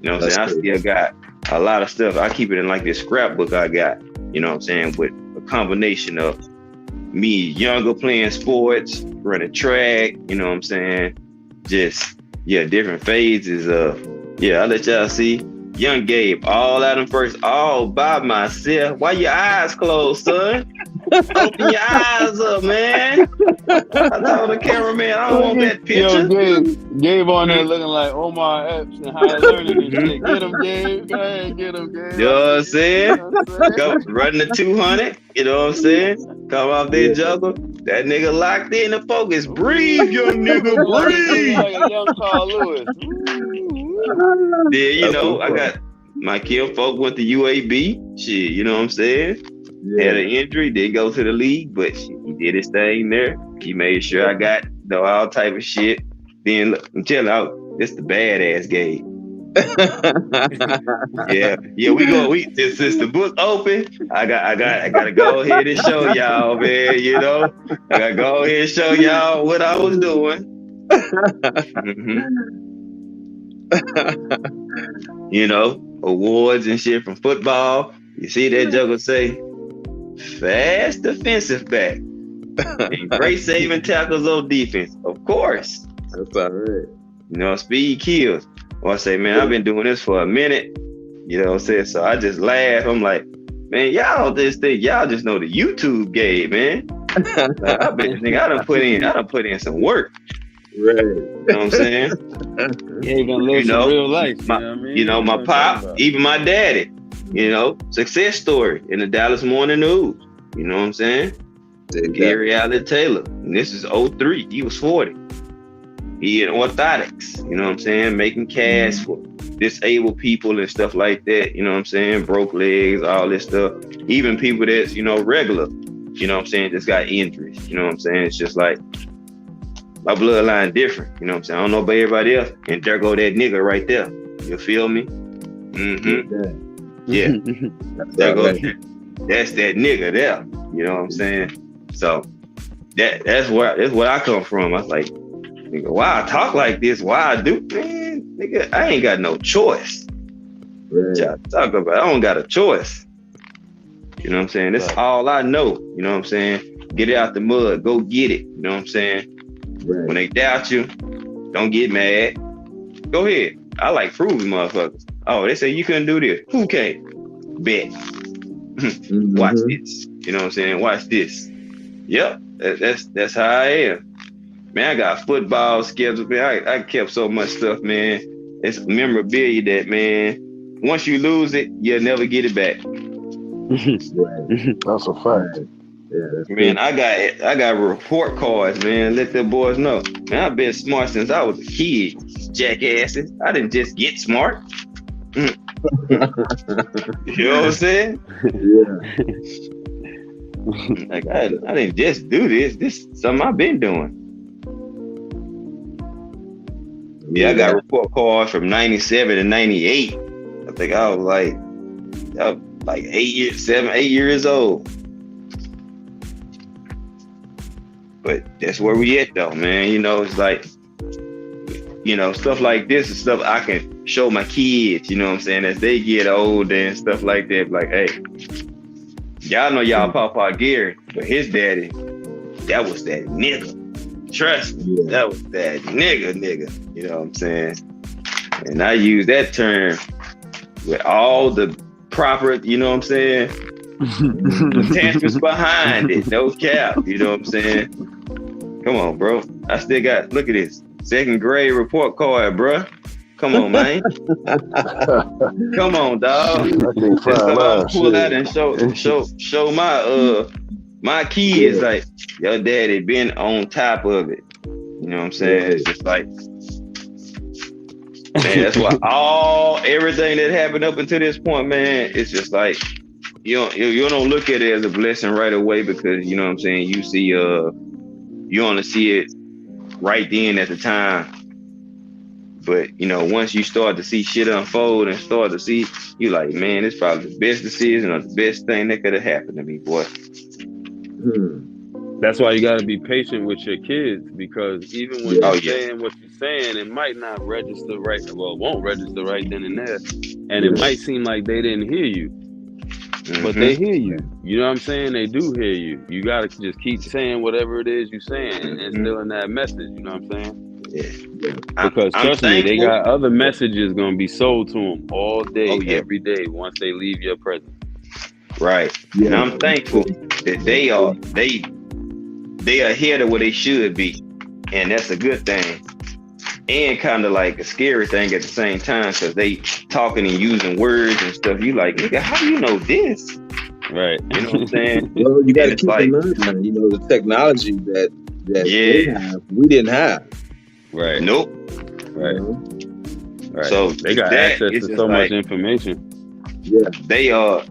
You know what I'm saying? I still got a lot of stuff. I keep it in like this scrapbook I got, you know what I'm saying, with a combination of me younger playing sports, running track, you know what I'm saying? Just, yeah, different phases of, yeah, I'll let y'all see. Young Gabe, all out in first, all by myself. Why your eyes closed, son? Open your eyes up, man. I told the cameraman, I don't want that picture. Yo, Gabe on there looking like Omar Epps and High Learning and shit. Get him, Gabe. Go ahead, get him, Gabe. You know what I'm saying? Go running the 200, you know what I'm saying? Come off there, juggle. That nigga locked in the focus. Breathe, young nigga, breathe. Like a young Carl Lewis. Yeah, you know, I got my kid folk went to UAB. Shit, you know what I'm saying? Yeah. Had an injury, didn't go to the league, but shit, he did his thing there. He made sure I got, you know, all type of shit. Then look, I'm telling you, this the badass game. yeah, since the book open, I gotta go ahead and show y'all, man. You know, I gotta go ahead and show y'all what I was doing. You know, awards and shit from football. You see that joker say, fast defensive back and great saving tackles on defense. Of course. That's all right. You know, speed kills. Or I say, man, I've been doing this for a minute. You know what I'm saying? So I just laugh. I'm like, man, y'all just think y'all just know the YouTube game, man. Like, I done put in some work. Right. You know what I'm saying? Yeah, you gonna live some real life. You know what I mean? You know, my pop, even my daddy, you know, success story in the Dallas Morning News. You know what I'm saying? Gary Allen Taylor. And this is 03. He was 40. He in orthotics, you know what I'm saying? Making cash for disabled people and stuff like that. You know what I'm saying? Broke legs, all this stuff. Even people that's, you know, regular, you know what I'm saying? Just got injuries. You know what I'm saying? It's just like, my bloodline different, you know what I'm saying? I don't know about everybody else. And there go that nigga right there. You feel me? Yeah. There go, that's that nigga there. You know what I'm saying? So that's where I come from. I was like, nigga, why I talk like this? Why I do? Man, nigga, I ain't got no choice. Right. Talk about, I don't got a choice. You know what I'm saying? That's all I know. You know what I'm saying? Get it out the mud. Go get it. You know what I'm saying? Right. When they doubt you, don't get mad. Go ahead. I like proving motherfuckers. Oh, they say you couldn't do this. Who can? Bet. Watch this. You know what I'm saying? Watch this. Yep. That's how I am. Man, I got football schedules, man. I kept so much stuff, man. It's memorabilia that, man, once you lose it, you'll never get it back. That's a fact. Yeah, man, I got report cards, man. Let the boys know. Man, I've been smart since I was a kid, jackasses. I didn't just get smart. You know what I'm saying? Yeah. Like I didn't just do this. This is something I've been doing. Yeah, I got report cards from 97 to 98. I think I was like 8 years old. But that's where we at though, man. It's like, stuff like this is stuff I can show my kids, you know what I'm saying, as they get older and stuff like that. Like, hey, y'all know y'all Papa Gary, but his daddy, that was that nigga. Trust me, that was that nigga. You know what I'm saying? And I use that term with all the proper, you know what I'm saying, attachments behind it. No cap, you know what I'm saying? Come on, bro. I still got, look at this. 2nd grade report card, bro. Come on, man. Come on, dog. Just so I'll pull out and show my kids, like, your daddy been on top of it. You know what I'm saying? It's just like, man, that's why everything that happened up until this point, man, it's just like, you don't look at it as a blessing right away, because, you know what I'm saying, you see, you only see it right then at the time. But, once you start to see shit unfold and start to see, you like, man, it's probably the best decision or the best thing that could have happened to me, boy. That's why you got to be patient with your kids, because even when you're saying what you're saying, it might not register right. Well, it won't register right then and there. And it might seem like they didn't hear you. But they hear you. You know what I'm saying? They do hear you. You got to just keep saying whatever it is you're saying and instilling that message. You know what I'm saying? Yeah. Because trust me, they got other messages going to be sold to them all day, every day, once they leave your presence. Right. Yeah. And I'm thankful that they are ahead of where they should be. And that's a good thing. And kind of like a scary thing at the same time, because they talking and using words and stuff. You like, nigga, how do you know this? Right. You know what I'm saying? Well, you got to keep in mind, the technology that they have, we didn't have. Right. Nope. Right. Right. So they got access to so much information. Yeah. They are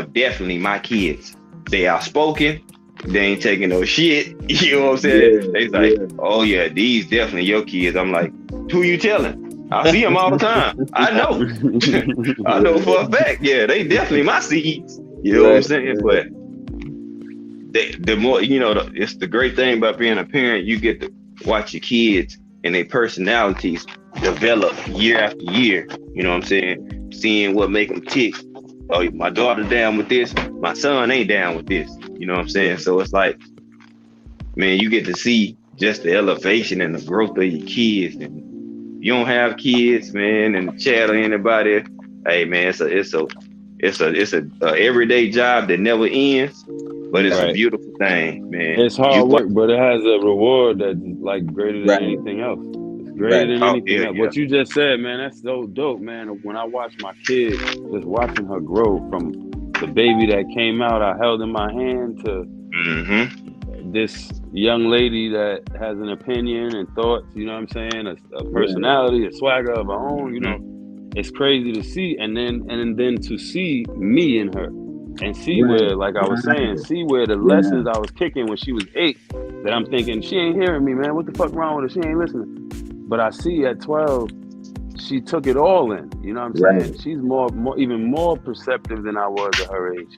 definitely my kids. They outspoken. They ain't taking no shit. You know what I'm saying? Yeah, they like, oh yeah, these definitely your kids. I'm like, who you telling? I see them all the time. I know. I know for a fact. Yeah, they definitely my seeds. You know what I'm saying? But the more, it's the great thing about being a parent. You get to watch your kids and their personalities develop year after year. You know what I'm saying? Seeing what make them tick. Oh, my daughter down with this. My son ain't down with this. You know what I'm saying? So it's like, man, you get to see just the elevation and the growth of your kids. And you don't have kids, man, and chat or anybody. Hey, man, it's a everyday job that never ends, but it's a beautiful thing, man. It's hard work, but it has a reward that's like greater than anything else. Greater than anything else. What you just said, man, that's so dope, man. When I watch my kid, just watching her grow from the baby that came out, I held in my hand, to this young lady that has an opinion and thoughts, you know what I'm saying? A personality, a swagger of her own, it's crazy to see. And then to see me in her and see where, like I was saying, see where the lessons I was kicking when she was 8, that I'm thinking, she ain't hearing me, man. What the fuck wrong with her? She ain't listening. But I see at 12, she took it all in. You know what I'm saying? She's even more perceptive than I was at her age.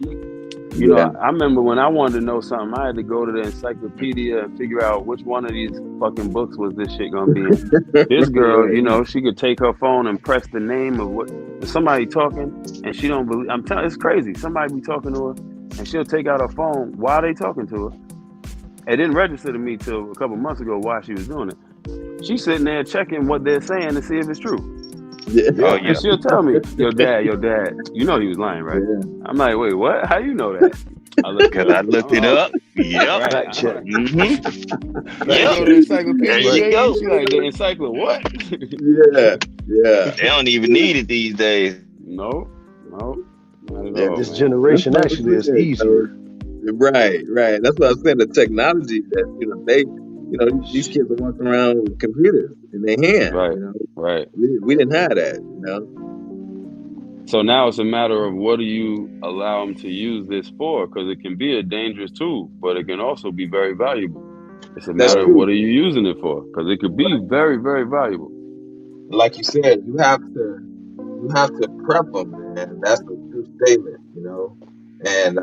You know, I remember when I wanted to know something, I had to go to the encyclopedia and figure out which one of these fucking books was this shit gonna be in. This girl, she could take her phone and press the name of what somebody talking, and she don't believe. I'm telling, it's crazy. Somebody be talking to her, and she'll take out her phone while they talking to her. It didn't register to me till a couple months ago why she was doing it. She's sitting there checking what they're saying to see if it's true. And she'll tell me, your dad, you know he was lying, right? I'm like, wait, what? How you know that? I looked it up. Yep. Fact check. Go to the encyclopedia. There you go. She like, the encyclopedia, what? They don't even need it these days. No. Not at all, this generation actually is easier. Right. That's what I was saying. The technology that these kids are walking around with computers in their hand. Right. We didn't have that. So now it's a matter of what do you allow them to use this for? Because it can be a dangerous tool, but it can also be very valuable. It's a matter of what are you using it for? Because it could be very, very valuable. Like you said, you have to prep them, man. That's a true statement, And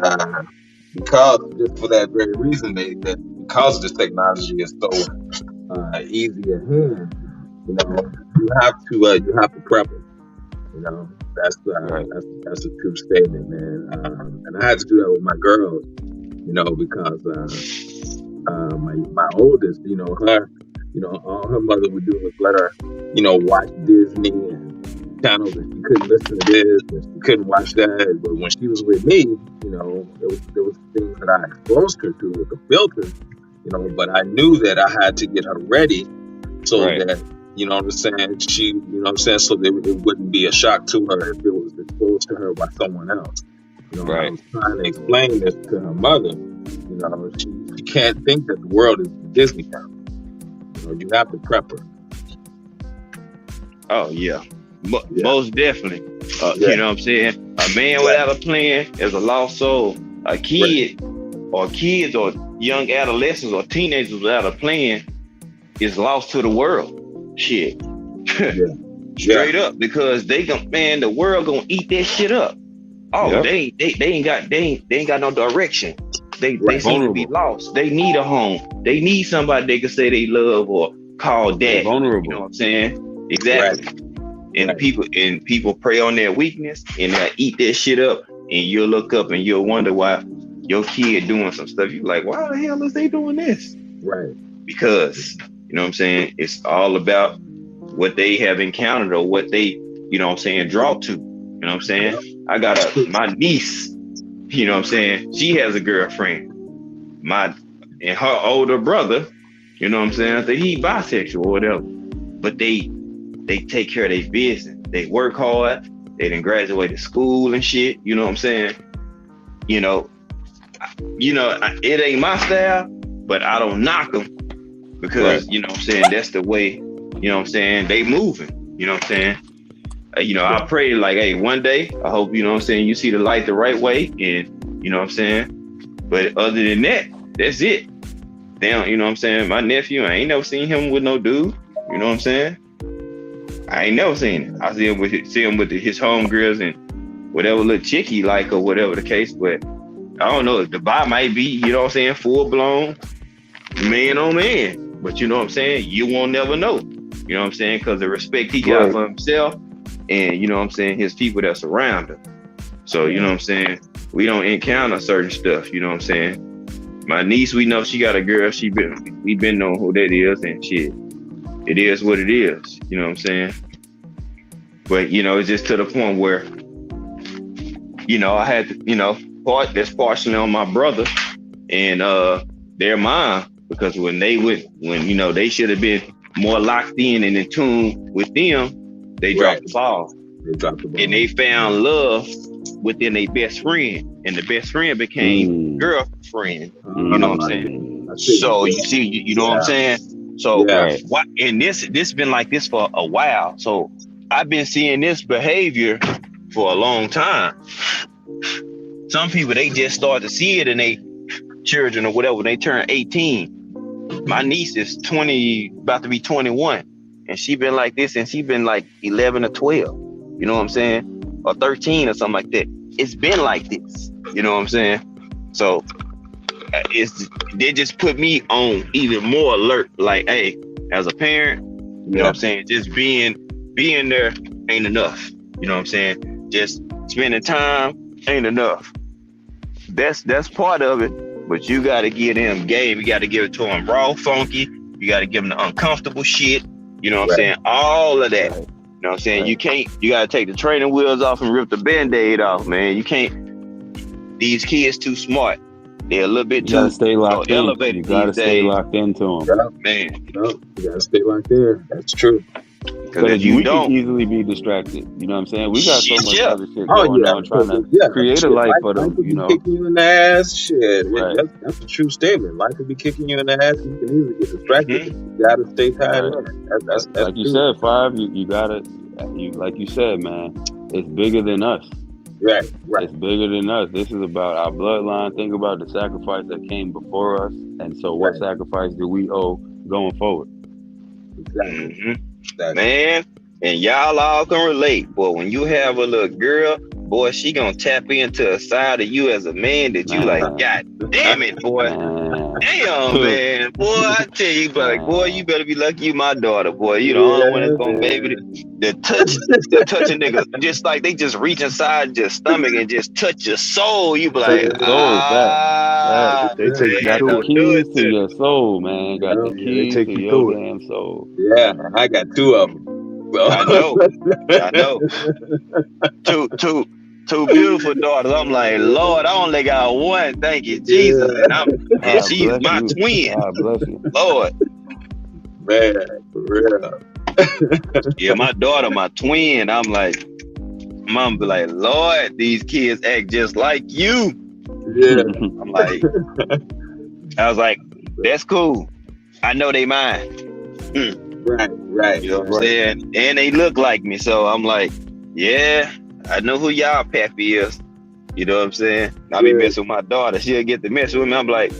because just for that very reason, because of this technology is so easy at hand, you have to prep them. That's Right. that's a true statement, man. And I had to do that with my girls, because my oldest, all her mother would do was let her, watch Disney and channels, and she couldn't listen to this and she couldn't watch that. But when she was with me, there was things that I exposed her to with the filter, but I knew that I had to get her ready so Right. that, you know what I'm saying, so that it wouldn't be a shock to her if it was exposed to her by someone else. And I Right. was trying to explain this to her mother. She can't think that the world is Disney Channel. You have to prep her. Oh yeah. Yeah. Most definitely. Yeah. You know what I'm saying? A man without a plan is a lost soul. A kid or kids or young adolescents or teenagers without a plan is lost to the world. Shit. Yeah. Straight up, because the world gonna eat that shit up. Oh, Yep. they ain't got no direction. They Right. seem to be lost. They need a home. They need somebody they can say they love or call They're dad. vulnerable. You know what I'm saying? Exactly. And Right. people prey on their weakness and they eat that shit up, and you'll look up and you'll wonder why your kid doing some stuff. You're like, why the hell is they doing this? Right. Because, you know what I'm saying, it's all about what they have encountered or what they, you know what I'm saying, draw to. You know what I'm saying? I got my niece, you know what I'm saying, she has a girlfriend. And her older brother, you know what I'm saying, I think he bisexual or whatever. But they take care of their business. They work hard. They done graduated school and shit. You know what I'm saying? It ain't my style, but I don't knock them because, you know what I'm saying, that's the way, you know what I'm saying, they moving. You know what I'm saying? I pray like, hey, one day, I hope, you know what I'm saying, you see the light the right way, and you know what I'm saying? But other than that, that's it. Damn, you know what I'm saying? My nephew, I ain't never seen him with no dude. You know what I'm saying? I ain't never seen it. I see him with his homegirls and whatever little chick he like or whatever the case. But I don't know. The vibe might be, you know what I'm saying, full blown man on man. But you know what I'm saying? You won't never know. You know what I'm saying? Because the respect he got for himself and, you know what I'm saying, his people that surround him. So, you know what I'm saying? We don't encounter certain stuff. You know what I'm saying? My niece, we know she got a girl. We been knowing who that is and shit. It is what it is, you know what I'm saying? But, it's just to the point where, I had to, that's partially on my brother and their mom, because when they should have been more locked in and in tune with them, they dropped the ball. And they found love within their best friend, and the best friend became girlfriend. You know what I'm saying? So you see, you know what I'm saying? So what? And this been like this for a while. So I've been seeing this behavior for a long time. Some people, they just start to see it in their children or whatever when they turn 18. My niece is 20, about to be 21, and she been like this, and she been like 11 or 12. You know what I'm saying? Or 13 or something like that. It's been like this. You know what I'm saying? So they just put me on even more alert. Like, hey, as a parent, you know what I'm saying? Just being there ain't enough. You know what I'm saying? Just spending time ain't enough. That's part of it. But you got to give them game. You got to give it to them raw, funky. You got to give them the uncomfortable shit. You know what I'm saying? All of that. You know what I'm saying? You got to take the training wheels off and rip the Band-Aid off, man. You can't. These kids too smart. They're a little bit too elevated. You gotta stay locked into them. Man. You gotta stay locked there. That's true. Because we can easily be distracted. You know what I'm saying? We got so much other shit going on trying to create a life for them, you know? Kicking you in the ass, shit. Right. That's a true statement. Life could be kicking you in the ass. You can easily get distracted. You gotta stay tied up. That's like you said, Five, you gotta, like you said, man, it's bigger than us. Right. It's bigger than us. This is about our bloodline. Think about the sacrifice that came before us. And so what sacrifice do we owe going forward? Exactly. Man, and y'all all can relate. Boy, when you have a little girl, boy, she gonna tap into a side of you as a man that you like, God damn it, boy. Damn, man. Boy, I tell you, but boy, you better be lucky you my daughter, boy. You the Yeah, only one that's gonna be able man. to touch a nigga. Just like they just reach inside your stomach and just touch your soul. You be Touch like, your soul back. They take you man, Got the through it. don't do keys it to to your me. soul, man. Got the Yeah, Yeah, they keys take to you your through it. damn soul. yeah. I got two of them. I know. I know. Two beautiful daughters. I'm like, Lord, I only got one. Thank you, Jesus. Yeah, And God she's bless my you. twin. God bless you. Lord. man, for real. Yeah, my daughter, my twin. I'm like, Mom be like, Lord, these kids act just like you. Yeah, I'm like, I was like, that's cool. I know they mine. right. You know what I'm Right. saying? And they look like me. So I'm like, yeah, I know who y'all pappy is. You know what I'm saying? I be Yeah. messing with my daughter. She'll get to mess with me. I'm like,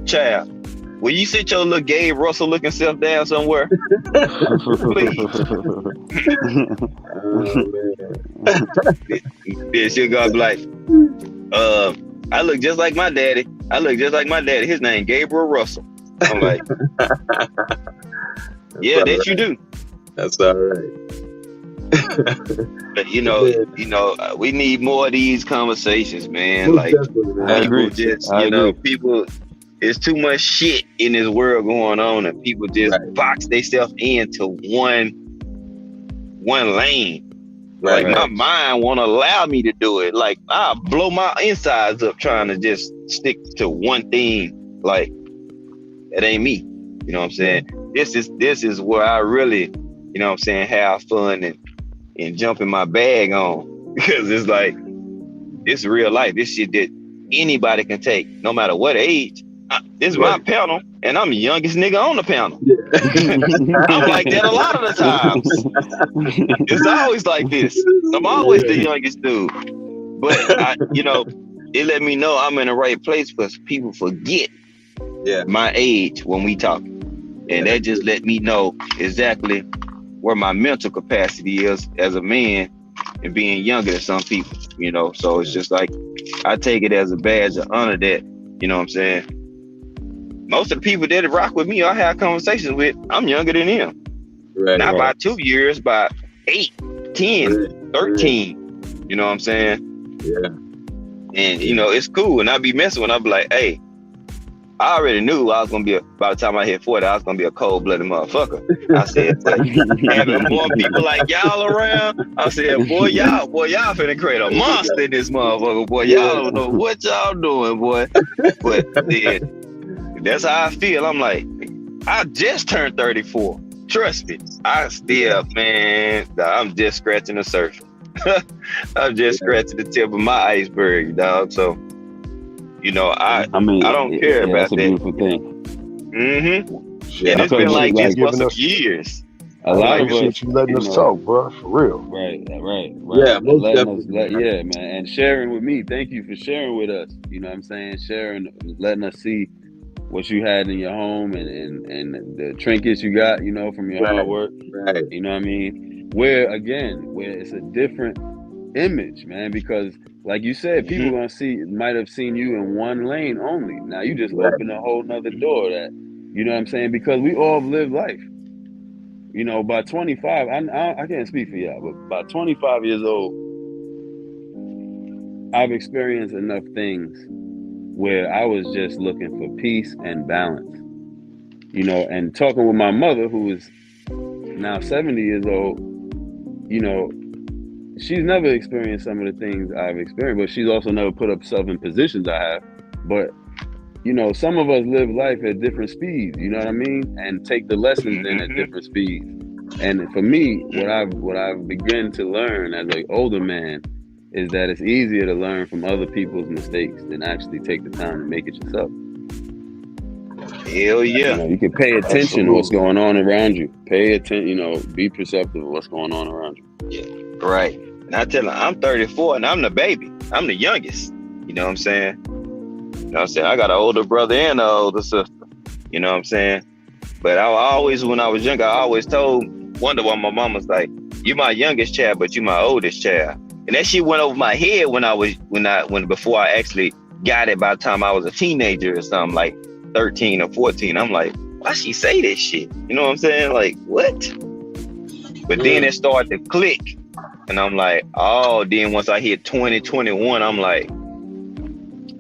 child, will you sit your little Gabe Russell looking self down somewhere? Please. Oh man. Then she'll go be like, I look just like my daddy. His name Gabriel Russell. I'm like, yeah, all that right. you do. That's all right. But Yeah. we need more of these conversations, man. Most Like definitely, man. I people agree. just, I agree. people. There's too much shit in this world going on, and people just Right. box themselves into one lane. Right. Like my mind won't allow me to do it. Like I'll blow my insides up trying to just stick to one thing. Like it ain't me. You know what I'm saying? This is where I really, you know what I'm saying, have fun and jump in my bag on. Because it's like, it's real life. This shit that anybody can take, no matter what age. This is my panel, and I'm the youngest nigga on the panel. I'm like that a lot of the times. It's always like this. I'm always the youngest dude. But it let me know I'm in the right place because people forget my age when we talk. And that just let me know exactly where my mental capacity is as a man and being younger than some people, So it's just like, I take it as a badge of honor that, you know what I'm saying? Most of the people that rock with me, I have conversations with, I'm younger than them. Right. Not by 2 years, by 8, 10, 13. You know what I'm saying? Yeah. And, it's cool. And I be messing with, I be like, hey, I already knew I was going to be, by the time I hit 40, I was going to be a cold-blooded motherfucker. I said, but having more people like y'all around, I said, boy, y'all finna create a monster in this motherfucker. Boy, y'all don't know what y'all doing, boy. But then, that's how I feel. I'm like, I just turned 34. Trust me. I still, man, I'm just scratching the surface. I'm just scratching the tip of my iceberg, dog. So, I don't care about that's a that. beautiful thing. Mm-hmm. And it's been like this for some years. A lot of us, shit you letting us talk, bro, for real. Right. Yeah, most definitely. Man, and sharing with me. Thank you for sharing with us. You know what I'm saying? Sharing, letting us see what you had in your home and the trinkets you got, from your hard work. Right. You know what I mean? Where it's a different image, man, because like you said, people might have seen you in one lane only. Now you just opened a whole nother door that, you know what I'm saying? Because we all have lived life. By 25, I can't speak for y'all, but by 25 years old, I've experienced enough things where I was just looking for peace and balance. And talking with my mother, who is now 70 years old, she's never experienced some of the things I've experienced, but she's also never put herself in positions I have. But, some of us live life at different speeds, you know what I mean? And take the lessons in at different speeds. And for me, what I've begun to learn as an older man is that it's easier to learn from other people's mistakes than actually take the time to make it yourself. Hell yeah. You can pay attention to what's going on around you. Pay attention, be perceptive of what's going on around you. Yeah, right. And I tell her, I'm 34 and I'm the baby. I'm the youngest. You know what I'm saying? I got an older brother and an older sister. You know what I'm saying? But when I was younger, I always wonder why my mom was like, you my youngest child, but you my oldest child. And that shit went over my head before I actually got it by the time I was a teenager or something. Like, 13 or 14. I'm like, why she say this shit? You know what I'm saying? Like, what? But then it started to click. And I'm like, oh, then once I hit 20, 21, I'm like,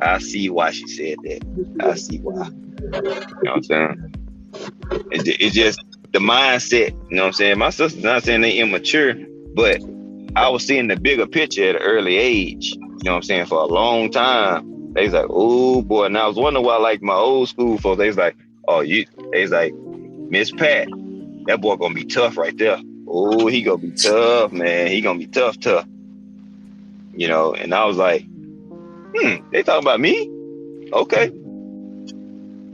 I see why she said that. I see why. You know what I'm saying? It's just the mindset. You know what I'm saying? My sister's not saying they immature, but I was seeing the bigger picture at an early age. You know what I'm saying? For a long time. They was like, oh boy. And I was wondering why, like, my old school folks, they was like, they was like, Miss Pat, that boy gonna be tough right there. Oh, he gonna be tough, man. He gonna be tough. You know, and I was like, they talking about me? Okay.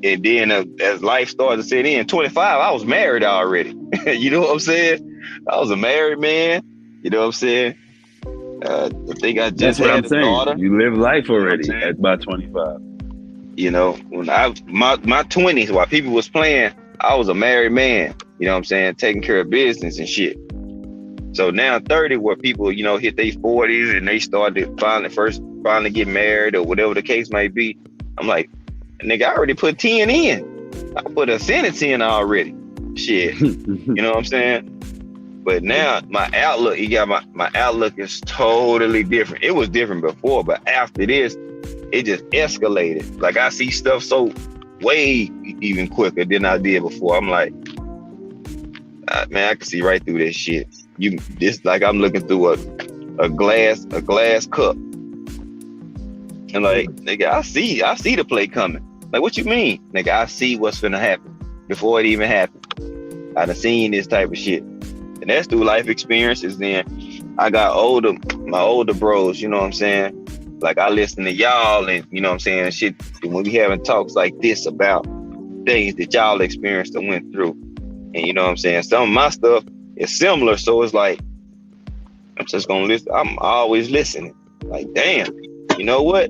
And then as life started to set in, 25, I was married already. You know what I'm saying? I was a married man. You know what I'm saying? I think I just had a daughter. You live life already at about 25. You know, when my 20s, while people was playing, I was a married man. You know what I'm saying? Taking care of business and shit. So now 30, where people, you know, hit their 40s and they start to finally get married or whatever the case may be. I'm like, nigga, I already put 10 in. I put a sentence in already. Shit. You know what I'm saying? But now my outlook, my outlook is totally different. It was different before, but after this, it just escalated. Like, I see stuff so way even quicker than I did before. I'm like, man, I can see right through this shit. It's like I'm looking through a glass cup. And like, nigga, I see the play coming. Like, what you mean? Nigga, I see what's finna happen before it even happened. I done seen this type of shit. And that's through life experiences. Then I got my older bros, you know what I'm saying? Like, I listen to y'all and, you know what I'm saying, shit, when we having talks like this about things that y'all experienced and went through. And you know what I'm saying? Some of my stuff is similar. So it's like, I'm just gonna listen. I'm always listening. Like, damn, you know what?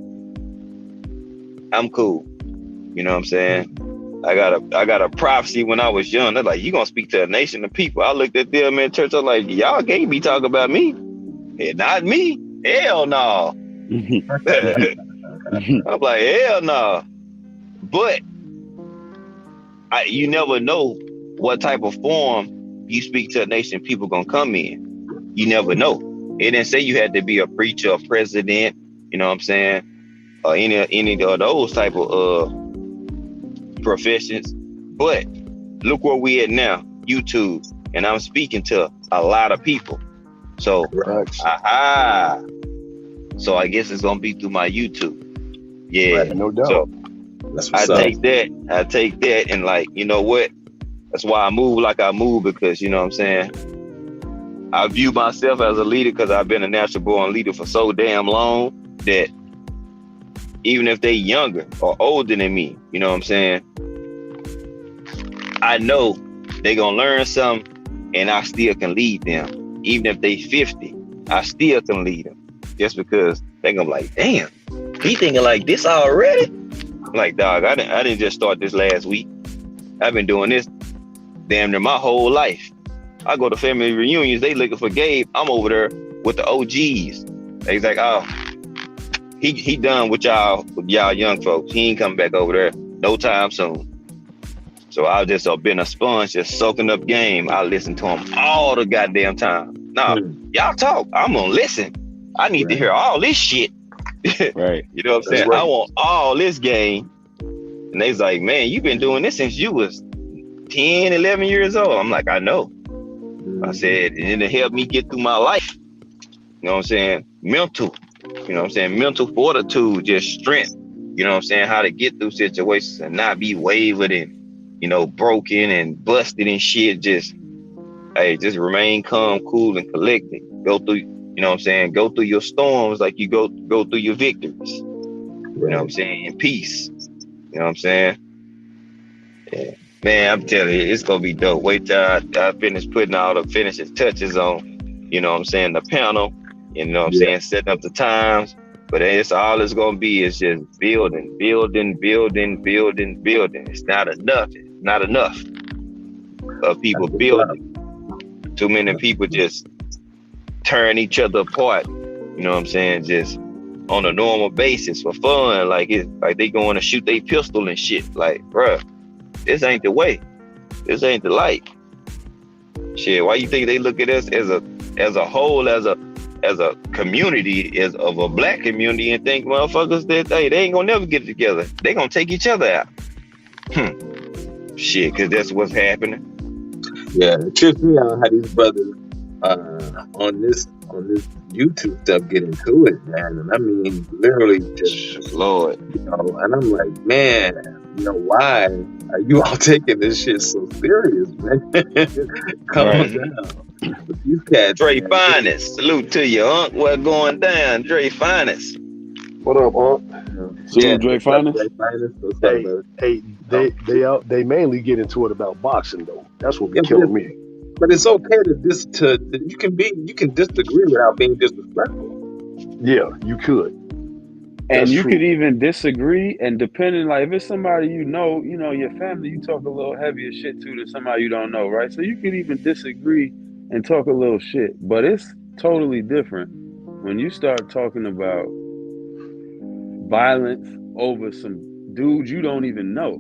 I'm cool. You know what I'm saying? I got a prophecy when I was young. They're like, you gonna speak to a nation of people. I looked at them in church. I was like, y'all can't be talking about me. Yeah, not me. Hell no. I'm like, hell no. But you never know what type of form you speak to a nation people gonna come in. You never know. It didn't say you had to be a preacher, a president, you know what I'm saying, or any of those type of professions. But look where we at now, YouTube, and I'm speaking to a lot of people. So, so I guess it's gonna be through my YouTube. Yeah, right, no doubt. So I take that, and like, you know what? That's why I move like I move, because, you know what I'm saying, I view myself as a leader because I've been a natural born leader for so damn long that even if they younger or older than me, you know what I'm saying, I know they gonna learn something and I still can lead them. Even if they 50, I still can lead them, just because they gonna be like, damn, he thinking like this already? I'm like, dog, I didn't just start this last week. I've been doing this damn near my whole life. I go to family reunions, they looking for Gabe. I'm over there with the OGs. They like, oh, he done with y'all young folks. He ain't coming back over there no time soon. So I just been a sponge, just soaking up game. I listen to him all the goddamn time. Nah, y'all talk, I'm gonna listen. I need to hear all this shit. Right. You know what I'm saying? Right. I want all this game. And they's like, man, you've been doing this since you was 10, 11 years old. I'm like, I know. I said, and it helped me get through my life. You know what I'm saying? Mental. You know what I'm saying? Mental fortitude, just strength. You know what I'm saying? How to get through situations and not be wavered and, you know, broken and busted and shit. Just remain calm, cool, and collected. Go through, you know what I'm saying? Go through your storms like you go through your victories. You know what I'm saying? In peace. You know what I'm saying? Yeah. Man, I'm telling you, it's gonna be dope. Wait till I finish putting all the finishing touches on, you know what I'm saying, the panel, you know what I'm saying, setting up the times. But it's all it's gonna be is just building. It's not enough. It's not enough of people building. Too many people just tearing each other apart. You know what I'm saying? Just on a normal basis for fun. Like it's like they going to shoot their pistol and shit. Like, bruh, this ain't the way. This ain't the light. Shit, why you think they look at us as a whole, as a community, as of a black community, and think motherfuckers that they ain't gonna never get together. They gonna take each other out. Shit, cause that's what's happening. Yeah, it trips me out how these brothers on this YouTube stuff get into it, man. And I mean, literally just, Lord, you know, and I'm like, man, you know, why are you all taking this shit so serious, man? Calm down. But these cats, Dre man, Finest, salute to you, Unc. What going down, Dre Finest? What up, Unc? Salute, Dre Finest. Dre Finest. What's up, brother? They mainly get into it about boxing though. That's what be killing me. But it's okay you can disagree without being disrespectful. Yeah, you could. And That's you true. could even disagree, and depending, like if it's somebody you know, your family, you talk a little heavier shit to than somebody you don't know, right? So you could even disagree and talk a little shit, but it's totally different when you start talking about violence over some dudes you don't even know.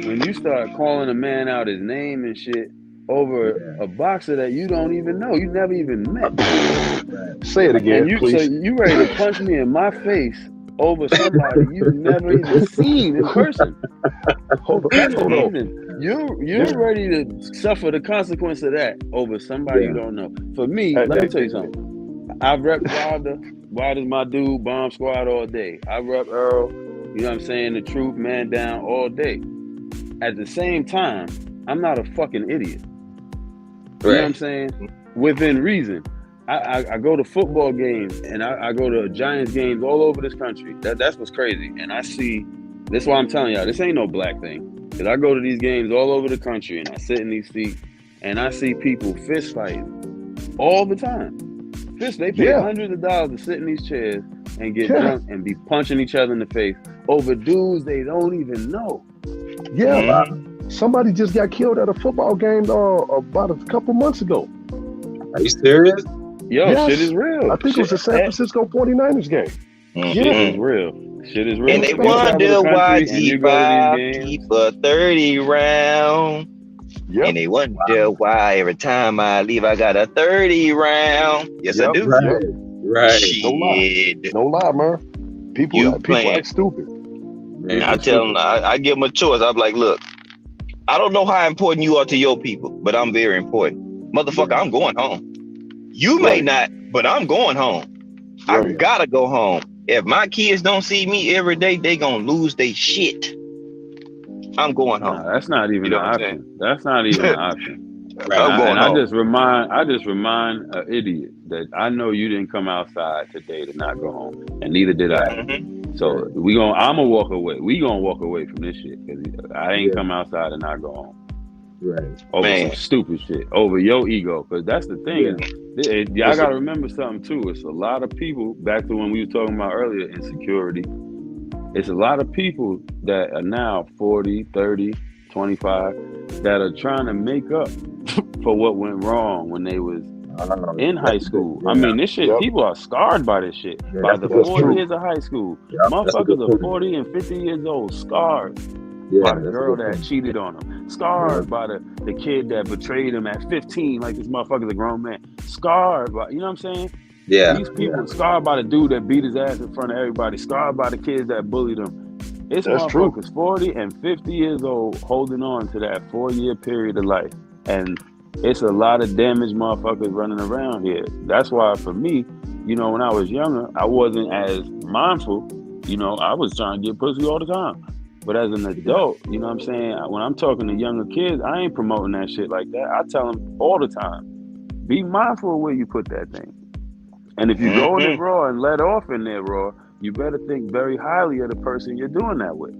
When you start calling a man out his name and shit over a boxer that you don't even know, you never even met. Say it again, and please. So you ready to punch me in my face over somebody you've never even seen in person. Hold on. You're ready to suffer the consequence of that over somebody you don't know. For me, let me tell you something. I rep Wilder. Wilder's my dude, Bomb Squad all day. I rep Earl, you know what I'm saying, the truth, man down all day. At the same time, I'm not a fucking idiot. You know what I'm saying? Within reason. I go to football games and I go to Giants games all over this country. That's what's crazy. And I see, that's why I'm telling y'all, this ain't no black thing. Because I go to these games all over the country and I sit in these seats and I see people fist fighting all the time. They pay hundreds of dollars to sit in these chairs and get drunk and be punching each other in the face over dudes they don't even know. Yeah, somebody just got killed at a football game about a couple months ago. Are you serious? Yo, shit is real. I think it was a San Francisco 49ers game. Shit is real. Shit is real. And they wonder why G5 keep a 30 round. Yep. And they wonder why every time I leave, I got a 30 round. Yes, I do. Right. Shit. No lie, man. People act stupid. Man, I tell them, I give them a choice. I'm like, look, I don't know how important you are to your people, but I'm very important. Motherfucker, I'm going home. You may not, but I'm going home. I gotta go home. If my kids don't see me every day, they gonna lose their shit. I'm going home. Nah, that's not even an option. That's not even an option. I'm going home. I just remind an idiot that I know you didn't come outside today to not go home, and neither did I. So I'm gonna walk away. We gonna walk away from this shit because I ain't come outside and not go home. Right. Over some stupid shit. Over your ego. Because that's the thing. Y'all got to remember something too. It's a lot of people, back to when we were talking about earlier, insecurity. It's a lot of people that are now 40, 30, 25 that are trying to make up for what went wrong when they was in high school. I mean, this shit, people are scarred by this shit. By the 4 years of high school. Motherfuckers are 40 and 50 years old, scarred. By the girl that cheated on him. Scarred by the kid that betrayed him at 15, like this motherfucker's a grown man. Scarred by, you know what I'm saying? Yeah. These people scarred by the dude that beat his ass in front of everybody. Scarred by the kids that bullied him. It's motherfuckers 40 and 50 years old holding on to that 4-year period of life. And it's a lot of damaged motherfuckers running around here. That's why for me, when I was younger, I wasn't as mindful. I was trying to get pussy all the time. But as an adult, you know what I'm saying? When I'm talking to younger kids, I ain't promoting that shit like that. I tell them all the time, be mindful of where you put that thing. And if you go in it raw and let off in there raw, you better think very highly of the person you're doing that with.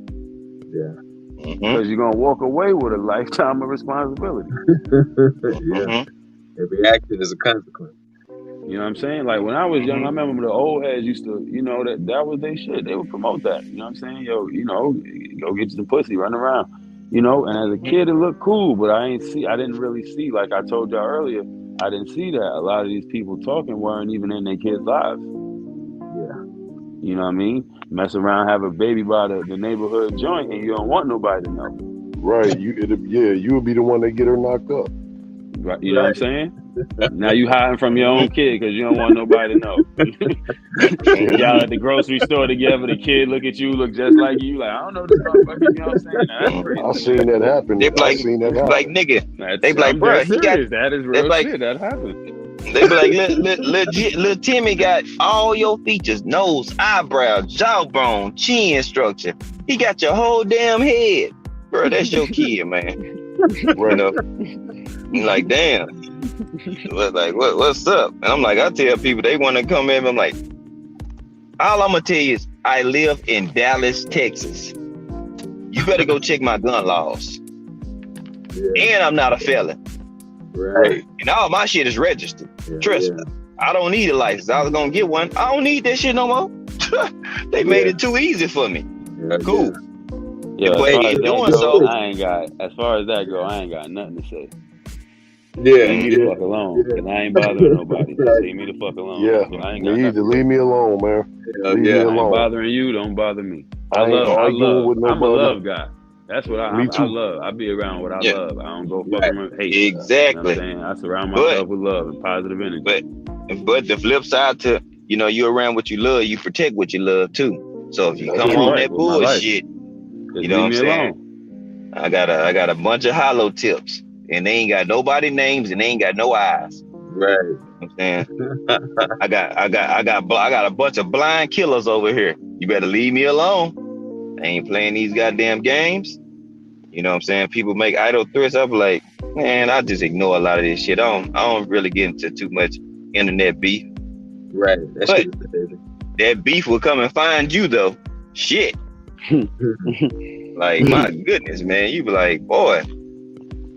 Yeah. Because you're going to walk away with a lifetime of responsibility. Every action is a consequence. You know what I'm saying? Like when I was young, I remember the old heads used to, that was their shit. They would promote that. You know what I'm saying? Yo, go get you some pussy, run around. And as a kid, it looked cool, but I didn't really see, like I told y'all earlier, I didn't see that. A lot of these people talking weren't even in their kids' lives. You know what I mean? Mess around, have a baby by the neighborhood joint, and you don't want nobody to know. Right. You would be the one that get her knocked up. Right? You know what I'm saying? Now you hiding from your own kid because you don't want nobody to know. Y'all at the grocery store together, the kid look at you, look just like you. Like, I don't know this motherfucker. You know what I'm saying? Now, that's crazy. I've seen that happen. They be like, nigga. They be like, bro, he got. That is real shit. That happened. They be like, little Timmy got all your features: nose, eyebrow, jawbone, chin structure. He got your whole damn head, bro. That's your kid, man. Right. You know, like, damn. Like, what's up? And I'm like, I tell people they want to come in. I'm like, all I'm gonna tell you is I live in Dallas, Texas. You better go check my gun laws. Yeah. And I'm not a felon. Right. And all my shit is registered. Yeah, Trust me. I don't need a license. I was gonna get one. I don't need that shit no more. They made it too easy for me. Yeah, cool. Yeah, as far as that go, I ain't got nothing to say. Yeah. Leave me the fuck alone. And I ain't bothering nobody. Leave me the fuck alone. Yeah. I ain't Me either. Leave me alone, man. Leave me I ain't alone. bothering you. Don't bother me. I ain't arguing with I'm a nobody. love guy. That's what I love. I be around what I love. I don't go fucking with hate. Exactly. You know what I'm saying? I surround myself with love and positive energy. But the flip side to, you around what you love, you protect what you love too. So if you come on that bullshit, you know what I'm saying? I got a bunch of hollow tips, and they ain't got nobody names, and they ain't got no eyes. Right. You know what I'm saying? I got a bunch of blind killers over here. You better leave me alone. I ain't playing these goddamn games. You know what I'm saying? People make idle threats. I'm like, man, I just ignore a lot of this shit. I don't really get into too much internet beef. Right. But that beef will come and find you though. Shit. Like, my goodness, man. You be like, boy.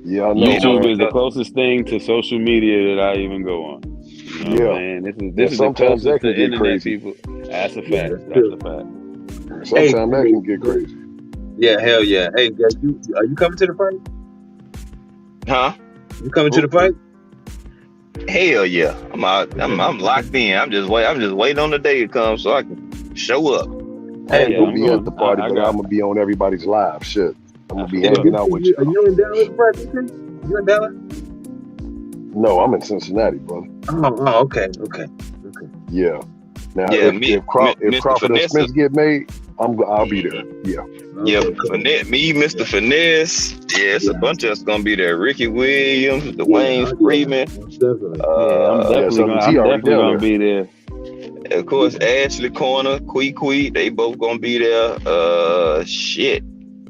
Yeah, I know. YouTube is the closest thing to social media that I even go on. You know what I'm saying? This is the closest to internet crazy. People. That's a fact. That's a fact. Sometimes that can get crazy. Yeah, hell yeah. Hey, guys, are you coming to the fight? Huh? You coming to the fight? Hell yeah. I'm locked in. I'm just waiting on the day to come so I can show up. I ain't gonna be at the party, but I'm gonna be on everybody's live shit. I'm gonna be hanging out with you. Are you in Dallas, bro? You in Dallas? No, I'm in Cincinnati, brother. Oh, okay. Yeah. Now, if Crawford and Smith get made, I'll be there. Yeah. Yeah, me, Mr. Finesse. Yeah, it's a bunch of us gonna be there. Ricky Williams, Dwayne Freeman. I'm definitely gonna be there. Of course, Ashley Corner, Quee, they both gonna be there. Shit.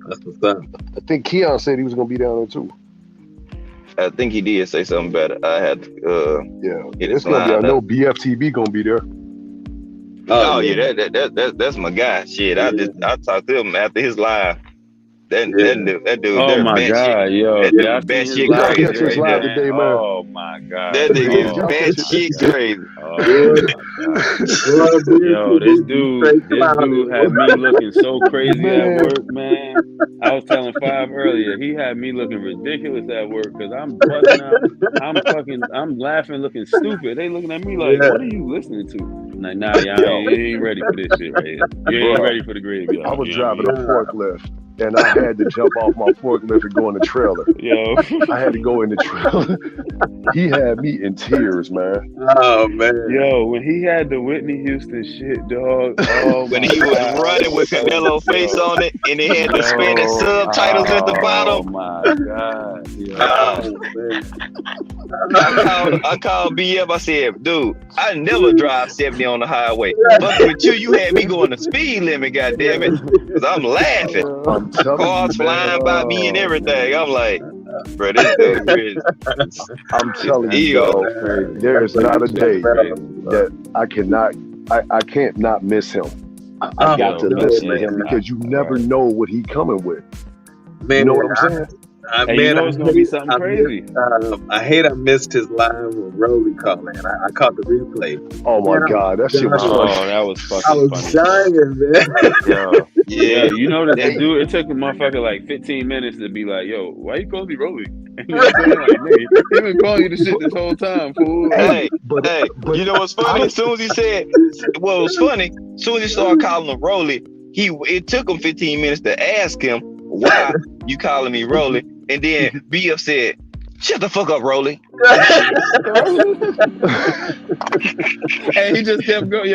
That's what's up. I think Keon said he was gonna be down there too. I think he did say something about it. I had to it's gonna be. I know BFTB gonna be there. Oh yeah, that's my guy. Shit, I talked to him after his live. That dude. Oh my god, yo! That bad shit crazy right today, man. Oh my god, that nigga is bad shit crazy. Oh yo, this dude had me looking so crazy at work, man. I was telling Five earlier, he had me looking ridiculous at work because I'm busting out. I'm laughing, looking stupid. They looking at me like, what are you listening to? I'm like, nah, y'all ain't ready for this shit right here. You ain't ready for the graveyard. I was driving a forklift. And I had to jump off my forklift and go in the trailer. Yo, I had to go in the trailer. He had me in tears, man. Oh man. Yo, when he had the Whitney Houston shit, dog. Oh when he was running with Canelo face on it, and they had the Spanish subtitles at the bottom. Oh my god. I called BF. I said, dude, I never drive 70 on the highway. But with you had me going the speed limit, goddammit. Because I'm laughing. Cars flying by me and everything. I'm like, bro, this dude is. I'm telling you, there is not a day that I can't not miss him. I got to listen to him because you never know what he coming with. Man, you know what I'm saying? You know it's gonna be something crazy. I hate I missed his line with Rolly calling. I caught the replay. Oh my god, that shit was funny. Oh, that was fucking funny. I was dying, man. Yeah, you know that the Hey. dude, it took the motherfucker like 15 minutes to be like, yo, why you calling me Rolly? You know what I'm saying? Like, nigga, he been calling you the shit this whole time, fool. Hey, but you know what's I funny? don't. As soon as he said, well, it was funny. As soon as he started calling him Rolly, it took him 15 minutes to ask him why you calling me Rolly, and then BF said, "Shut the fuck up, Rolly." And he just kept going,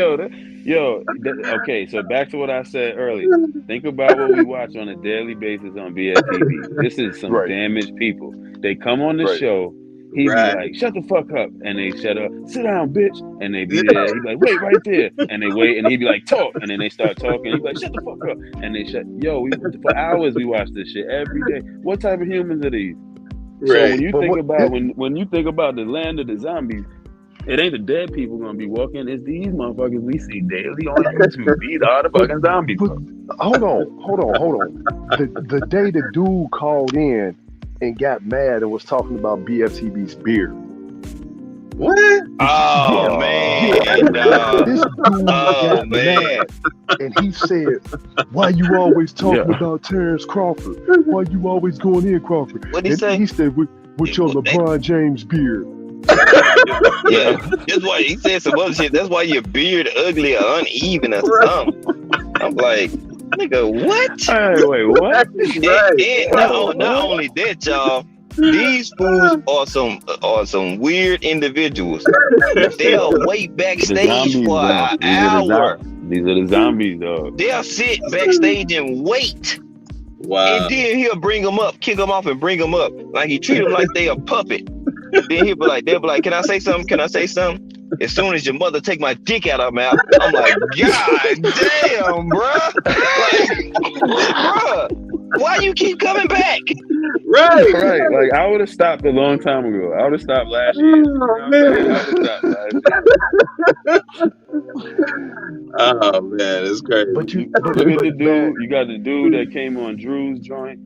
okay, so back to what I said earlier. Think about what we watch on a daily basis on BFTV. This is some Right. damaged people. They come on the Right. show, he be Right. like, shut the fuck up, and they shut up, sit down, bitch, and they be there, he be like, wait right there, and they wait, and he be like, talk, and then they start talking, he be like, shut the fuck up, and they shut, for hours we watch this shit every day. What type of humans are these? So Right. when you But think what- about when you think about the land of the zombies, it ain't the dead people gonna be walking. It's these motherfuckers we see daily on YouTube. These are the fucking zombies. But hold on. The day the dude called in and got mad and was talking about BFTV's beard. What? Oh man, dog. This dude got mad and he said, "Why you always talking about Terrence Crawford? Why you always going in Crawford?" What'd he And say? he said, "With your LeBron James beard." Yeah, that's why he said some other shit. That's why your beard ugly or uneven or something. I'm like, nigga, what? Hey, wait, what? And not only that, y'all. These fools are some weird individuals. They'll wait The backstage zombies, for dog. an hour. These are the zombies, dog. They'll sit backstage and wait. Wow. And then he'll bring them up, kick them off and bring them up. Like he treat them like they a puppet. Then they'll be like, can I say something? Can I say something? As soon as your mother take my dick out of her mouth, I'm like, God damn, bruh. Like, bruh, why you keep coming back? Right. Right, like I would have stopped a long time ago. I would have stopped last year. You know what I'm saying? I would have stopped last year. Oh man, it's crazy. But you, Look at the dude. You got the dude that came on Drew's joint,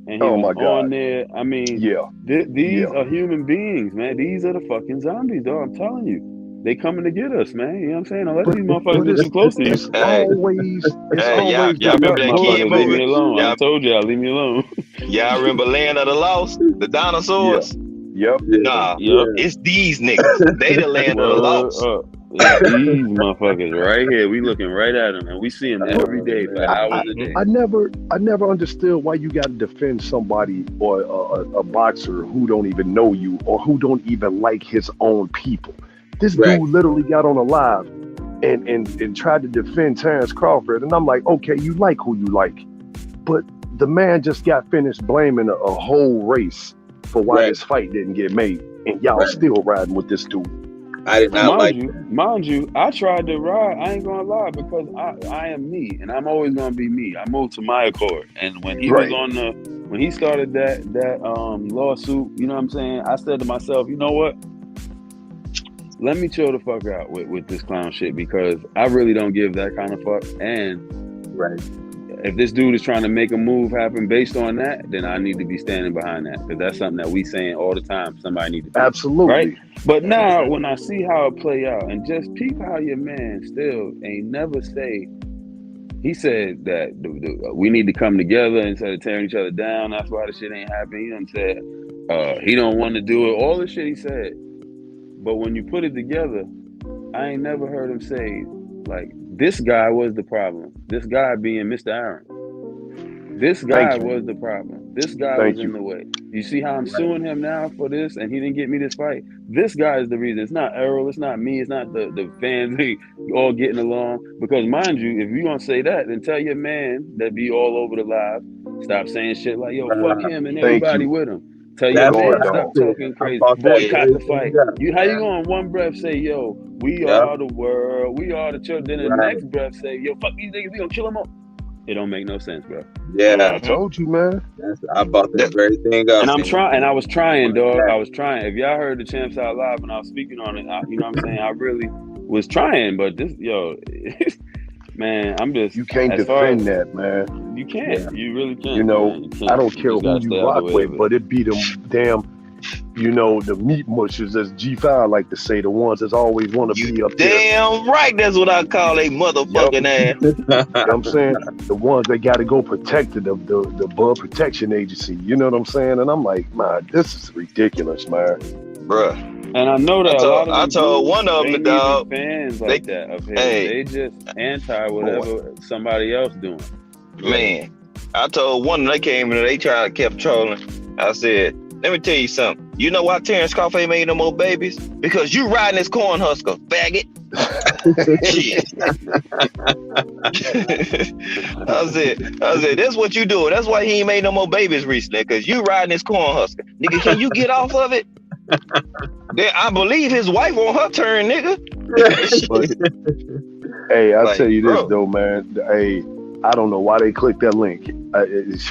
and he Oh, was my God. on there. I mean, yeah. these are human beings, man. These are the fucking zombies, dog. I'm telling you, they coming to get us, man. You know what I'm saying? Don't let these motherfuckers get too close to you. It's always y'all the remember nut that Motherfuckers, kid leave movie? me alone. I Y'all, told y'all, leave me alone. y'all remember Land of the Lost? The dinosaurs? Yep. Nah, Yep. it's these niggas. They the Land of the Lost. It's these motherfuckers right here. We looking right at them, and we see them every day for hours a day. I never understood why you got to defend somebody or a boxer who don't even know you or who don't even like his own people. This Right. dude literally got on a live and tried to defend Terrence Crawford, and I'm like, okay, you like who you like, but the man just got finished blaming a whole race for why Right. this fight didn't get made, and y'all Right. still riding with this dude. I did not like. Mind you, I tried to ride. I ain't gonna lie, because I am me, and I'm always gonna be me. I moved to my accord, and when he Right. was when he started that lawsuit, you know what I'm saying? I said to myself, you know what? Let me chill the fuck out with this clown shit, because I really don't give that kind of fuck. And Right. if this dude is trying to make a move happen based on that, then I need to be standing behind that, because that's something that we saying all the time. Somebody need to do. Absolutely. Right? But now, when I see how it play out, and just peep how your man still ain't never say, he said that we need to come together instead of tearing each other down. That's why the shit ain't happening. He done said he don't want to do it. All the shit he said. But when you put it together, I ain't never heard him say, like, this guy was the problem. This guy being Mr. Aaron. This guy was the problem. This guy was in the way. You see how I'm suing him now for this, and he didn't get me this fight? This guy is the reason. It's not Errol. It's not me. It's not the fans all getting along. Because mind you, if you're going to say that, then tell your man that be all over the live, stop saying shit like, yo, fuck him and everybody with him. Tell your man, stop talking crazy. Boycott the fight. How you going one breath say, yo, we are the world, we are the children, then the next breath say, yo, fuck these niggas, we gonna kill them all. It don't make no sense, bro. Yeah, I told you, man. I bought that very thing up. And I was trying, dog. I was trying. If y'all heard the Champs Out Live when I was speaking on it, you know what I'm saying? I really was trying, but this, man, I'm just. You can't defend that, man. You can't. You really can't. You know, man. You can't. I don't care who you rock with, but it be them damn You know, the meat mushers, as G5 like to say, the ones that's always want to You be up there. damn right. That's what I call a motherfucking ass. You know what I'm saying? The ones that got to go protected of the Bud Protection Agency. You know what I'm saying? And I'm like, man, this is ridiculous, man. Bruh. And I know that a lot of I them told dudes one of them, ain't dog. even fans They, like that of his. hey, They just anti whatever somebody else doing. man, I told one of them, they came in and they tried to kept trolling. I said, let me tell you something. You know why Terrence Coffey ain't made no more babies? Because you riding this corn husker, faggot. Shit. I said, that's what you doing. That's why he ain't made no more babies recently. Because you riding this corn husker. Nigga, can you get off of it? Then I believe his wife on her turn, nigga. But, hey, I'll tell you this, though, man. Hey, I don't know why they clicked that link.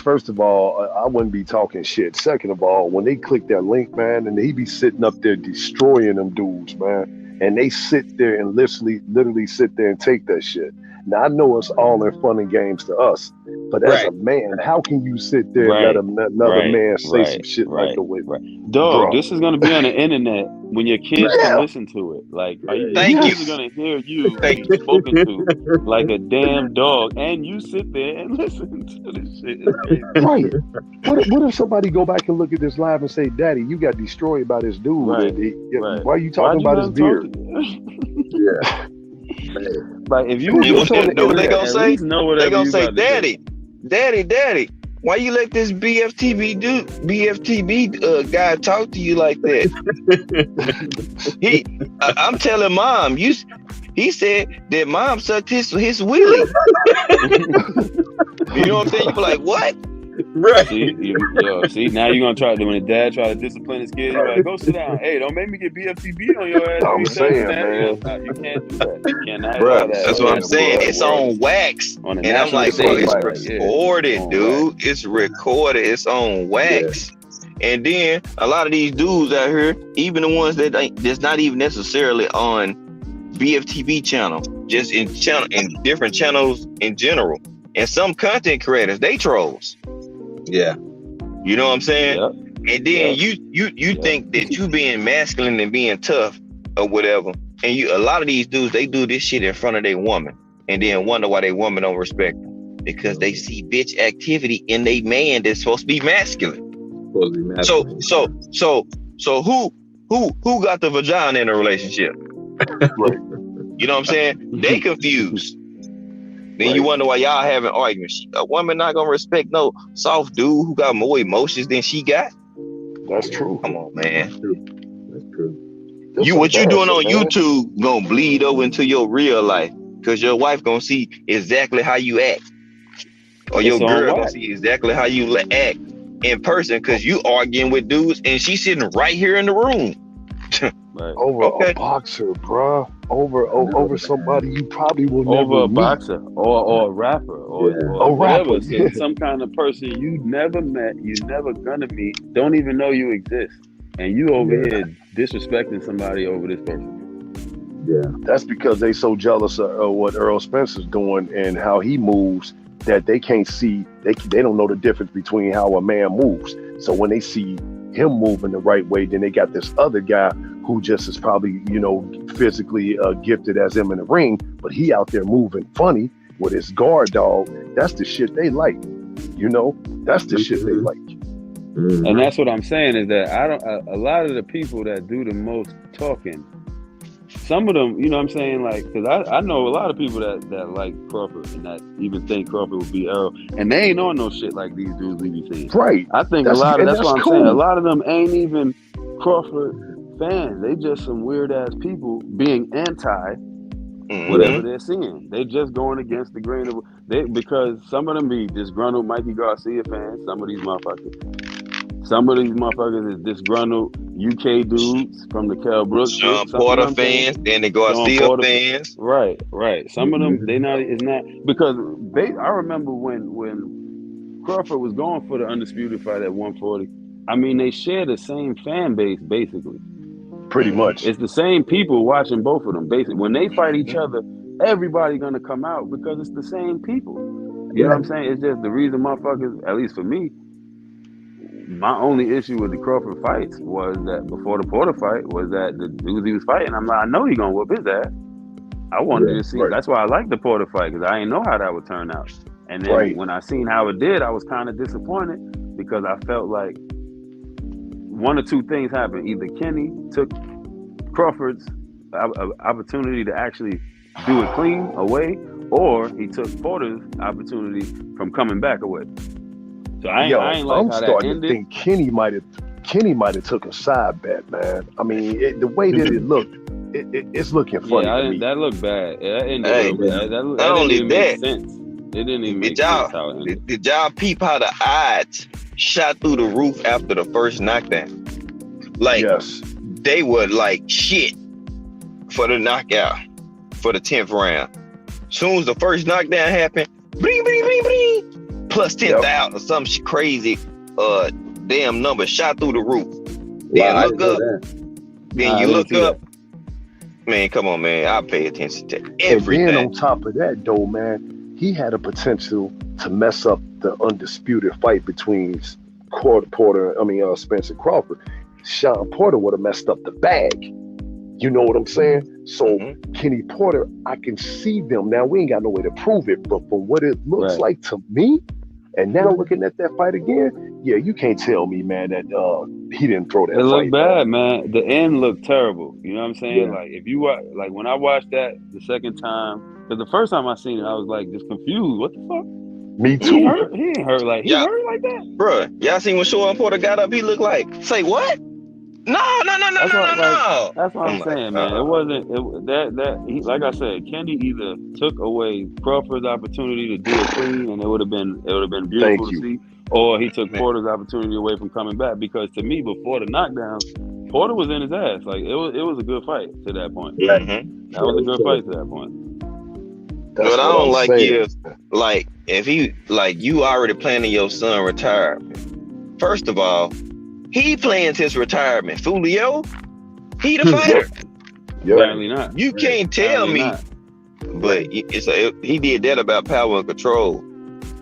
First of all, I wouldn't be talking shit. Second of all, when they click that link, man, and they be sitting up there destroying them dudes, man, and they sit there and literally sit there and take that shit. Now, I know it's all in fun and games to us, but as a man, how can you sit there and let another man say some shit like the way? Dog, this is going to be on the internet when your kids can listen to it. Like, your kids are going to hear you being spoken to like a damn dog, and you sit there and listen to this shit. It's crazy. Right. What if somebody go back and look at this live and say, Daddy, you got destroyed by this dude. Right. Why are you talking about his beard? Yeah. Like, if you know what they gonna say? They gonna say, Daddy, why you let this BFTB guy talk to you like that? I'm telling Mom, he said that Mom sucked his willy. You know what I'm saying? You be like, what? Right. See, now you're gonna try to, when the dad try to discipline his kid, he's like, go sit down. Hey, don't make me get BFTB on your ass. I'm saying, man. You can't do that. You cannot do Bruh, that. that's what I'm saying. It's on wax. And I'm like, bro, it's recorded, dude. It's recorded. It's on wax. Yeah. And then a lot of these dudes out here, even the ones that's not even necessarily on BFTB channel, just in different channels in general. And some content creators, they trolls. Yeah. You know what I'm saying? Yep. And then you think that you being masculine and being tough or whatever. And a lot of these dudes, they do this shit in front of their woman and then wonder why their woman don't respect them. Because they see bitch activity in their man that's supposed to be masculine. So who got the vagina in a relationship? Right. You know what I'm saying? They confused. Then you wonder why y'all having arguments. A woman not gonna respect no soft dude who got more emotions than she got. That's true. Come on, man. That's true. What you doing on YouTube gonna bleed over into your real life, because your wife gonna see exactly how you act, or your girl gonna see exactly how you act in person, because you arguing with dudes and she's sitting right here in the room. Right. Over a boxer, bruh. Over somebody you probably will never over a meet. boxer or a rapper or a whatever. rapper. Yeah. Some kind of person you never met, you never gonna meet, don't even know you exist, and you over here disrespecting somebody over this person. Yeah, that's because they so jealous of what Earl Spencer's doing and how he moves that they can't see. They don't know the difference between how a man moves. So when they see him moving the right way, then they got this other guy who just is probably, physically gifted as him in the ring, but he out there moving funny with his guard dog. That's the shit they like. That's the shit they like. And that's what I'm saying is that a lot of the people that do the most talking, some of them, what I'm saying, like, because I know a lot of people that like Crawford and that even think Crawford would be Earl, and they ain't on no shit like these dudes we be seeing. Right. I think that's what I'm saying. A lot of them ain't even Crawford fans. They just some weird ass people being anti whatever they're seeing. They just going against the grain of because some of them be disgruntled Mikey Garcia fans. Some of these motherfuckers is disgruntled UK dudes from the Kell Brooks. Sean Porter fans, then they Garcia fans. Right. Some of them, it's not, because I remember when Crawford was going for the undisputed fight at 140, I mean, they share the same fan base, basically. Pretty much. It's the same people watching both of them, basically. When they fight each other, everybody gonna come out because it's the same people. You know what I'm saying? It's just the reason motherfuckers, at least for me, my only issue with the Crawford fights was that before the Porter fight was that the dudes he was fighting, I'm like, I know he gonna whoop his ass. I wanted to see. right. That's why I liked the Porter fight, because I didn't know how that would turn out. And then Right. when I seen how it did, I was kind of disappointed because I felt like one or two things happened. Either Kenny took Crawford's opportunity to actually do it clean away, or he took Porter's opportunity from coming back away. So I ain't like I'm how that starting ended. to think Kenny might have took a side bet, man. I mean, the way that it looked, it's looking funny to me. That looked bad. That ended Hey, real bad. That not didn't only even make sense. It didn't even make sense how it ended. Did y'all peep how the odds shot through the roof after the first knockdown? Like, Yes. they were like shit for the knockout for the 10th round. Soon as the first knockdown happened, bling, bling, bling, bling, plus 10,000 or some crazy damn number shot through the roof. Then Wow, look up. Then you look up. Man, come on, man. I pay attention to everything. And then on top of that, though, man, he had a potential to mess up the undisputed fight between Spencer Crawford. Sean Porter would have messed up the bag. You know what I'm saying? So Kenny Porter, I can see them. Now, we ain't got no way to prove it, but from what it looks like to me, and now looking at that fight again, yeah, you can't tell me, man, that he didn't throw that fight. It looked bad, man. The end looked terrible. You know what I'm saying? Yeah. Like, if you like when I watched that the second time, because the first time I seen it, I was like just confused. What the fuck? Me too. He ain't hurt like hurt like that, bruh. Y'all seen when Sean Porter got up? He looked like, say what? No. That's what I'm saying, man. It wasn't he, like I said, Kenny either took away Crawford's opportunity to do it clean, and it would have been beautiful to see, or he took Porter's opportunity away from coming back. Because to me, before the knockdown, Porter was in his ass. Like it was a good fight to that point. That was a good fight to that point. What I don't like is, like, if he, like, you already planning your son retirement. First of all, he plans his retirement. Fulio, he the fighter. Apparently not. You can't tell me. But he did that about power and control.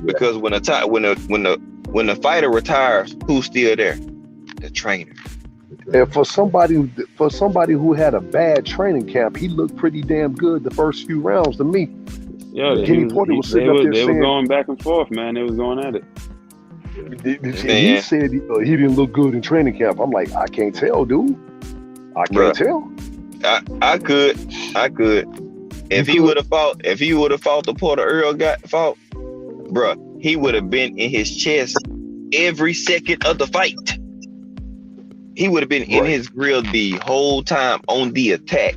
Because when the fighter retires, who's still there? The trainer. And for somebody who had a bad training camp, he looked pretty damn good the first few rounds to me. Yeah, Kenny Porter was sitting up there saying, were going back and forth, man. They was going at it. He said he didn't look good in training camp. I'm like, I can't tell, dude. I can't tell. I could. If he would have fought the Porter Earl fought, bruh, he would have been in his chest every second of the fight. He would have been in his grill the whole time on the attack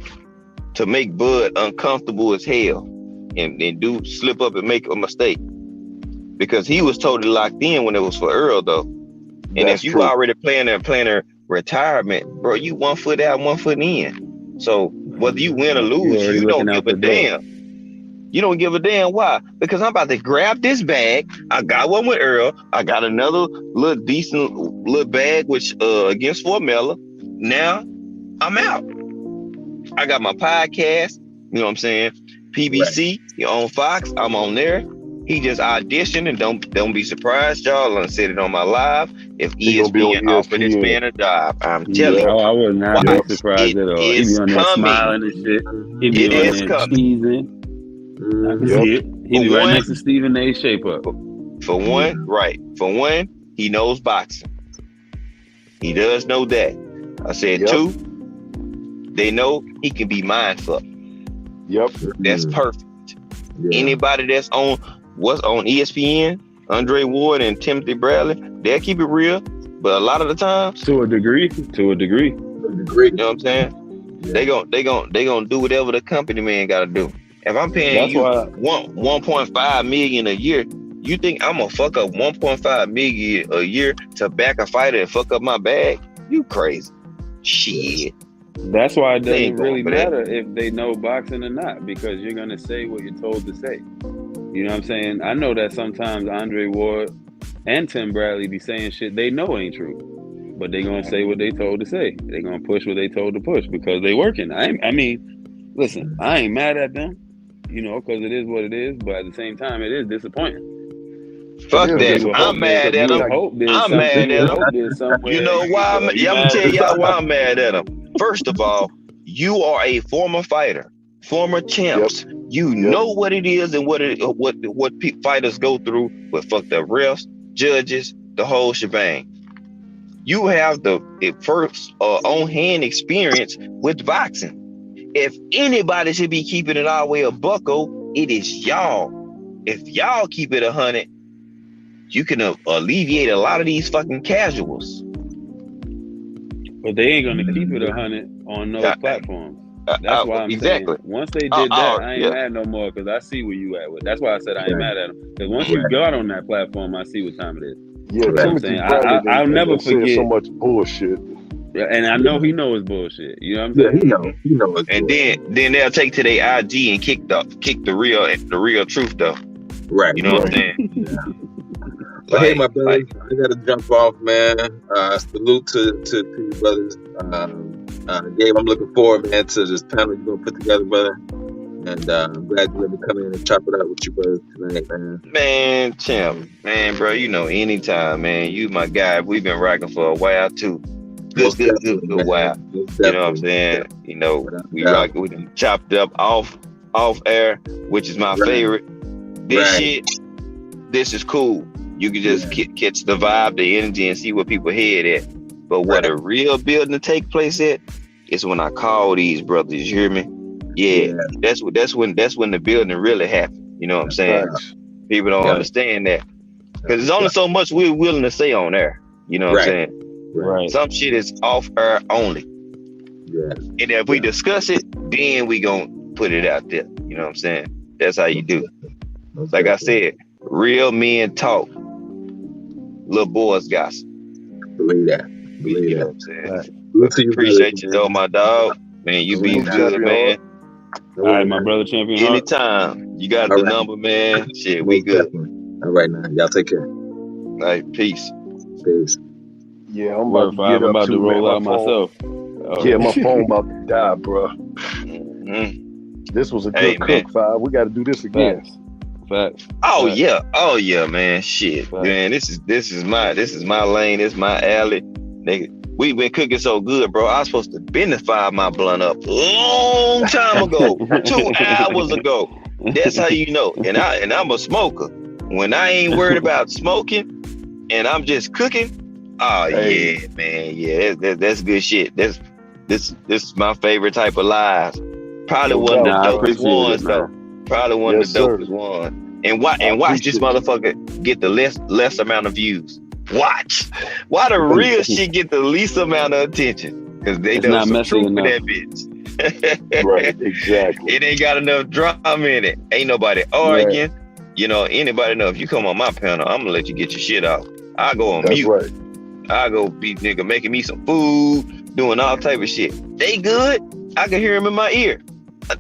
to make Bud uncomfortable as hell and do slip up and make a mistake. Because he was totally locked in when it was for Earl, though. And if you already planning retirement, bro, you 1 foot out, 1 foot in. So whether you win or lose, you don't give a damn. You don't give a damn. Why? Because I'm about to grab this bag. I got one with Earl. I got another little decent little bag against Formella. Now I'm out. I got my podcast. You know what I'm saying? PBC. You're on Fox. I'm on there. He just auditioned, and don't be surprised, y'all. I said it on my live. If ESPN offered this man a job, I'm telling you. I would not be surprised at all. He be on there smiling and shit. He be on there teasing. I can see it. He be right next to Stephen A. Shape Up. For one, he knows boxing. He does know that. I said 2, they know he can be mindful. That's perfect. Anybody that's on ESPN, Andre Ward and Timothy Bradley, they'll keep it real. But a lot of the times, to a degree. You know what I'm saying? They gon' do whatever the company man gotta do. If I'm paying you 1.5 million a year, you think I'm gonna fuck up 1.5 million a year to back a fighter and fuck up my bag? You crazy. Shit. That's why it doesn't really matter if they know boxing or not, because you're gonna say what you're told to say. You know what I'm saying? I know that sometimes Andre Ward and Tim Bradley be saying shit they know ain't true, but they gonna say what they told to say. They gonna push what they told to push because they working. I mean, listen, I ain't mad at them, you know, because it is what it is. But at the same time, it is disappointing. Fuck Yeah, that. You would I'm hope that mad at you would him. hope there's I'm some mad you would at hope him. there's somewhere You know why? I'm you gonna mad tell at y'all him. why I'm mad at him. First of all, you are a former fighter, former Yep. champs. You Yep. know what it is and what fighters go through with fucked up refs, judges, the whole shebang. You have the first on-hand experience with boxing. If anybody should be keeping it our way a bucko, it is y'all. If y'all keep it 100, you can alleviate a lot of these fucking casuals. But they ain't gonna keep it 100 on those platforms. That's why I'm exactly. saying once they did that, I ain't Yeah. mad no more because I see where you at with. That's why I said I ain't mad at them. Because once Right. you got on that platform, I see what time it is. Yeah, You know what I'm Timothy saying? Bradley I'll never said so forget. much bullshit. And I know he knows bullshit. You know what I'm Yeah, saying? he know it's And good. then they'll take to their IG and kick the real truth though. Right. You know what I'm saying? Yeah. But hey, my brothers, I gotta jump off, man. Salute to you brothers. Gabe, I'm looking forward, man, to this panel you're gonna put together, brother. And I'm glad you let me come in and chop it up with you brothers tonight, man. Man, champ, man, bro, you know, anytime, man. You my guy. We've been rocking for a while too. Good while. You know what I'm saying? You know, we done chopped up off air, which is my favorite. This is cool. You can just catch the vibe, the energy, and see where people head at. But what a real building to take place at is when I call these brothers. You hear me? Yeah. That's when the building really happened. You know what I'm saying? People don't understand that because there's only so much we're willing to say on air. You know what I'm saying? Right. Some shit is off air only. Yeah. And if we discuss it, then we gonna put it out there. You know what I'm saying? That's how you do. Like I said, real men talk. Little boys gossip. Believe that. You know what I'm saying? Look to you, appreciate you though, my dog. Man, you be good, man. All right, my brother, Champion. Anytime. You got the number, man. Shit, we good. All right, now. Y'all take care. All right, peace. Peace. Yeah, I'm about to get up about too, to roll man. out myself. Yeah, my phone about to die, bro. This was a good cook, Five. We got to do this again. Facts. Oh yeah, man. Shit, man. This is my lane. This is my alley. Nigga, we been cooking so good, bro. I was supposed to been to fire my blunt up long time ago, 2 hours ago. That's how you know. And I'm a smoker. When I ain't worried about smoking, and I'm just cooking. Oh yeah, man. Yeah, that's good shit. This is my favorite type of live. Probably one of the dopest ones, though. Probably one of the dopest ones. And watch this motherfucker get the less amount of views. Watch. Why the real shit get the least amount of attention? Because they know some truth with that bitch. Right, exactly. It ain't got enough drama in it. Ain't nobody arguing. Right. You know, anybody know if you come on my panel, I'm gonna let you get your shit out. I go on mute. Right. I go be nigga making me some food, doing all type of shit. They good. I can hear them in my ear.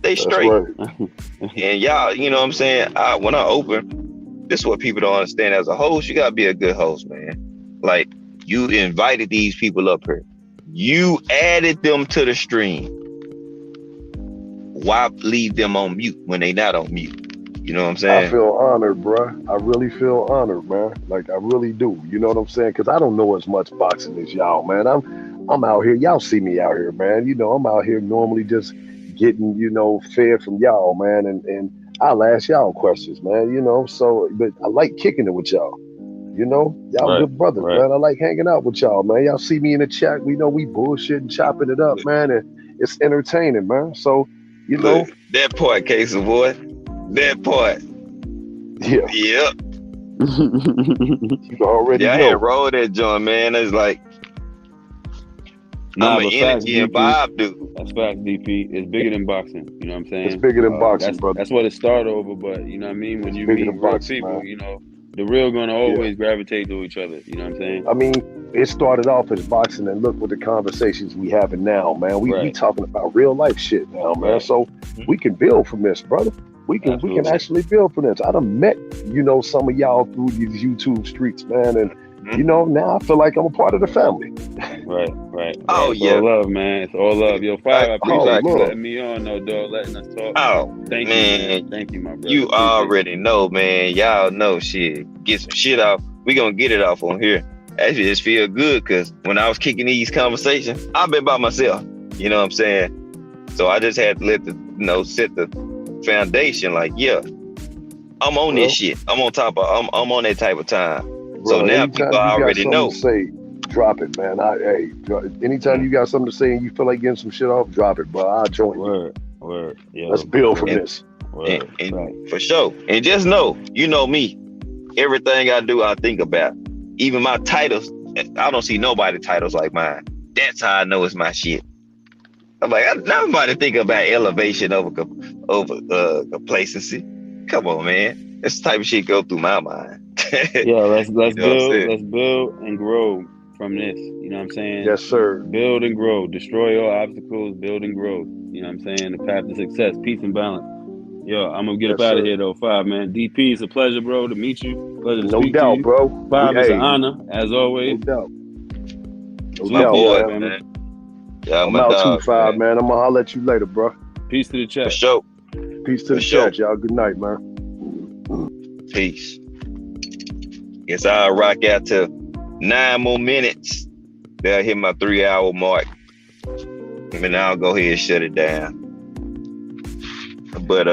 They straight. Right. And y'all, you know what I'm saying? When I open, this is what people don't understand. As a host, you gotta be a good host, man. Like, you invited these people up here. You added them to the stream. Why leave them on mute when they not on mute? You know what I'm saying? I feel honored, bro. I really feel honored, man. Like, I really do. You know what I'm saying? Because I don't know as much boxing as y'all, man. I'm out here. Y'all see me out here, man. You know, I'm out here normally just getting, you know, fed from y'all, man. And I'll ask y'all questions, man. You know, so, but I like kicking it with y'all. You know, y'all good brothers, man. I like hanging out with y'all, man. Y'all see me in the chat. We know we bullshitting, chopping it up, man. And it's entertaining, man. So, you know. That part, Casey, boy. That part. Yeah. Yep. You already know. I had rolled that joint, man. It's like, I'm an energy and vibe dude. That's facts, DP. It's bigger than boxing. You know what I'm saying? It's bigger than boxing, brother. That's what it started over, but you know what I mean? When you meet real people, man. You know, the real gonna always gravitate to each other. You know what I'm saying? I mean, it started off as boxing, and look what the conversations we having now, man. We talking about real life shit now, man. So we can build from this, brother. We can actually build from this. I done met, you know, some of y'all through these YouTube streets, man, and you know, now I feel like I'm a part of the family. Right. Oh It's yeah. all love, man. It's all love. Yo, I, Five, I Oh, appreciate you love. letting me on, though, dog, letting us talk. oh Thank you, man. man, Thank you, my brother. you Appreciate already know, man. Y'all know shit. Get some shit off. We gonna get it off on here. Actually, just feel good because when I was kicking these conversations, I've been by myself. You know what I'm saying? So I just had to let set the foundation. Like, yeah, I'm on Well, this shit. I'm on top of. I'm on that type of time. So bro, now people anytime you got already something know. to say, drop it, man. Anytime you got something to say and you feel like getting some shit off, drop it, bro. I'll join you. Word. Yo, Let's build from And, this. word. and for sure. And just know, you know me. Everything I do, I think about. Even my titles, I don't see nobody titles like mine. That's how I know it's my shit. I'm like, nobody think about elevation over complacency. Come on, man. This type of shit go through my mind. Yeah, let's You know what I'm saying? build and grow from this. You know what I'm saying? Yes, sir. Build and grow. Destroy all obstacles. Build and grow. You know what I'm saying? The path to success, peace and balance. Yo, I'm gonna get Yes, up out of sir. here though, Five, man. DP, it's a pleasure, bro, to meet you. Pleasure to No speak to doubt, you. bro. Five, it's an Hey, honor, as no always. doubt. No My doubt, boy, man. man. Yeah, I'm my out too, dog, Five, man. man. I'm gonna holler at you later, bro. Peace to the For chat. sure. Peace to For the sure. chat, y'all. Good night, man. Peace. Guess I'll rock out to 9 more minutes. Then I hit my 3-hour mark. And then I'll go ahead and shut it down. But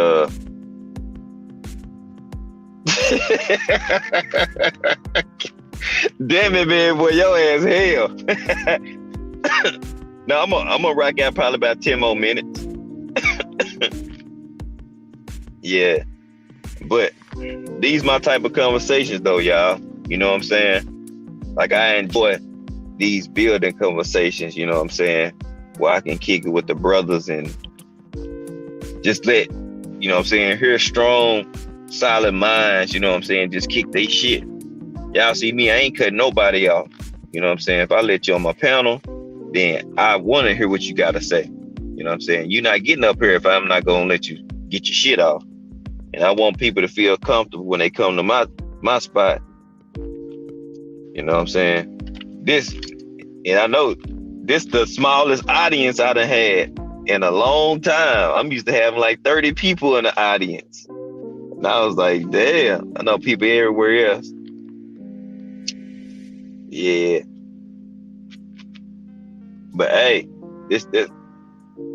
damn it, man, boy, your ass hell. No, I'm gonna rock out probably about 10 more minutes. Yeah. But these my type of conversations though, y'all. You know what I'm saying? Like I enjoy these building conversations, you know what I'm saying? Where I can kick it with the brothers and just let, you know what I'm saying, hear strong, solid minds, you know what I'm saying, just kick they shit. Y'all see me, I ain't cutting nobody off. You know what I'm saying? If I let you on my panel, then I want to hear what you got to say. You know what I'm saying? You're not getting up here if I'm not going to let you get your shit off. And I want people to feel comfortable when they come to my spot. You know what I'm saying? And I know this the smallest audience I done had in a long time. I'm used to having like 30 people in the audience. And I was like, damn, I know people everywhere else. Yeah. But hey, this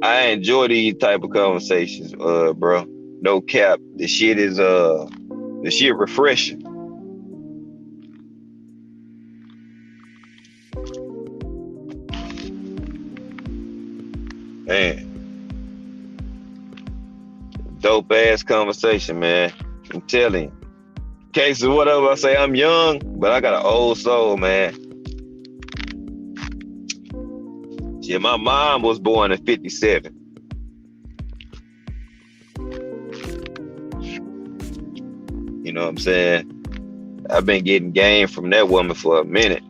I enjoy these type of conversations, bro. No cap. The shit refreshing. Man. Dope ass conversation, man. I'm telling you. Case of whatever I say, I'm young, but I got an old soul, man. Yeah, my mom was born in 57. You know what I'm saying? I've been getting game from that woman for a minute.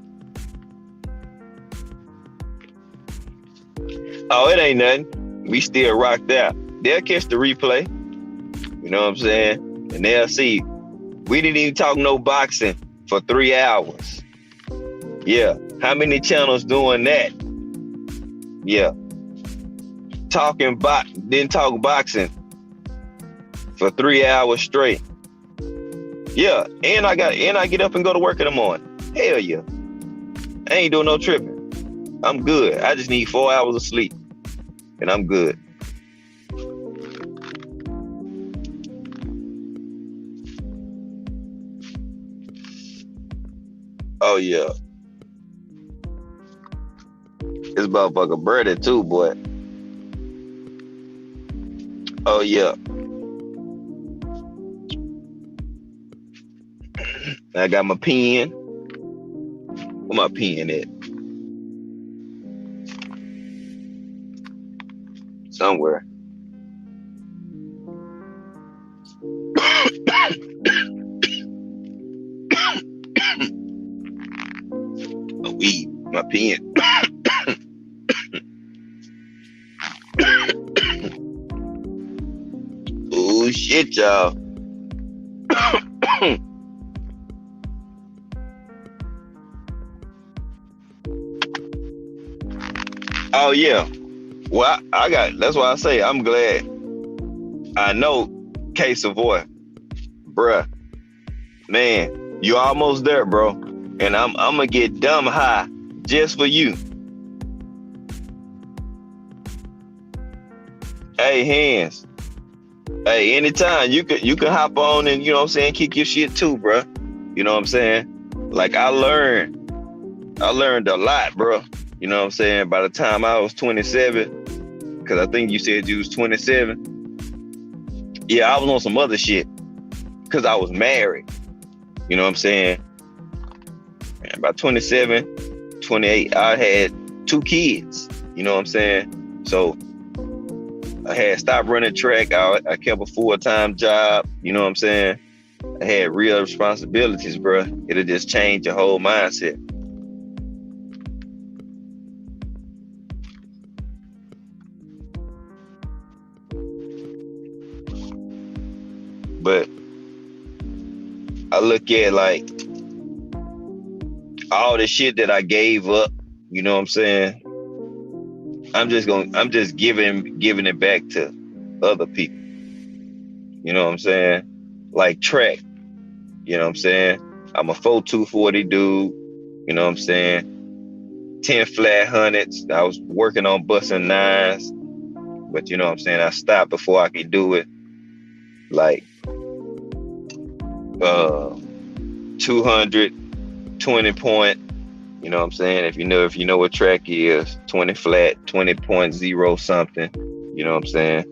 Oh, it ain't nothing. We still rocked out. They'll catch the replay. You know what I'm saying? And they'll see. We didn't even talk no boxing for 3 hours. Yeah. How many channels doing that? Yeah. Didn't talk boxing for 3 hours straight. Yeah. And I get up and go to work in the morning. Hell yeah. I ain't doing no tripping. I'm good. I just need 4 hours of sleep. And I'm good. Oh yeah. This motherfucker birdie too, boy. Oh yeah. I got my pen. Where my pen at? Somewhere. A weed. My pen. Oh shit, y'all. Oh yeah. Well, I got. That's why I say I'm glad. I know K Savoy, bruh. Man, you almost there, bro. And I'm gonna get dumb high just for you. Hey, hands. Hey, anytime you can hop on and, you know what I'm saying, kick your shit too, bro. You know what I'm saying? Like I learned a lot, bro. You know what I'm saying? By the time I was 27, because I think you said you was 27. Yeah, I was on some other shit because I was married. You know what I'm saying? And by 27, 28, I had 2 kids. You know what I'm saying? So I had stopped running track. I kept a full-time job. You know what I'm saying? I had real responsibilities, bro. It'll just change your whole mindset. But I look at like all the shit that I gave up. You know what I'm saying? I'm just giving it back to other people. You know what I'm saying? Like track. You know what I'm saying? I'm a 4.240 dude. You know what I'm saying? 10 flat hundreds. I was working on busting 9s, but you know what I'm saying? I stopped before I could do it. Like 220 point. You know what I'm saying? If you know what track is, 20 flat, 20.0 something. You know what I'm saying?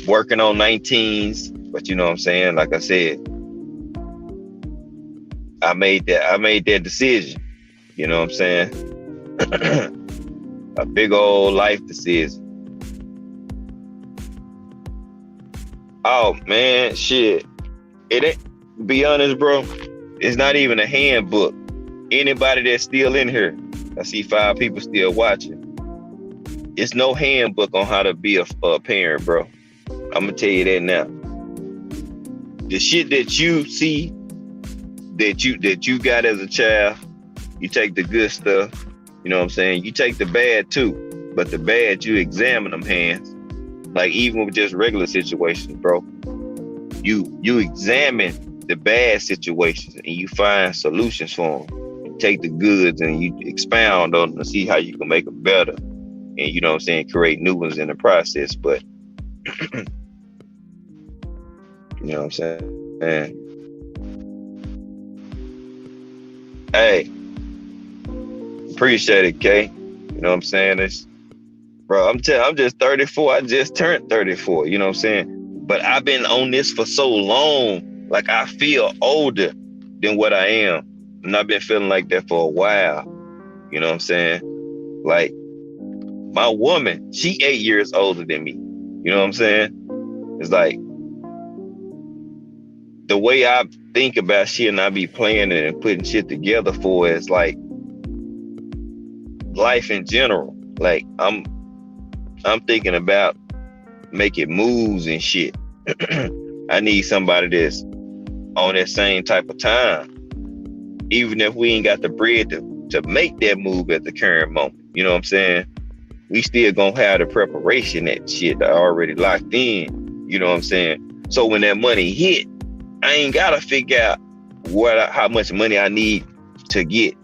Working on 19s, but you know what I'm saying? Like I said, I made that decision. You know what I'm saying? A big old life decision. Oh man, shit. It ain't, be honest, bro, it's not even a handbook. Anybody that's still in here, I see 5 people still watching. It's no handbook on how to be a parent, bro. I'm gonna tell you that now. The shit that you see that you got as a child, you take the good stuff, you know what I'm saying? You take the bad too, but the bad you examine them, hands. Like even with just regular situations, bro. You examine the bad situations and you find solutions for them. You take the goods and you expound on them to see how you can make them better. And you know what I'm saying, create new ones in the process. But you know what I'm saying? Hey, appreciate it, K. You know what I'm saying? Bro, I'm just 34. I just turned 34. You know what I'm saying? But I've been on this for so long. Like I feel older than what I am. And I've been feeling like that for a while. You know what I'm saying? Like my woman, she 8 years older than me. You know what I'm saying? It's like the way I think about shit and I be planning and putting shit together for it, it's like life in general. Like I'm thinking about making moves and shit. I need somebody that's on that same type of time. Even if we ain't got the bread to make that move at the current moment. You know what I'm saying? We still gonna have the preparation, that shit that already locked in. You know what I'm saying? So when that money hit, I ain't gotta figure out how much money I need to get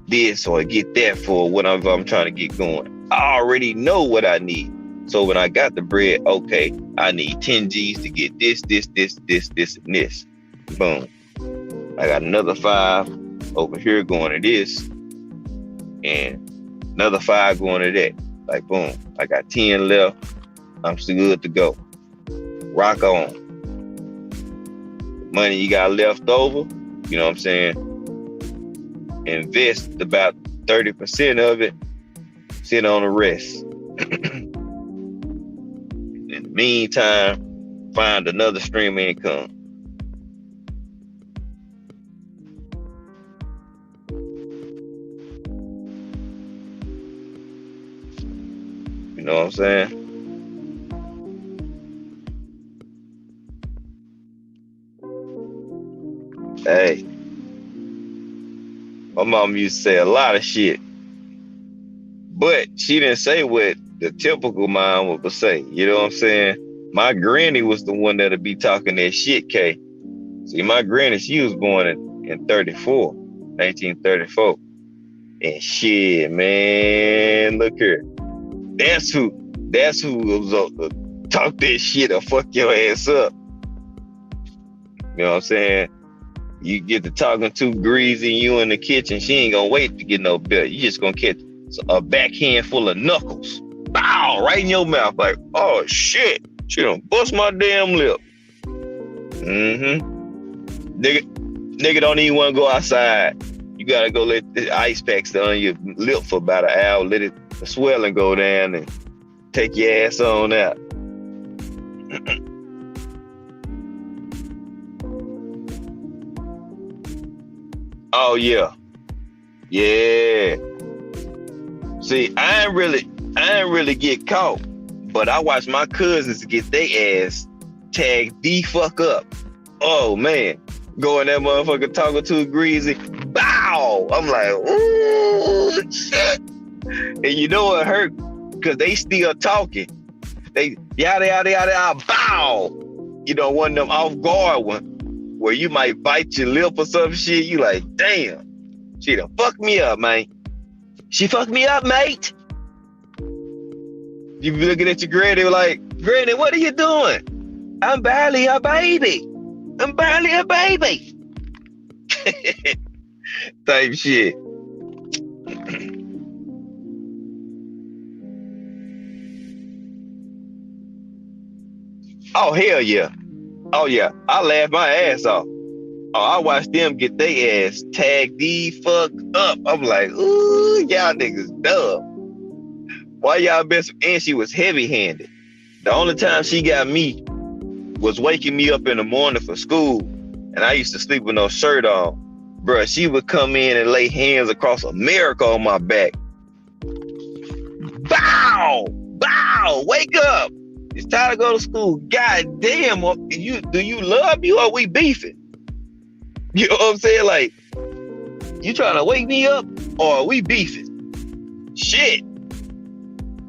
this or get that for whatever I'm trying to get going. I already know what I need. So when I got the bread, okay, I need 10 G's to get this, and this. Boom. I got another 5 over here going to this, and another 5 going to that. Like boom, I got 10 left. I'm still good to go. Rock on. Money you got left over, you know what I'm saying? Invest about 30% of it. Sit on the rest. In the meantime, find another stream of income. You know what I'm saying? Hey, my mom used to say a lot of shit, But she didn't say what the typical mom would say. You know what I'm saying? My granny was the one that'd be talking that shit, K. See, my granny, she was born in 1934. And shit, man, look here. That's who was talk that shit or fuck your ass up. You know what I'm saying? You get to talking too greasy, you in the kitchen, she ain't gonna wait to get no bill. You just gonna catch a backhand full of knuckles. Bow, right in your mouth, like, oh shit, she done bust my damn lip. Nigga don't even wanna go outside. You gotta go let the ice packs on your lip for about an hour, let the swelling go down and take your ass on out. Oh yeah. Yeah. See, I ain't really get caught, but I watched my cousins get their ass tagged the fuck up. Oh man. Going that motherfucker talking too greasy. Bow! I'm like, ooh shit. And you know what hurt? Cause they still talking. They yada yada yada bow. You know, one of them off guard one where you might bite your lip or some shit. You like, damn, she done fucked me up, man. She fucked me up, mate. You be looking at your granny like, granny, what are you doing? I'm barely a baby. I'm barely a baby. Type shit. Oh, hell yeah. Oh, yeah. I laughed my ass off. Oh, I watched them get their ass tagged the fuck up. I'm like, ooh, y'all niggas dumb. Why y'all best? And she was heavy-handed. The only time she got me was waking me up in the morning for school, and I used to sleep with no shirt on. Bruh, she would come in and lay hands across America on my back. Bow! Bow! Wake up! It's time to go to school. God damn, do you love me or we beefing? You know what I'm saying? Like, you trying to wake me up or are we beefing? Shit.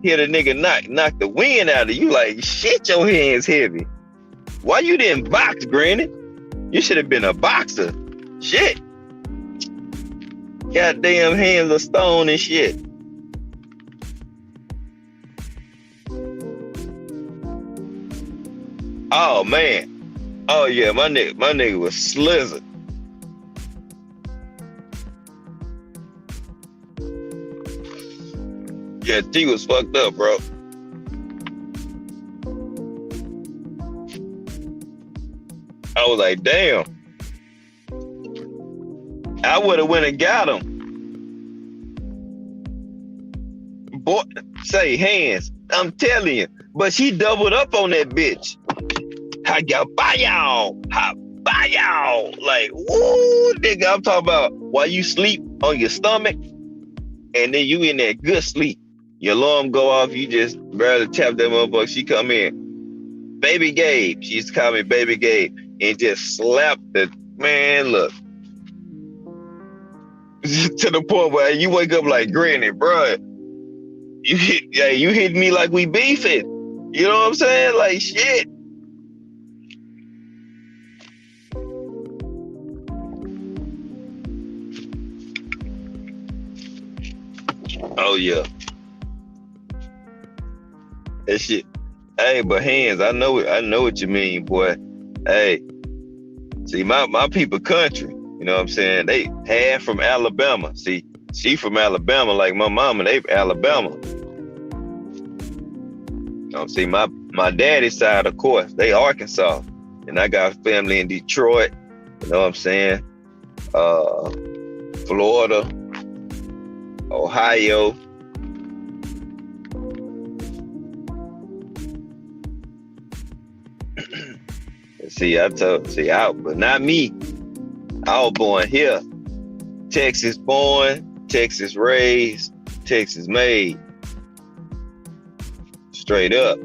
Hit a nigga knock the wind out of you like, shit, your hands heavy. Why you didn't box, granny? You should have been a boxer. Shit. Goddamn hands of stone and shit. Oh man. Oh yeah, my nigga was slizzard. Yeah, T was fucked up, bro. I was like, damn. I would have went and got him. Boy, say hands. I'm telling you. But she doubled up on that bitch. I got bye y'all. Bye y'all. Like, woo, nigga, I'm talking about while you sleep on your stomach and then you in that good sleep. Your alarm go off, you just barely tap that motherfucker. She come in. Baby Gabe. She used to call me Baby Gabe. And just slap the man, look. To the point where you wake up like, granny, bro. You hit me like we beefing. You know what I'm saying? Like shit. Oh yeah. That shit. Hey, but hands, I know what you mean, boy. Hey, see, my people country, you know what I'm saying? They half from Alabama. See, she from Alabama, like my mama, they Alabama. You know, see, my daddy's side, of course, they Arkansas. And I got family in Detroit, you know what I'm saying? Florida, Ohio. But not me. I was born here. Texas born, Texas raised, Texas made. Straight up.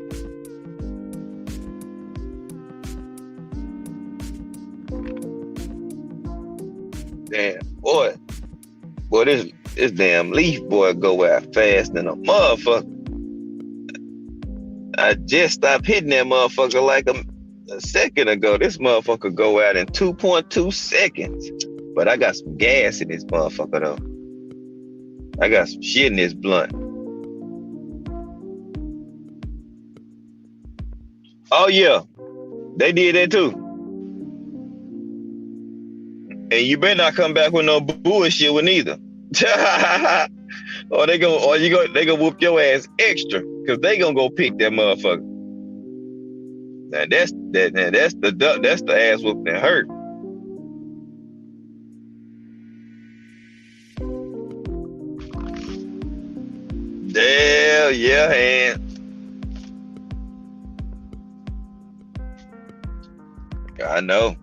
Damn, boy, this This damn leaf boy go out fast than a motherfucker. I just stopped hitting that motherfucker like a second ago. This motherfucker go out in 2.2 seconds. But I got some gas in this motherfucker though. I got some shit in this blunt. Oh yeah, they did that too. And you better not come back with no bullshit with neither. Or they gonna whoop your ass extra, cause they gonna go pick that motherfucker. Now that's the ass whooping that hurt. Hell yeah, and I know.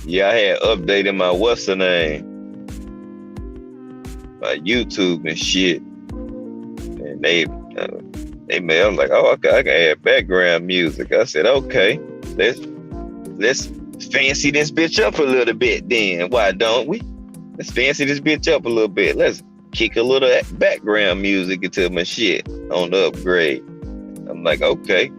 Yeah, I had updated my what's the name, my YouTube and shit, and they made. I was like, oh, okay, I can add background music. I said, okay, let's fancy this bitch up a little bit. Then why don't we? Let's fancy this bitch up a little bit. Let's kick a little background music into my shit on the upgrade. I'm like, okay.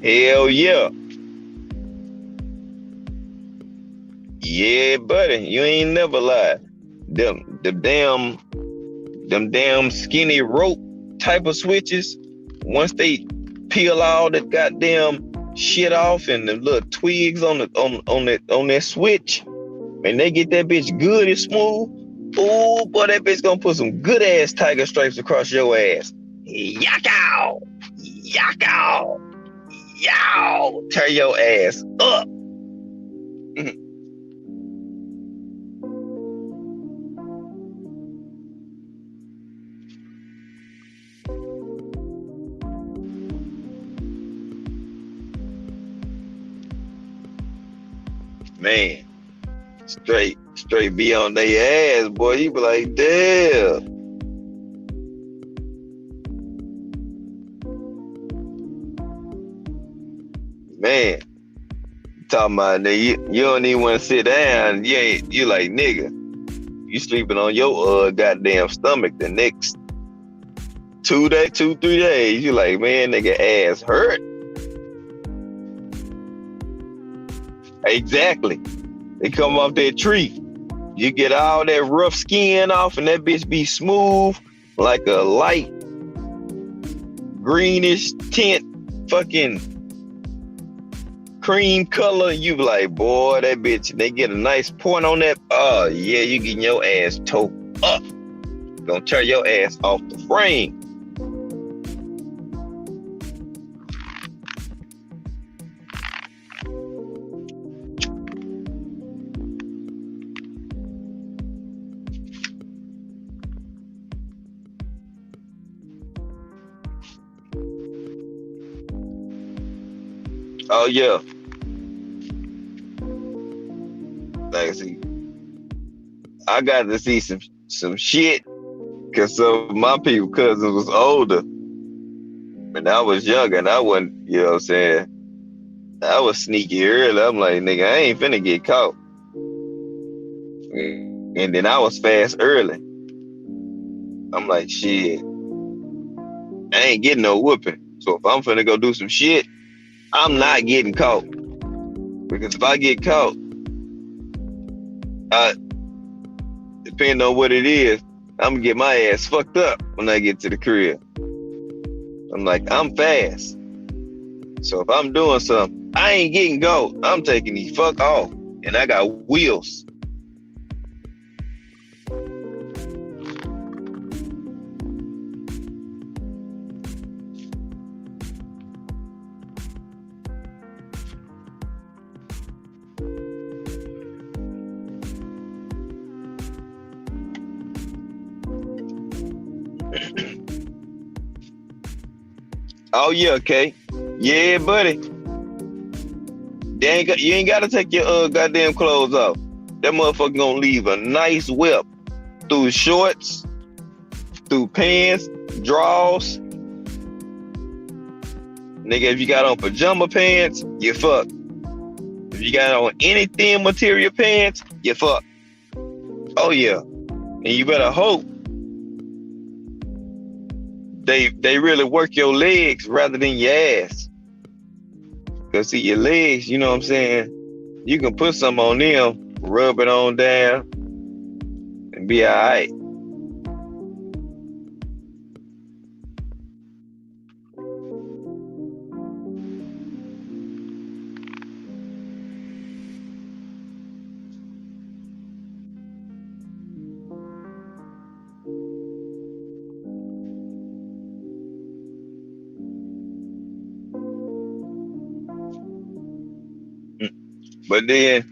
Hell yeah. Yeah, buddy. You ain't never lied. Them damn skinny rope type of switches, once they peel all the goddamn shit off and the little twigs on that switch, and they get that bitch good and smooth. Ooh, boy, that bitch gonna put some good ass tiger stripes across your ass. Yakow! Yakow! Yow! Tear your ass up. Man, straight be on their ass, boy. You be like, damn. Man, talking about nigga, you don't even want to sit down. You like, nigga, you sleeping on your goddamn stomach the next 3 days. You like, man, nigga ass hurt. Exactly. They come off that tree. You get all that rough skin off and that bitch be smooth like a light greenish tint fucking cream color. You be like, boy, that bitch, they get a nice point on that. Oh yeah, you getting your ass towed up. Gonna tear your ass off the frame. Oh yeah. Like, see, I got to see some shit because some of my people cousins was older and I was younger and I wasn't, you know what I'm saying? I was sneaky early. I'm like, nigga, I ain't finna get caught. And then I was fast early. I'm like, shit, I ain't getting no whooping. So if I'm finna go do some shit, I'm not getting caught. Because if I get caught, depending on what it is, I'm gonna get my ass fucked up when I get to the crib. I'm like, I'm fast. So if I'm doing something, I ain't getting caught. I'm taking the fuck off. And I got wheels. Oh yeah, okay. Yeah, buddy. You ain't gotta take your goddamn clothes off. That motherfucker gonna leave a nice whip through shorts, through pants, drawers. Nigga, if you got on pajama pants, you fuck. If you got on any thin material pants, you fuck. Oh yeah. And you better hope they really work your legs rather than your ass. Cause see your legs, you know what I'm saying? You can put some on them, rub it on down, and be alright. But then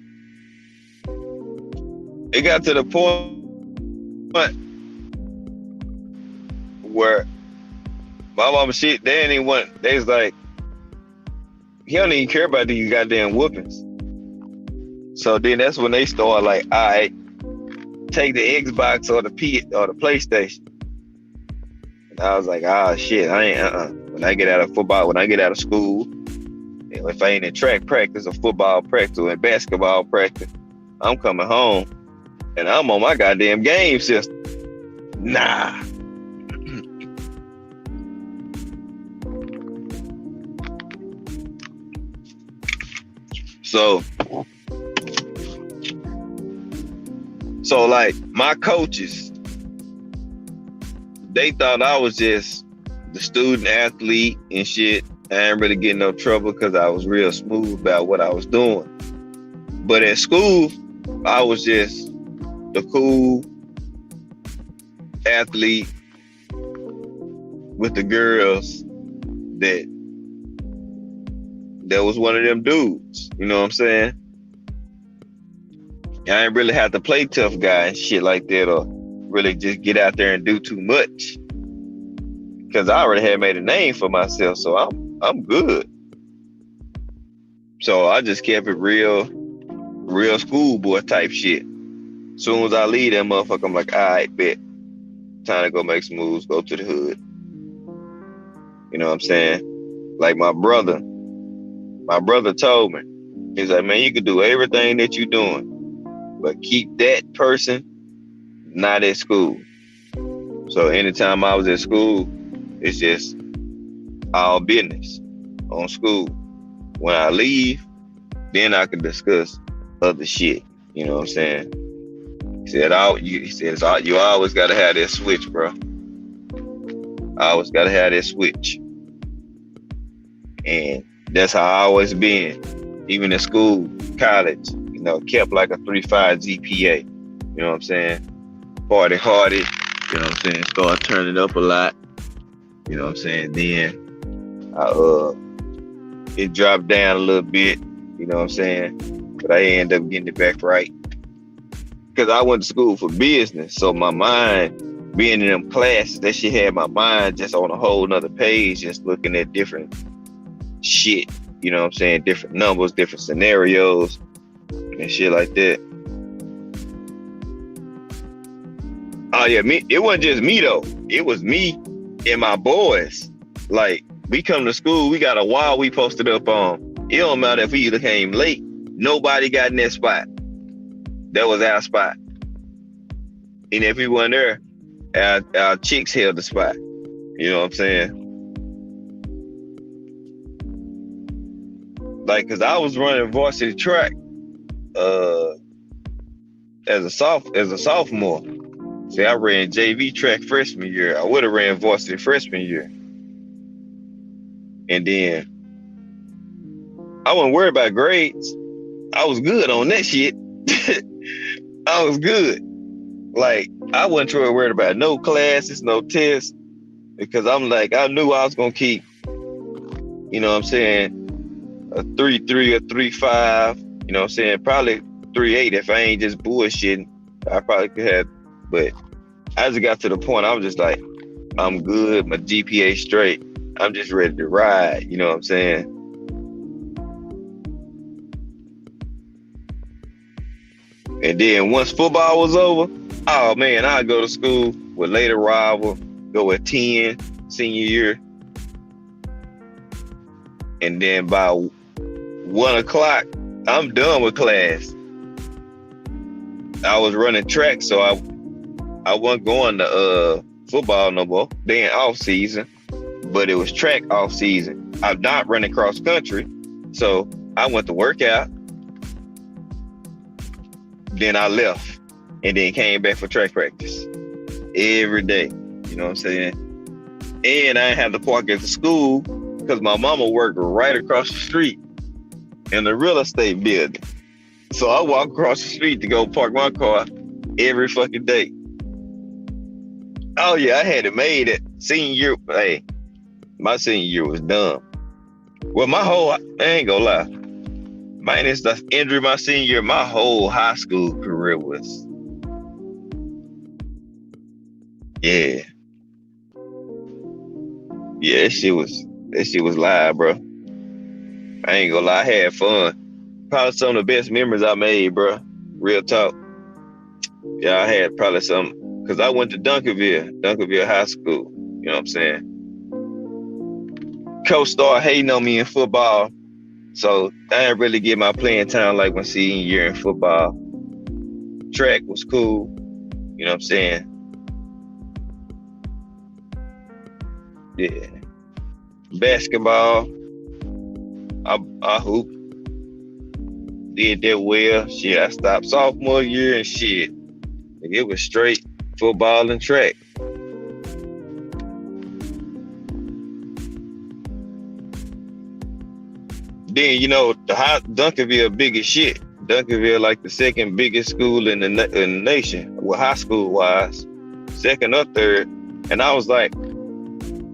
it got to the point where my mama shit, they ain't even want, they was like, he don't even care about these goddamn whoopings. So then that's when they start like, all right, take the Xbox or the PlayStation. And I was like, ah shit, I ain't when I get out of football, when I get out of school, if I ain't in track practice or football practice or in basketball practice, I'm coming home and I'm on my goddamn game system. Nah. So like my coaches, they thought I was just the student athlete and shit. I ain't really getting no trouble because I was real smooth about what I was doing. But at school, I was just the cool athlete with the girls that was one of them dudes. You know what I'm saying? I ain't really have to play tough guy and shit like that or really just get out there and do too much. Because I already had made a name for myself, so I'm good. So I just kept it real schoolboy type shit. Soon as I leave that motherfucker, I'm like, all right, bet. Time to go make some moves, go to the hood. You know what I'm saying? Like my brother told me, he's like, man, you can do everything that you're doing, but keep that person not at school. So anytime I was at school, it's just all business on school. When I leave, then I can discuss other shit. You know what I'm saying? He said, you always gotta have that switch, bro. I always gotta have that switch. And that's how I always been. Even in school, college, you know, kept like a 3.5 GPA. You know what I'm saying? Party hardy, you know what I'm saying? Start turning up a lot. You know what I'm saying? Then it dropped down a little bit, you know what I'm saying? But I ended up getting it back right. Because I went to school for business. So my mind, being in them classes, that shit had my mind just on a whole nother page, just looking at different shit. You know what I'm saying? Different numbers, different scenarios, and shit like that. Oh yeah, it wasn't just me though. It was me and my boys. Like, we come to school, we got a wall we posted up on. It don't matter if we either came late, nobody got in that spot. That was our spot. And if we weren't there, our chicks held the spot. You know what I'm saying? Like, cause I was running varsity track as a sophomore. See, I ran JV track freshman year. I would have ran varsity freshman year. And then I wasn't worried about grades. I was good on that shit. I was good. Like, I wasn't too worried about no classes, no tests, because I'm like, I knew I was gonna keep, you know what I'm saying, a 3.3 or 3.5, you know what I'm saying, probably 3.8 if I ain't just bullshitting. I probably could have, but I just got to the point, I was just like, I'm good, my GPA straight. I'm just ready to ride. You know what I'm saying? And then once football was over, oh man, I'd go to school with late arrival, go at 10 senior year, and then by 1 o'clock, I'm done with class. I was running track, so I wasn't going to football no more. Then off season, but it was track off season. I'm not running cross country, so I went to work out. Then I left, and then came back for track practice every day. You know what I'm saying? And I didn't have to park at the school because my mama worked right across the street in the real estate building. So I walk across the street to go park my car every fucking day. Oh yeah, I had it made it. Senior year, hey, my senior year was dumb. Well, I ain't gonna lie. Minus the injury my senior year, my whole high school career was, yeah. Yeah, that shit was live, bro. I ain't gonna lie, I had fun. Probably some of the best memories I made, bro. Real talk. Yeah, I had probably some, because I went to Duncanville High School. You know what I'm saying? Coach started hating on me in football, so I didn't really get my playing time like my senior year in football. Track was cool. You know what I'm saying? Yeah. Basketball, I hoop. Did that well. Shit, I stopped sophomore year and shit. It was straight football and track. Then, you know, Duncanville big as shit. Duncanville like the second biggest school in the nation, well, high school wise, second or third. And I was like,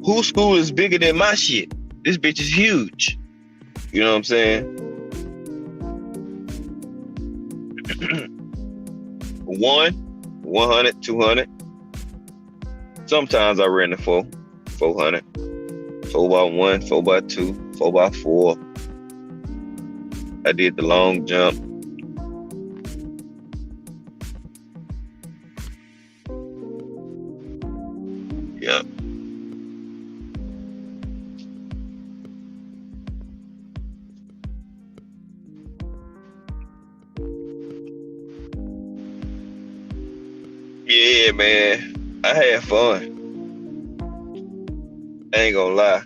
whose school is bigger than my shit? This bitch is huge. You know what I'm saying? 100, 200. Sometimes I ran the 400. 4x1, 4x2, 4x4. I did the long jump. Yeah. Yeah, man. I had fun. I ain't gonna lie.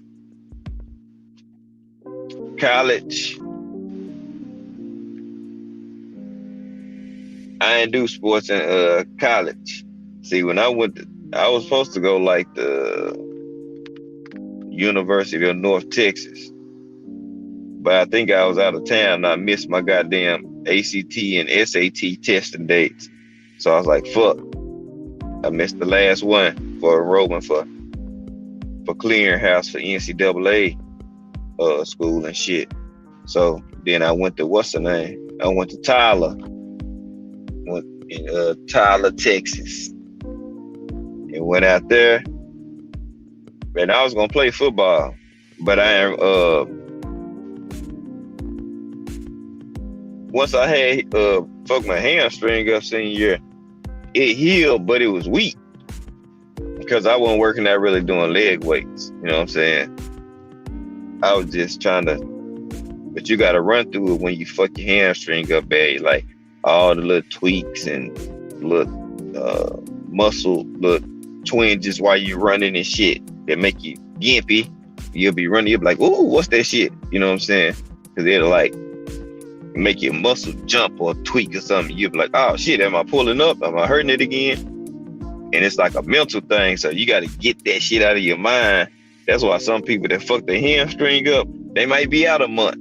College, I didn't do sports in college. See, when I was supposed to go like the University of North Texas, but I think I was out of town and I missed my goddamn ACT and SAT testing dates. So I was like, fuck. I missed the last one for enrollment for clearinghouse for NCAA school and shit. So then I went to what's the name? I went to Tyler. Went in Tyler, Texas. And went out there. And I was gonna play football, but once I had fucked my hamstring up senior year, it healed, but it was weak because I wasn't working out really doing leg weights. You know what I'm saying? I was just trying to, but you got to run through it when you fuck your hamstring up bad, like all the little tweaks and little muscle, little twinges while you running and shit that make you gimpy. You'll be running, you'll be like, ooh, what's that shit? You know what I'm saying? Because it'll like make your muscle jump or tweak or something. You'll be like, oh shit, am I pulling up? Am I hurting it again? And it's like a mental thing, so you got to get that shit out of your mind. That's why some people that fuck their hamstring up, they might be out a month.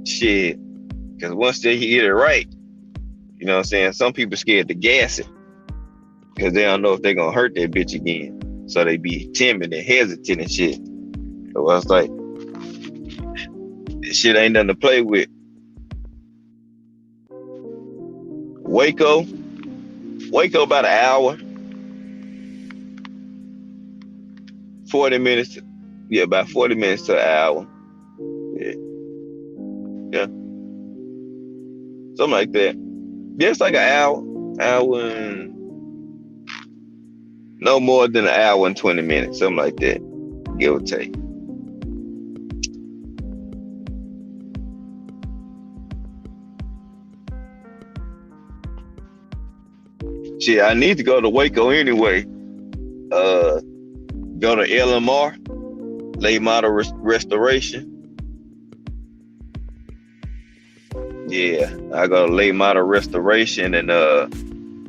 Shit. Because once they hit it right, you know what I'm saying? Some people scared to gas it because they don't know if they're going to hurt that bitch again. So they be timid and hesitant and shit. So I was like, this shit ain't nothing to play with. Waco about an hour, 40 minutes Yeah, about 40 minutes to an hour. Yeah, yeah, something like that. Yeah, it's like an hour and no more than an hour and 20 minutes, something like that, give or take. Shit, I need to go to Waco anyway. Go to LMR, late model restoration. Yeah, I go to late model restoration, and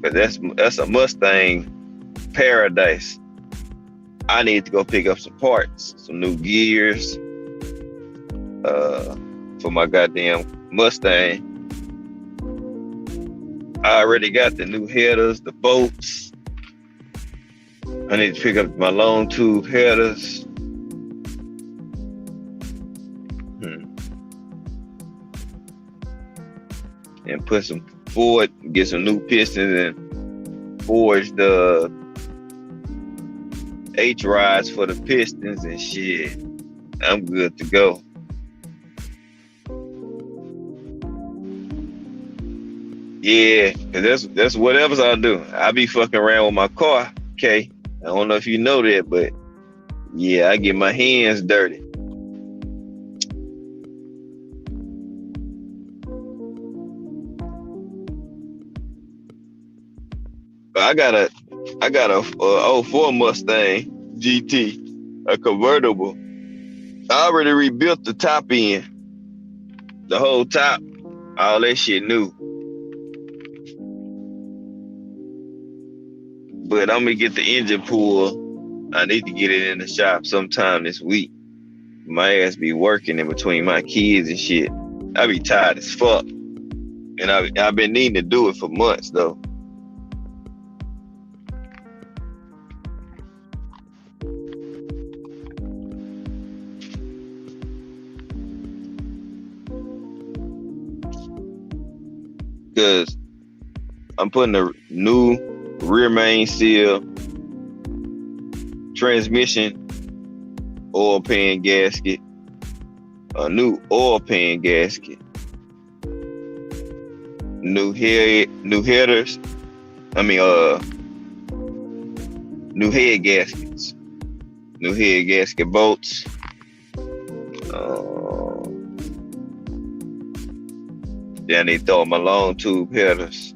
cause that's a Mustang paradise. I need to go pick up some parts, some new gears, for my goddamn Mustang. I already got the new headers, the bolts. I need to pick up my long tube headers. And put some forward, get some new pistons and forge the H rods for the pistons and shit. I'm good to go. Yeah, cause that's whatever I do. I be fucking around with my car, okay? I don't know if you know that, but yeah, I get my hands dirty. I got a 04 Mustang GT, a convertible. I already rebuilt the top end, the whole top, all that shit new. But I'm gonna get the engine pulled. I need to get it in the shop sometime this week. My ass be working in between my kids and shit. I be tired as fuck. And I've been needing to do it for months though. Cause I'm putting a new rear main seal, transmission, oil pan gasket, a new oil pan gasket, new headers. New head gaskets, new head gasket bolts. Then they throw my long tube headers.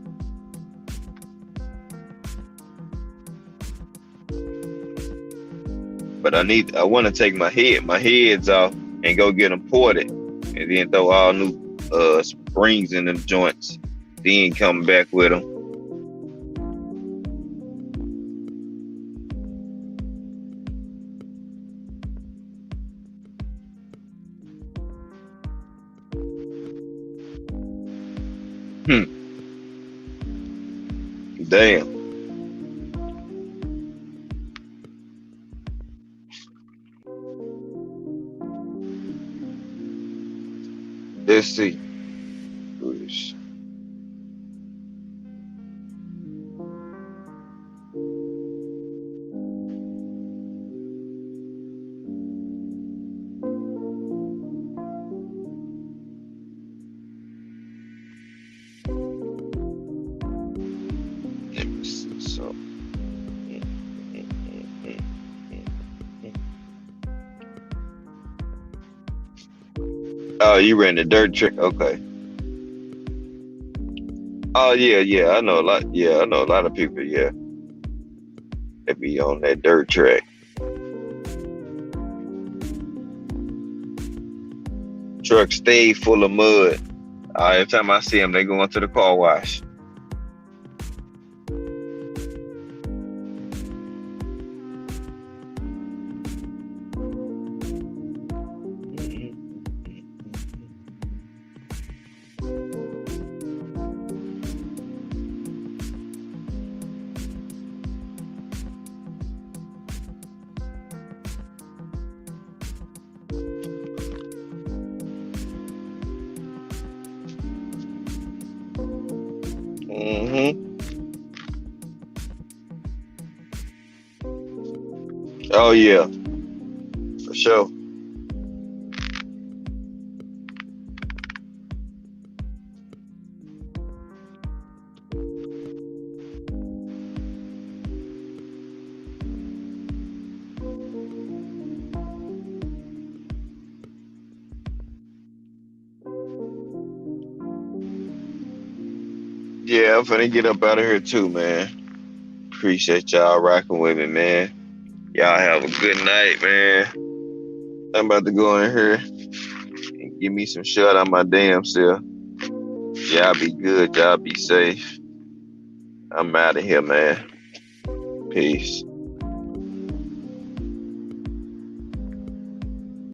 But I want to take my heads off and go get them ported, and then throw all new springs in them joints. Then come back with them. Damn. Let's see. Let me see. So. Oh, you ran the dirt trick. Okay. Oh yeah. I know a lot. Yeah, I know a lot of people. Yeah, they be on that dirt track. Truck stay full of mud. Every time I see them, they going to the car wash. Oh yeah. For sure. Yeah, I'm finna get up out of here too, man. Appreciate y'all rocking with me, man. Y'all have a good night, man. I'm about to go in here and give me some shut on my damn self. Y'all be good. Y'all be safe. I'm out of here, man. Peace.